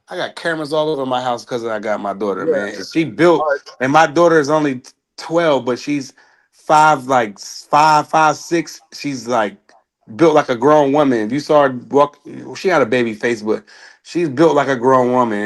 I got cameras all over my house because I got my daughter, Yeah. man. And she built, All right. and my daughter is only 12, but she's five, 6. She's like built like a grown woman. If you saw her walk, she had a baby face, but she's built like a grown woman.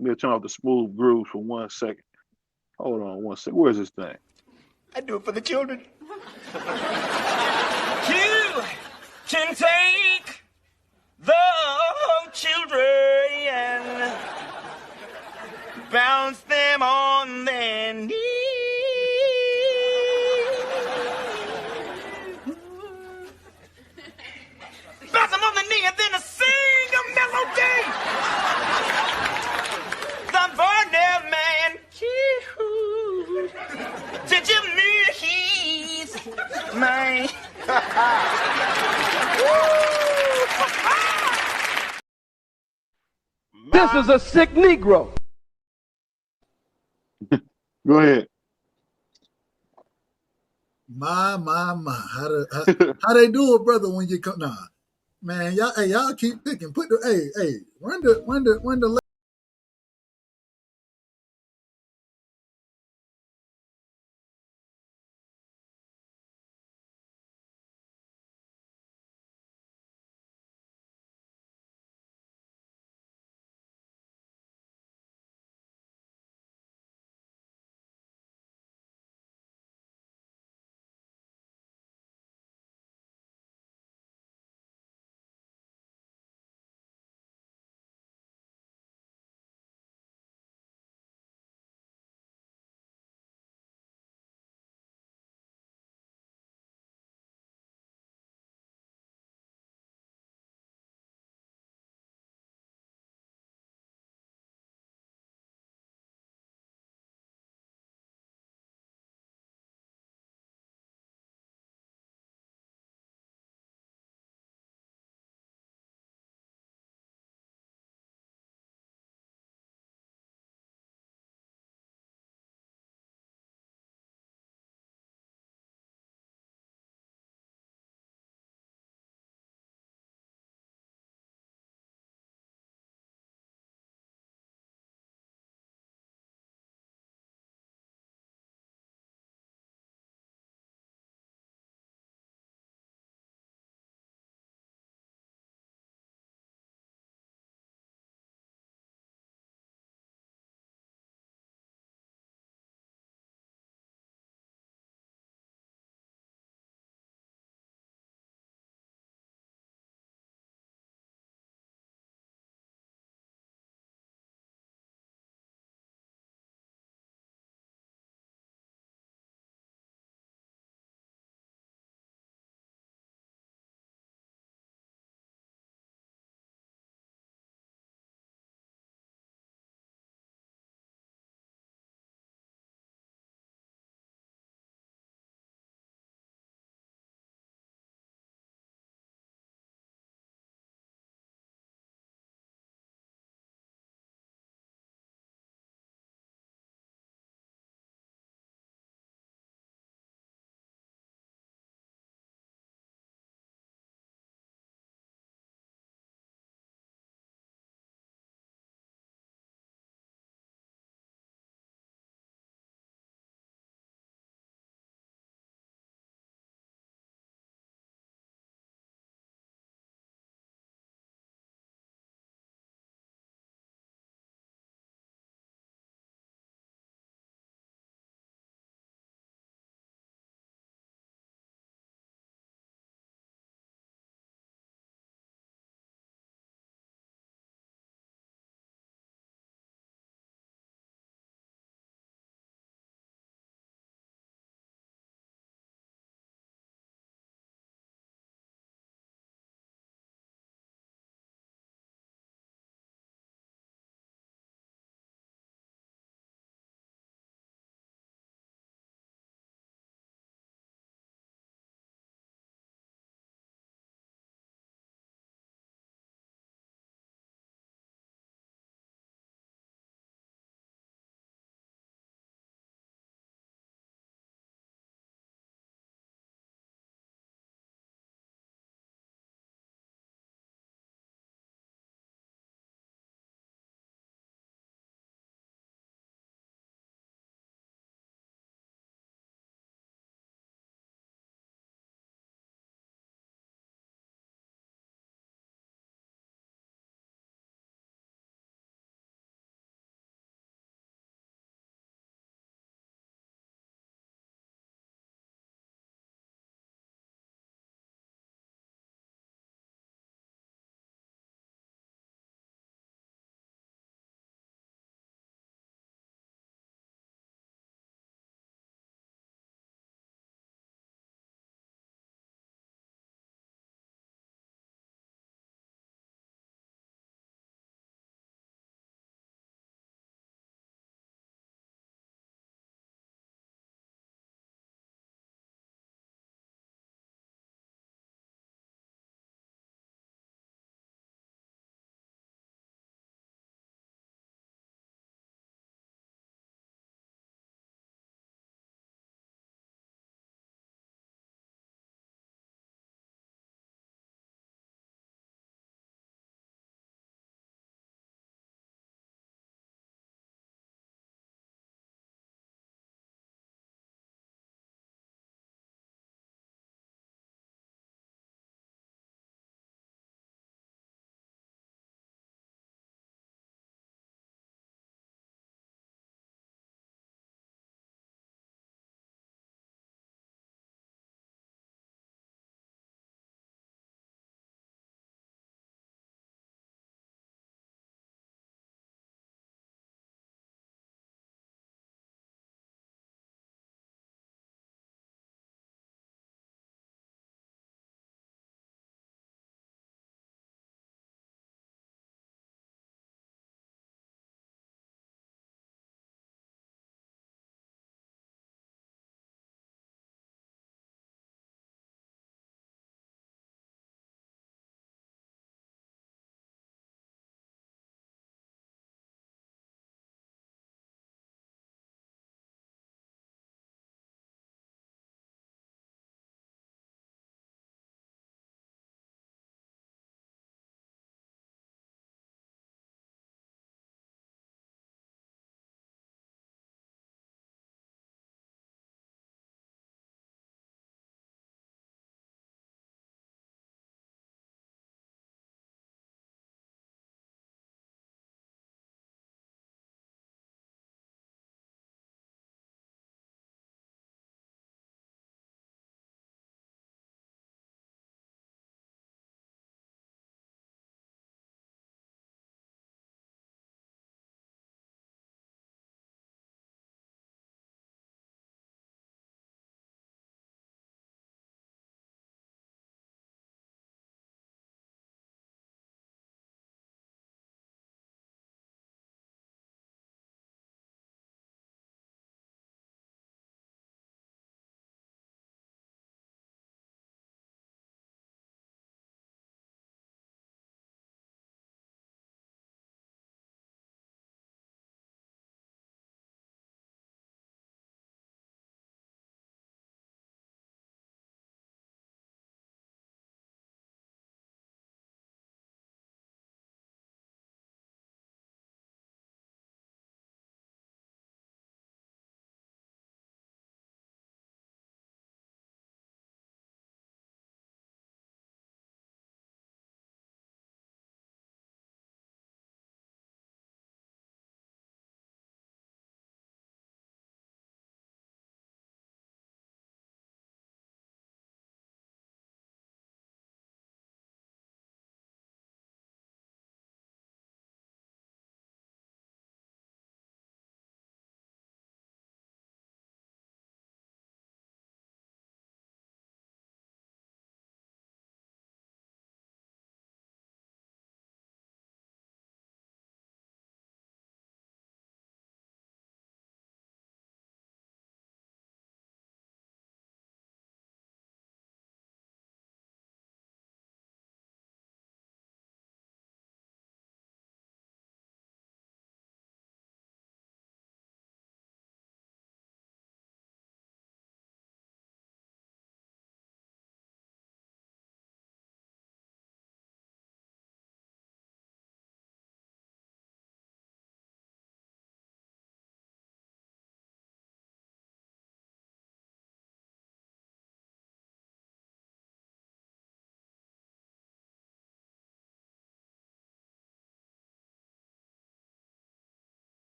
Let me turn off the smooth groove for 1 second. Hold on 1 second. Where's this thing? I do it for the children. You can take the children and bounce them on their knees. Bounce them on the knee and then sing a melody. The Varnell man, did you mean he's mine? This is a sick Negro. Go ahead. My. How they do it, brother, when you come? Nah, man, y'all keep picking. Put the, run the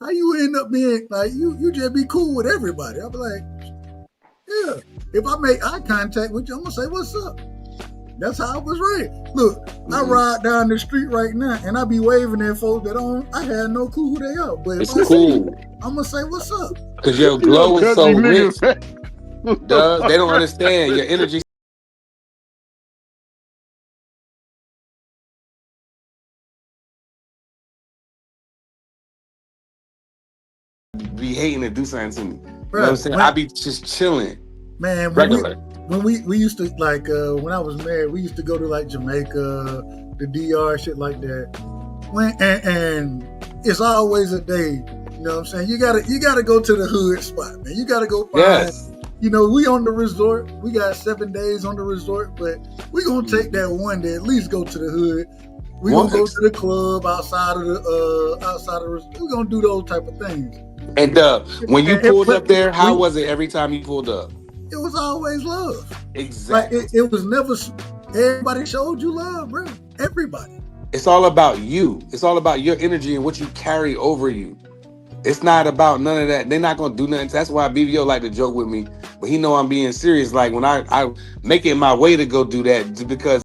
How you end up being like you just be cool with everybody? I'll be like, yeah. If I make eye contact with you, I'm gonna say what's up. That's how I was raised. Look, I ride down the street right now and I be waving at folks that I had no clue who they are. But if It's I see you, cool. I'm gonna say what's up. Cause your You know, glow is country so rich. niggas. Duh. They don't understand your energy be hating to do something to me. You know what I'm saying? I be just chilling. Man, Regular. when we used to like when I was married, we used to go to like Jamaica, the DR, shit like that. And it's always a day. You know what I'm saying? You gotta go to the hood spot, man. You gotta go find. Yes. You know, we on the resort. We got 7 days on the resort, but we gonna take that one day at least go to the hood. We gonna go to the club outside of the resort. We gonna do those type of things. And when you pulled up there, how was it every time you pulled up? It was always love. Exactly. Like it was never. Everybody showed you love, bro. Everybody. It's all about you. It's all about your energy and what you carry over you. It's not about none of that. They're not gonna do nothing. That's why BVO like to joke with me, but he know I'm being serious. Like when I make it my way to go do that, just because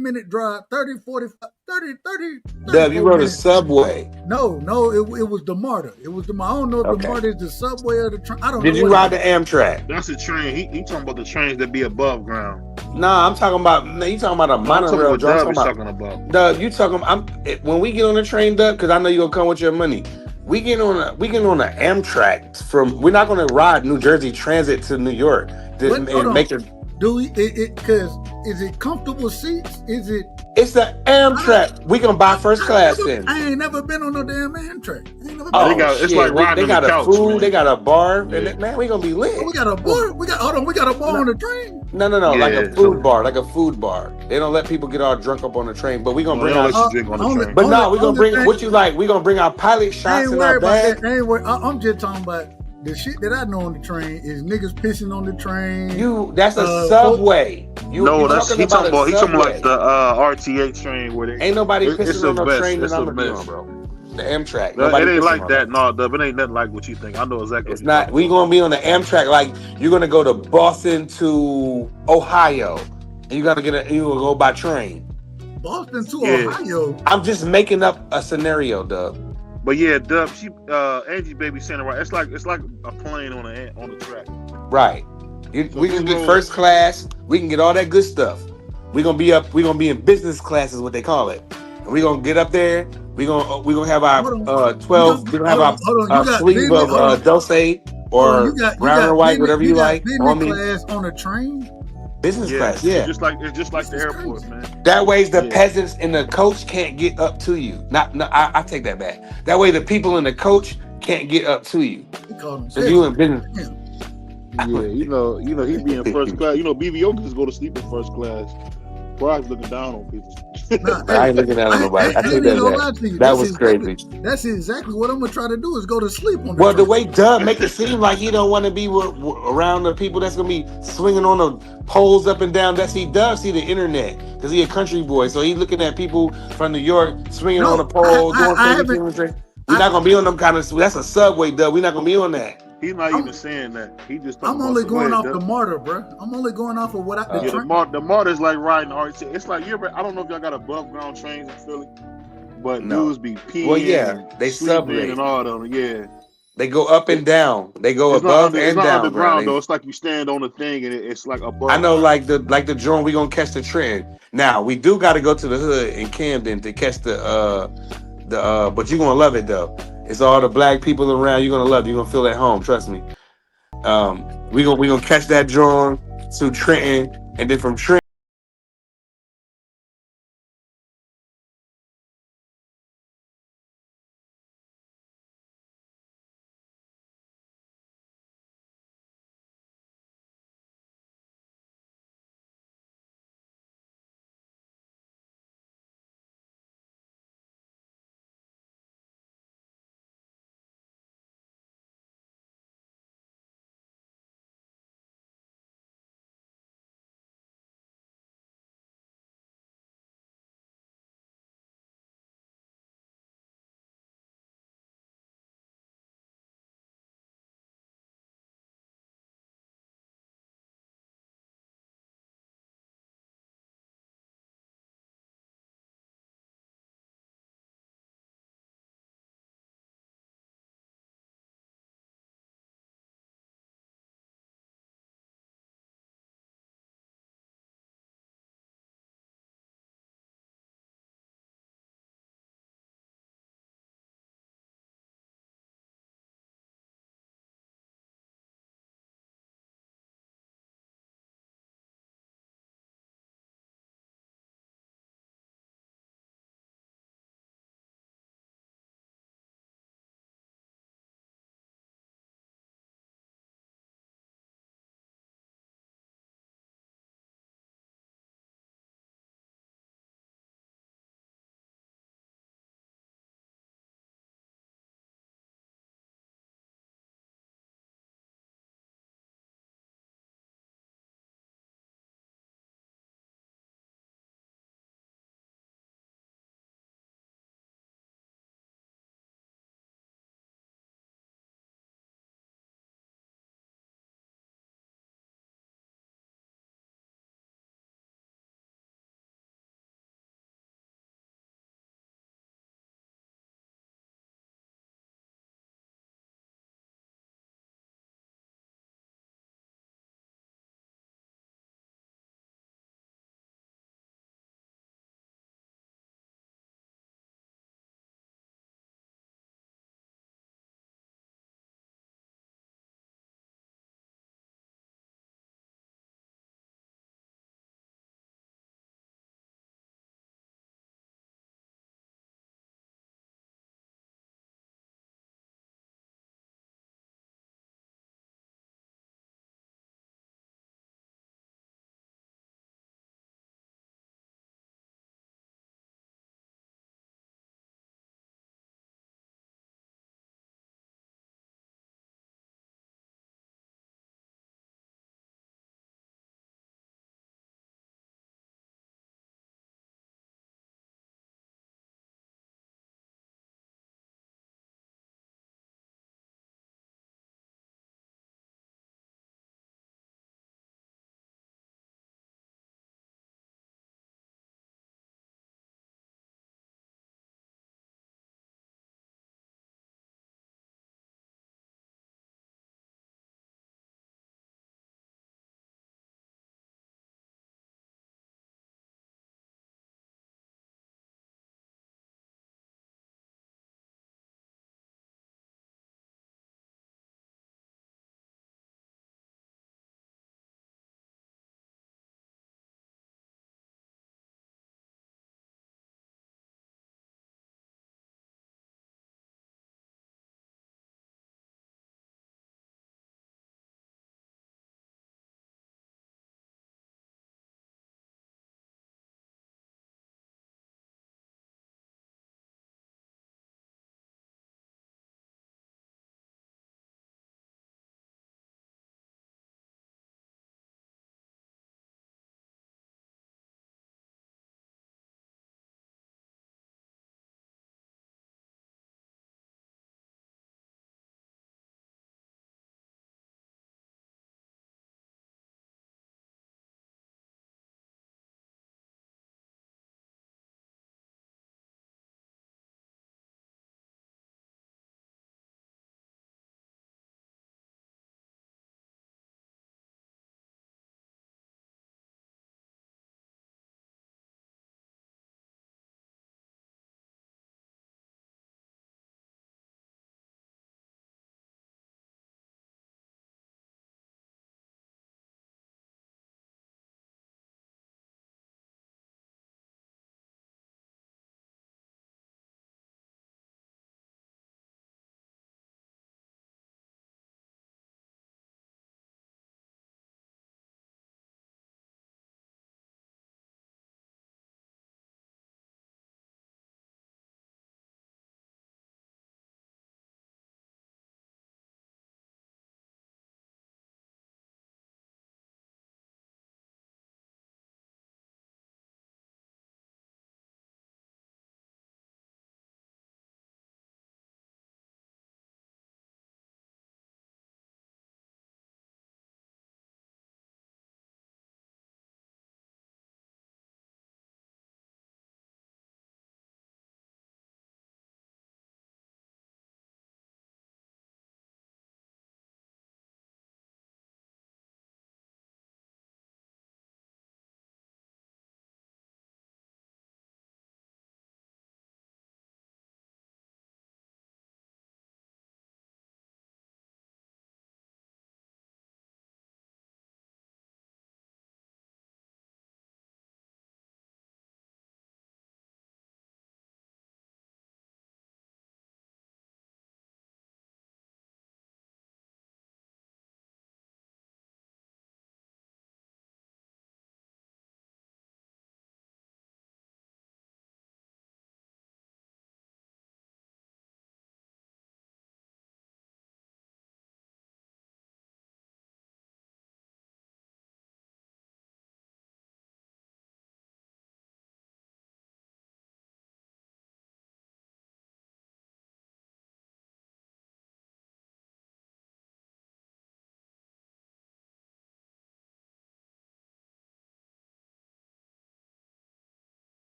minute drive, 30, 45, 30, 30, Dub, you 34 rode a minutes. subway. No, it was the MARTA. It was the I don't know if the Okay. MARTA is the subway or the train. I don't Did know you what ride it the is. Amtrak? That's a train. He talking about the trains that be above ground. Nah, I'm talking about, man, you talking about a No, I'm talking monorail, what Joe. I'm Dub talking is about, talking about. Dub, you talking, when we get on the train, Dub, because I know you're going to come with your money. We get on the Amtrak we're not going to ride New Jersey Transit to New York What? Hold and on. make it. Do we? Because is it comfortable seats? Is it? It's the Amtrak. We can buy first class then. I ain't never been on no damn Amtrak. I ain't never been. They Oh got it's like shit! riding They on the got a couch, food. man. They got a bar, Yeah. and man, we gonna be lit. Oh, we got a bar. We got a bar on the train. No, like a Yeah. food bar, like a food bar. They don't let people get all drunk up on the train, but we gonna No, bring they don't our. let you drink on the only- train. But only- no, we gonna only bring thing- what you like. We gonna bring our pilot I shots ain't in our worried about bag. that. I ain't worried. I'm just talking about the shit that I know on the train is niggas pissing on the train. That's a subway. You That's talking about a he talking subway? like the RTA train where they Ain't nobody it's pissing a on no mess. train that It's I'm a gonna be mess. on, bro. The Amtrak. It Nobody ain't pissing like on that. No, Dub, it ain't nothing like what you think. I know exactly It's what you're not. talking We about. gonna be on the Amtrak. Like you're gonna go to Boston to Ohio, and you gonna go by train. Boston to Yeah. Ohio. I'm just making up a scenario, Dub. But yeah, Dub, Angie baby saying it right. It's like a plane on the track. Right. So We who can get rode- first class. We can get all that good stuff. We gonna be up. We gonna be in business class is what they call it. And we gonna get up there. We gonna have our Hold on. 12. We gonna have Hold on. our You got sleeve business. of Dulce Hold on. or You brown or got white, business. whatever You you got like. business On me. class on a train. Business class, It's yeah. just like the is airport, crazy. man. That way, the Yeah. peasants in the coach can't get up to you. I take that back. That way, the people in the coach can't get up to you. They call them Cause you in business. Yeah, you know, he be in first class. You know, BVO can just go to sleep in first class. Pride's looking down on people. Nah, I ain't looking down on nobody. I ain't take even that gonna back. lie to you. That was crazy. That's exactly what I'm gonna try to do is go to sleep on the Well, the train. way Dub make it seem like he don't want to be around the people that's gonna be swinging on the poles up and down. He does see the internet because he a country boy, so he looking at people from New York swinging on No, a pole, doing I crazy haven't. things. We're not gonna be on them kind of. That's a subway, Dub. We're not gonna be on that. He's not I'm- even saying that. He just talking I'm about only some. Go going ahead, off the Dub. martyr, bro. I'm only going off of what I the Yeah, train. the MARTA is like riding RTA. It's like I don't know if y'all got above ground trains in Philly, but No. dudes be peeing Well, yeah, and they sleeping subway. and all that. Yeah, They go up and down. They go above it's and not down. underground Ground. though. It's like you stand on the thing and it's like I above know, ground. like the drone. We gonna catch the trend. Now we do got to go to the hood in Camden to catch but you're gonna love it though. It's all the black people around. You're gonna love it. You're gonna feel at home. Trust me. We gonna catch that drone to Trenton, and then from Trenton.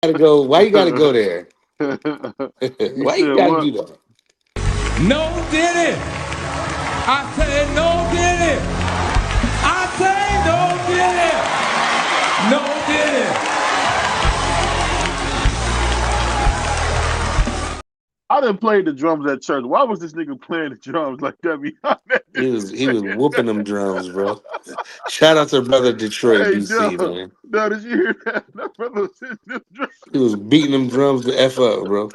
Gotta go. Why you gotta go there? You Why you said gotta what? do that? No did it. I said no did it. I say no did it. No did it. I done played the drums at church. Why was this nigga playing the drums like that? He was whooping them drums, bro. Shout out to brother Detroit, Hey, DC, Joe. man. No, did you hear that? That brother was hitting them drums. He was beating them drums to F up, bro.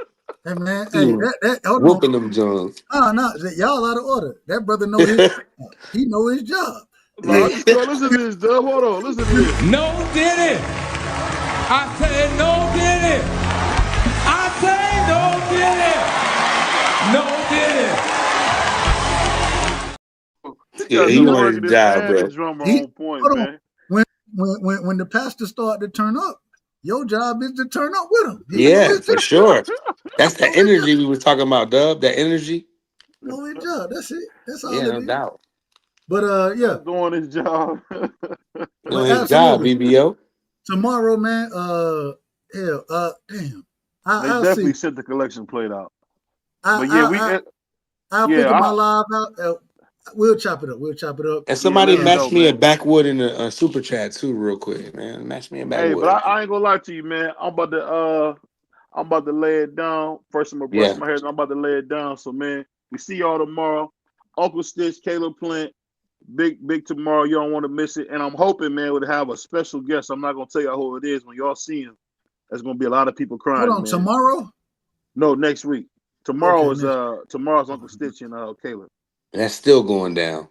Hey man, He hey, was that hold on. whooping them drums. No, y'all out of order. That brother know his job. He know his job. No, listen to this, Dub. Hold on, listen to this. No did it. I said no did it. I say no did it. No did it. Yeah, he on his job, And bro. the drummer on point, Hold man. on. When the pastor start to turn up, your job is to turn up with him. He know Yeah, his for job. sure. That's the energy we was talking about, Dub. That energy. Know his job. That's it. That's all Yeah, it no is. doubt. But yeah. Doing his job. Doing But his job, absolutely. BBO. Tomorrow, man. Hell. Damn. They I'll definitely see. sent the collection plate out. But yeah, I'll figure my live out. We'll chop it up. We'll chop it up. And somebody let me know, match me a man. backwood in a super chat too, real quick, man. Match me a Hey, backwood. but I ain't gonna lie to you, man. I'm about to lay it down. First, I'm gonna brush my hair. I'm about to lay it down. So, man, we see y'all tomorrow. Uncle Stitch, Caleb Plant, big tomorrow. You don't want to miss it. And I'm hoping, man, we'll have a special guest. I'm not gonna tell y'all who it is. When y'all see him, there's gonna be a lot of people crying. Hold on, man. tomorrow? No, next week. Tomorrow Okay, tomorrow's Uncle Stitch and Caleb. That's still going down.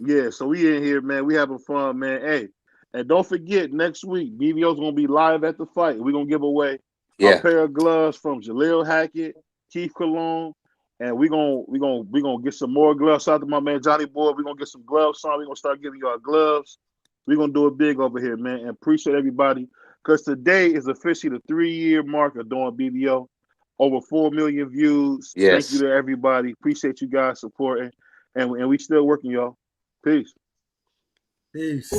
Yeah, so we in here, man. We having fun, man. Hey, and don't forget, next week, BBO's gonna be live at the fight. We're gonna give away a pair of gloves from Jaleel Hackett, Keith Cologne, and we gonna get some more gloves. Shout out to my man Johnny Boy. We're gonna get some gloves on. We're gonna start giving y'all gloves. We're gonna do it big over here, man. And appreciate everybody. Because today is officially the 3-year mark of doing BBO. Over 4 million views. Yes. Thank you to everybody. Appreciate you guys supporting. And we still working, y'all. Peace. Peace.